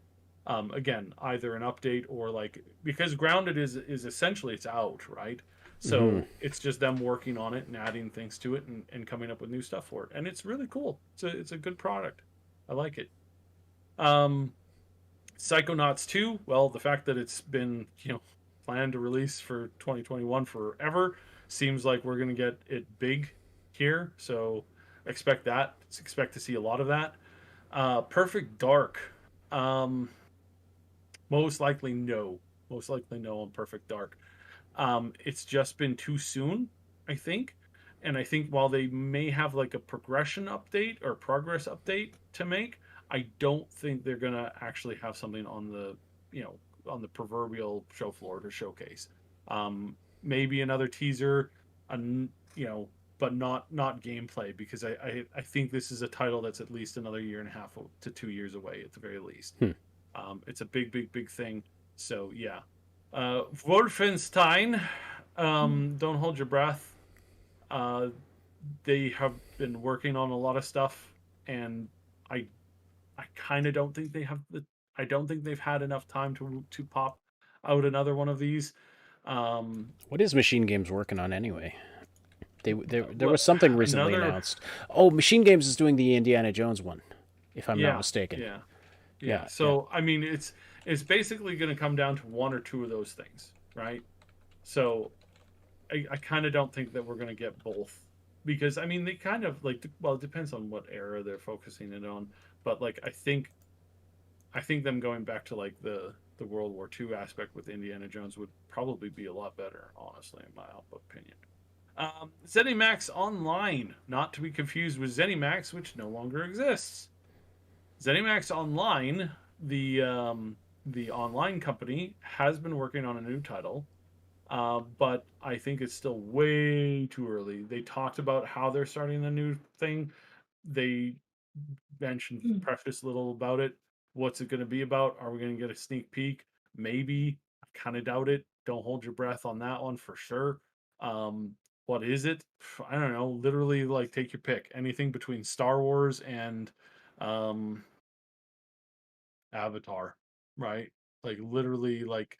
Again, either an update or like, because Grounded is essentially it's out, right? Mhm. So it's just them working on it and adding things to it and coming up with new stuff for it, and it's really cool. It's a good product. I like it. Um, Psychonauts 2, well, the fact that it's been, planned to release for 2021 forever seems like we're going to get it big here. So expect that. Expect to see a lot of that. Perfect Dark. Um, most likely no. Most likely no on Perfect Dark. It's just been too soon, I think. And I think while they may have like a progression update or progress update to make, I don't think they're gonna actually have something on on the proverbial show floor to showcase. Maybe another teaser, an, but not gameplay, because I think this is a title that's at least another year and a half to 2 years away at the very least. Hmm. It's a big thing. So yeah, Wolfenstein, don't hold your breath. Uh, they have been working on a lot of stuff, and I I kind of don't think they have the. I don't think they've had enough time to pop out another one of these. Um, What is Machine Games working on anyway? There well, was something recently another. announced. Oh, Machine Games is doing the Indiana Jones one, if I'm not Yeah, mistaken. yeah, yeah. Yeah, yeah. So I mean, it's basically going to come down to one or two of those things, right? So I kind of don't think that we're going to get both, because I mean they kind of like, well, it depends on what era they're focusing it on, but like I think them going back to like the World War II aspect with Indiana Jones would probably be a lot better, honestly, in my opinion. ZeniMax Online, not to be confused with ZeniMax, which no longer exists. ZeniMax Online, the online company, has been working on a new title, but I think it's still way too early. They talked about how they're starting a new thing. They mentioned precious little about it. What's it going to be about? Are we going to get a sneak peek? Maybe. I kind of doubt it. Don't hold your breath on that one for sure. What is it? I don't know. Literally, like, take your pick. Anything between Star Wars and Avatar, right? Like, literally, like,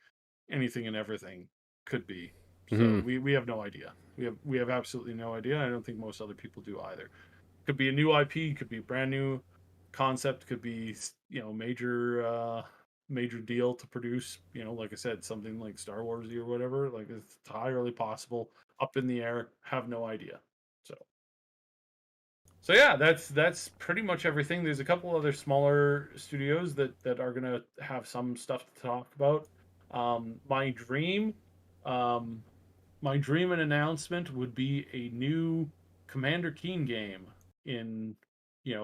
anything and everything could be. So we have no idea. We have absolutely no idea. I don't think most other people do either. Could be a new IP, could be a brand new concept, could be, major deal to produce. Like I said, something like Star Warsy or whatever. Like, it's entirely possible. Up in the air, have no idea. So yeah, that's pretty much everything. There's a couple other smaller studios that are gonna have some stuff to talk about. My dream, um, my dream and announcement would be a new Commander Keen game in,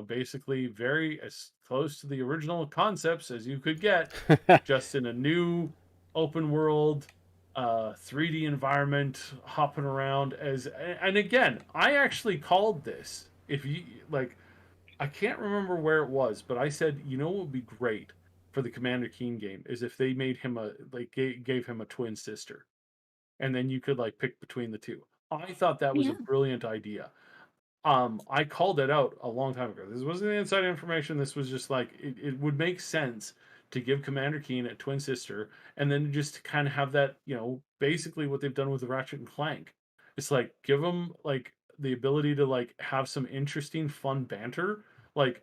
basically very as close to the original concepts as you could get, just in a new open world, 3D environment, hopping around and again, I actually called this. If you like, I can't remember where it was, but I said, what would be great for the Commander Keen game is if they made him gave him a twin sister, and then you could like pick between the two. I thought that was a brilliant idea. I called it out a long time ago. This wasn't inside information. This was just like it would make sense to give Commander Keen a twin sister, and then just to kind of have that, basically what they've done with the Ratchet and Clank. It's like give them like the ability to like have some interesting, fun banter. Like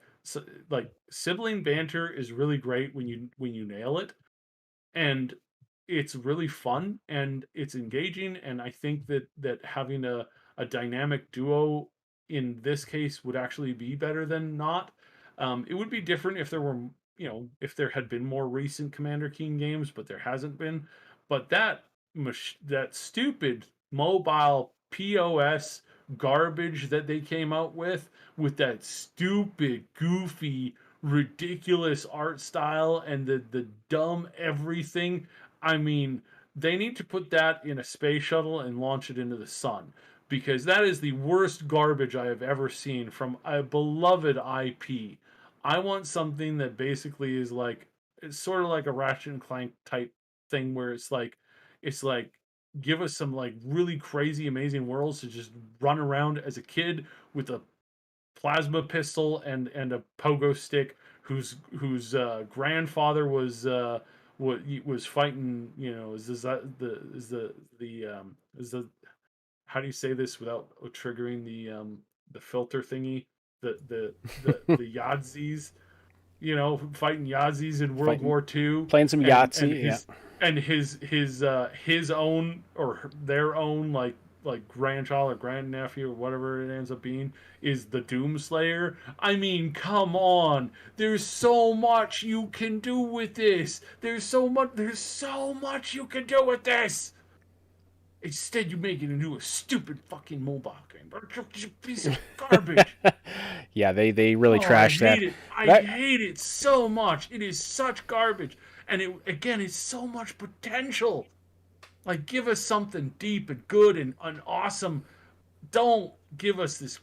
like sibling banter is really great when you nail it, and it's really fun and it's engaging, and I think that having a dynamic duo in this case would actually be better than not. It would be different if there were, if there had been more recent Commander Keen games, but there hasn't been. But that stupid mobile POS garbage that they came out with that stupid, goofy, ridiculous art style and the dumb everything. I mean, they need to put that in a space shuttle and launch it into the sun, because that is the worst garbage I have ever seen from a beloved IP. I want something that basically is like, it's sort of like a Ratchet and Clank type thing where it's like give us some like really crazy amazing worlds to just run around as a kid with a plasma pistol and a pogo stick whose grandfather was fighting, is the how do you say this without triggering the filter thingy, the Yazis, fighting Yazis in World War II, playing some Yahtzee, his own or their own like grandchild or grandnephew or whatever it ends up being is the Doomslayer. I mean, come on. There's so much you can do with this. There's so much you can do with this. Instead, you make it into a stupid fucking mobile game. It's a piece of garbage. Yeah, they really trashed that. I hate it so much. It is such garbage. And it's so much potential. Like, give us something deep and good and awesome. Don't give us this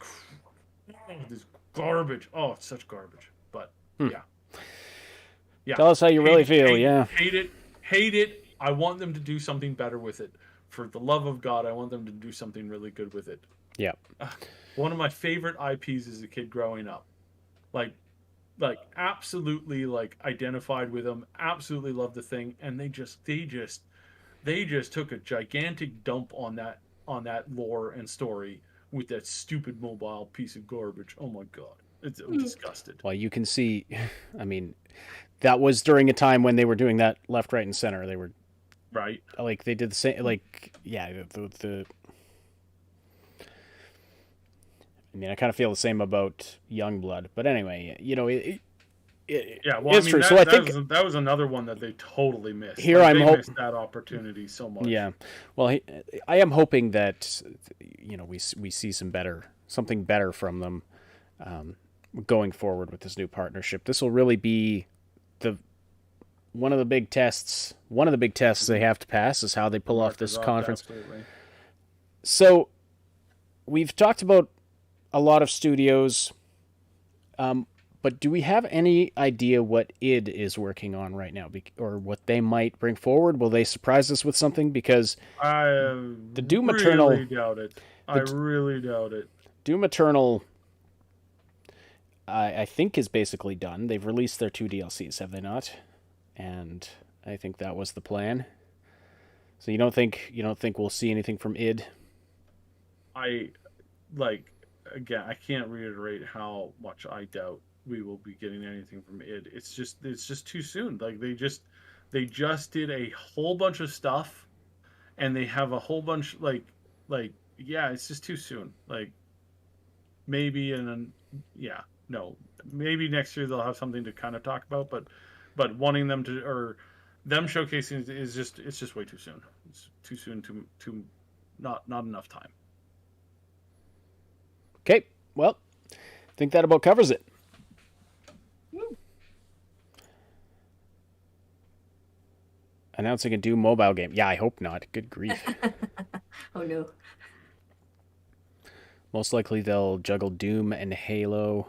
garbage. Oh, it's such garbage. But, yeah. Tell us how you really feel, yeah. Hate it. I want them to do something better with it. For the love of God, I want them to do something really good with it. Yeah. One of my favorite IPs as a kid growing up. Like absolutely like identified with them, absolutely loved the thing, and they just took a gigantic dump on that lore and story with that stupid mobile piece of garbage. Oh my God. I'm disgusted. Well, you can see, I mean, that was during a time when they were doing that left, right, and center. They were right. Like they did the same. Like, yeah, the I mean, I kind of feel the same about Youngblood, but anyway, it's true. So I think that was another one that they totally missed. Here they missed that opportunity so much. Yeah, well, I am hoping that we see something better from them going forward with this new partnership. This will really be one of the big tests they have to pass is how they pull off this conference. Absolutely. So we've talked about a lot of studios. But do we have any idea what id is working on right now, or what they might bring forward? Will they surprise us with something? Because the Doom Eternal, really doubt it. I really doubt it. Doom Eternal, I think, is basically done. They've released their 2 DLCs, have they not? And I think that was the plan. So you don't think we'll see anything from id? Again, I can't reiterate how much I doubt we will be getting anything from id. It's just too soon. Like they just did a whole bunch of stuff, and they have a whole bunch yeah, it's just too soon. Like maybe maybe next year they'll have something to kind of talk about, but wanting them to, or them showcasing is just way too soon. It's too soon, to not enough time. Okay, well, I think that about covers it. Announcing a Doom mobile game. Yeah, I hope not. Good grief. Oh no. Most likely they'll juggle Doom and Halo.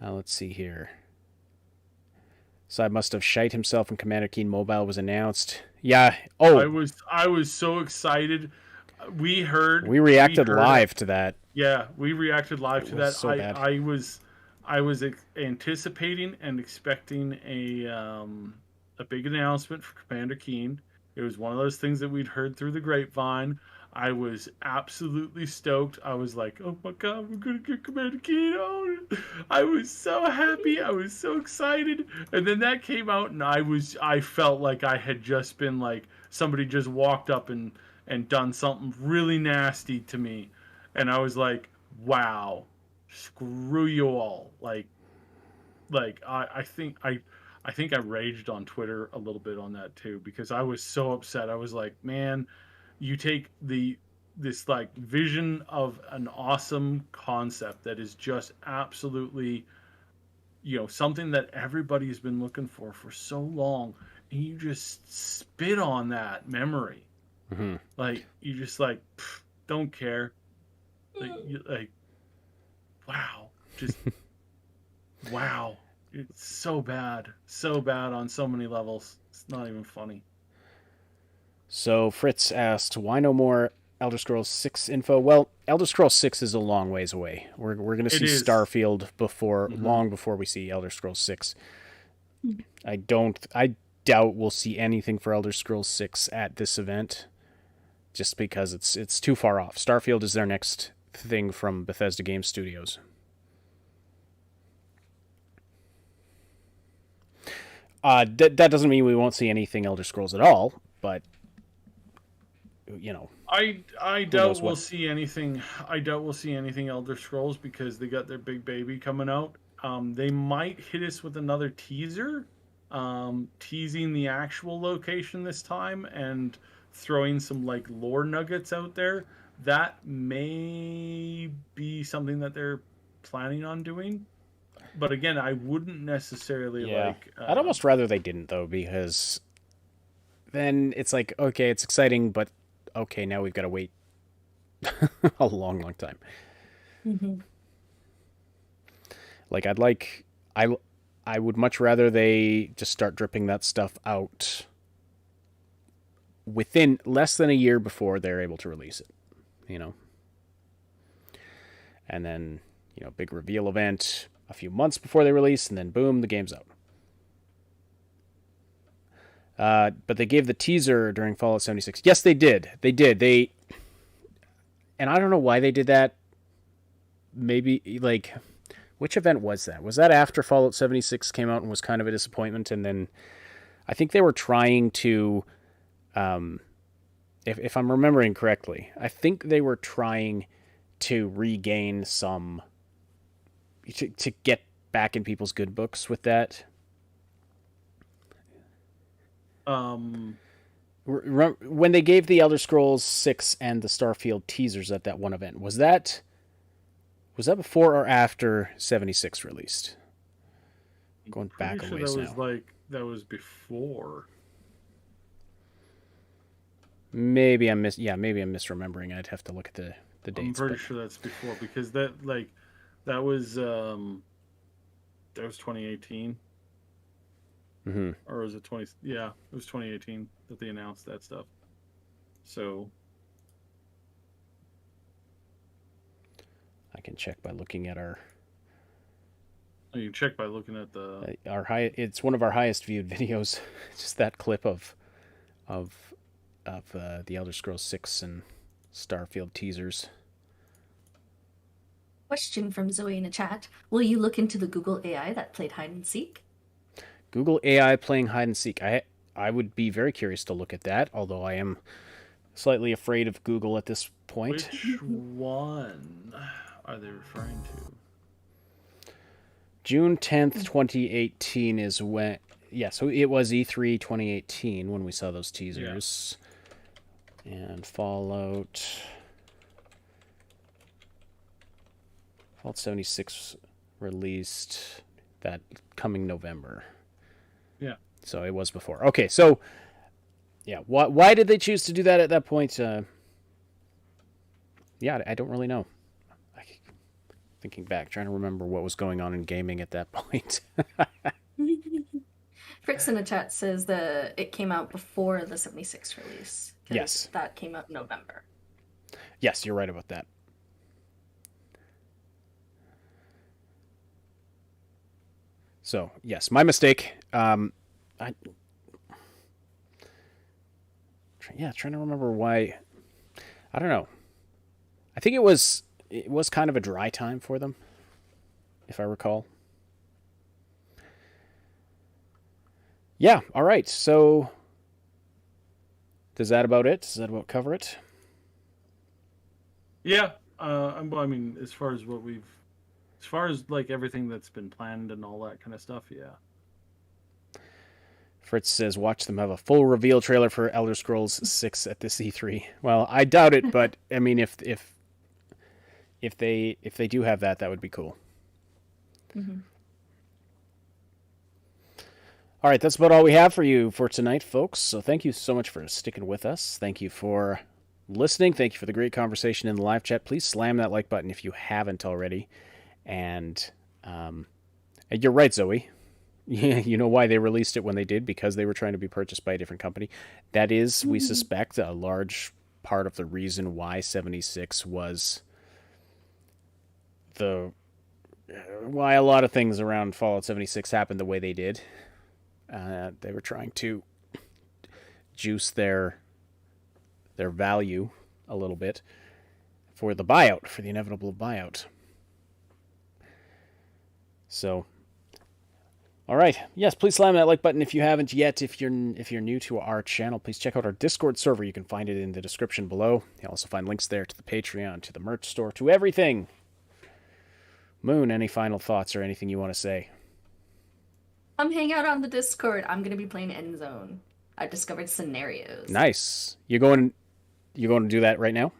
Let's see here. Side must have shite himself when Commander Keen Mobile was announced. Yeah. Oh, I was so excited. We reacted live to that. Yeah, we reacted live to that. So bad. I was anticipating and expecting a big announcement for Commander Keen. It was one of those things that we'd heard through the grapevine. I was absolutely stoked. I was like, oh my god, we're going to get Commander Keen on. I was so happy. I was so excited. And then that came out, and I felt like I had just been like, somebody just walked up and done something really nasty to me. And I was like, wow, screw you all. I think I raged on Twitter a little bit on that too, because I was so upset. I was like, man, you take this like vision of an awesome concept that is just absolutely, something that everybody's been looking for so long, and you just spit on that memory. Mm-hmm. Like, you just don't care. Wow, just wow. It's so bad on so many levels. It's not even funny. So Fritz asked, why no more Elder Scrolls 6 info? Well, Elder Scrolls 6 is a long ways away. We're going to see Starfield long before we see Elder Scrolls 6. I doubt we'll see anything for Elder Scrolls 6 at this event, just because it's too far off. Starfield is their next thing from Bethesda Game Studios. That doesn't mean we won't see anything Elder Scrolls at all, but I doubt we'll see anything. I doubt we'll see anything Elder Scrolls, because they got their big baby coming out. They might hit us with another teaser, teasing the actual location this time and throwing some lore nuggets out there. That may be something that they're planning on doing. But again, I wouldn't necessarily I'd almost rather they didn't, though, because then it's like, okay, it's exciting, but okay, now we've got to wait a long, long time. Mm-hmm. I would much rather they just start dripping that stuff out within less than a year before they're able to release it, and then big reveal event a few months before they release, and then boom, the game's out. But they gave the teaser during Fallout 76. Yes, they did. And I don't know why they did that. Maybe, which event was that? Was that after Fallout 76 came out and was kind of a disappointment? And then I think they were trying to, if I'm remembering correctly, I think they were trying to regain some, to get back in people's good books with that. When they gave the Elder Scrolls 6 and the Starfield teasers at that one event, was that before or after 76 released? Going back a ways now. That was before. Maybe I'm misremembering. I'd have to look at the dates. I'm pretty sure that's before, because that was That was 2018. Mm-hmm. Or was it 20? Yeah, it was 2018 that they announced that stuff. So I can check by looking at our. you can check by looking at the Our high. It's one of our highest viewed videos. Just that clip of the Elder Scrolls 6 and Starfield teasers. Question from Zoe in the chat. Will you look into the Google AI that played hide and seek? Google AI playing hide and seek. I would be very curious to look at that, although I am slightly afraid of Google at this point. Which one are they referring to? June 10th, 2018 is when... Yeah, so it was E3 2018 when we saw those teasers. Yeah. And Fallout 76 released that coming November. Yeah. So it was before. Okay, so... Yeah, why did they choose to do that at that point? Yeah, I don't really know. Thinking back, trying to remember what was going on in gaming at that point. Fritz in the chat says that it came out before the 76 release. Yes. That came out in November. Yes, you're right about that. So, yes, my mistake. Trying to remember why. I don't know. I think it was kind of a dry time for them, if I recall. Yeah, all right. So, is that about it? Does that about cover it? Yeah. I mean, as far as like everything that's been planned and all that kind of stuff, yeah. Fritz says, watch them have a full reveal trailer for Elder Scrolls 6 at this E3. Well, I doubt it, but I mean, if they do have that, that would be cool. Mm-hmm. All right, that's about all we have for you for tonight, folks. So thank you so much for sticking with us. Thank you for listening. Thank you for the great conversation in the live chat. Please slam that like button if you haven't already. And you're right, Zoe. You know why they released it when they did? Because they were trying to be purchased by a different company. That is, we suspect, a large part of the reason why 76 was why a lot of things around Fallout 76 happened the way they did. They were trying to juice their value a little bit for the buyout, for the inevitable buyout. So, all right. Yes, please slam that like button if you haven't yet. If you're new to our channel, please check out our Discord server. You can find it in the description below. You'll also find links there to the Patreon, to the merch store, to everything. Moon, any final thoughts or anything you want to say? Come hang out on the Discord. I'm gonna be playing Endzone. I discovered scenarios. Nice. You going to do that right now?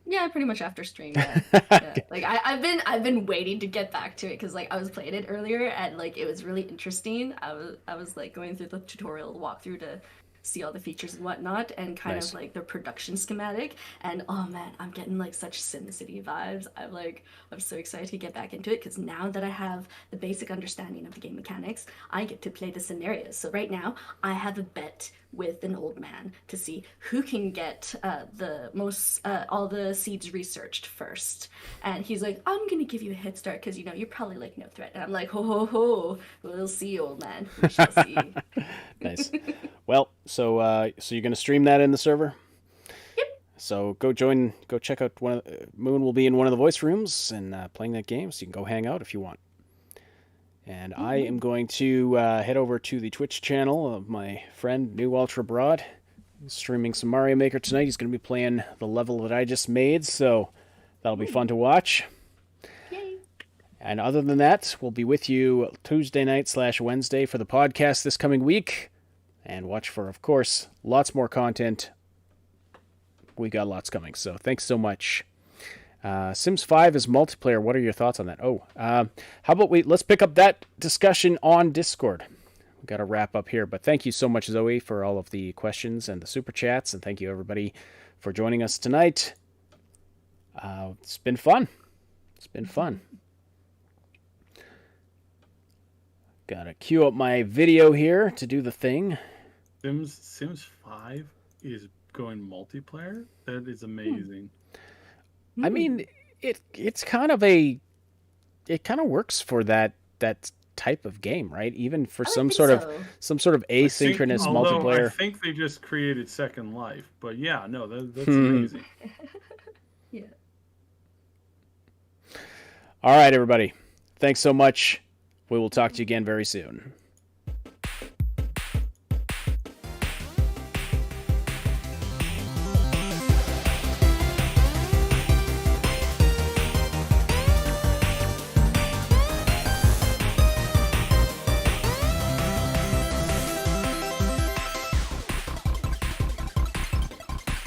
Yeah, pretty much after stream. Yeah. Yeah. Like I've been waiting to get back to it because like I was playing it earlier and like it was really interesting. I was like going through the tutorial walkthrough to see all the features and whatnot and kind of like the production schematic, and oh man, I'm getting like such SimCity vibes. I'm so excited to get back into it because now that I have the basic understanding of the game mechanics, I get to play the scenarios. So right now I have a bet with an old man to see who can get the most all the seeds researched first, and he's like, I'm gonna give you a head start because you're probably like no threat, and I'm like, ho ho ho, we'll see, old man, we shall see. Nice. Well, so you're gonna stream that in the server? Yep. So go check out Moon will be in one of the voice rooms and playing that game, so you can go hang out if you want. And I am going to head over to the Twitch channel of my friend New Ultra Broad. He's streaming some Mario Maker tonight. He's going to be playing the level that I just made, so that'll be fun to watch. Yay. And other than that, we'll be with you Tuesday night / Wednesday for the podcast this coming week. And watch for, of course, lots more content. We got lots coming, so thanks so much. Sims 5 is multiplayer. What are your thoughts on that? How about let's pick up that discussion on Discord. We've got to wrap up here, but thank you so much, Zoe, for all of the questions and the super chats, and thank you, everybody, for joining us tonight. It's been fun. Gotta queue up my video here to do the thing. Sims 5 is going multiplayer? That is amazing. I mean, it's kind of it kind of works for that type of game, right? Even for some sort of asynchronous multiplayer. I think they just created Second Life, but yeah, no, that's amazing. Yeah. All right, everybody. Thanks so much. We will talk to you again very soon.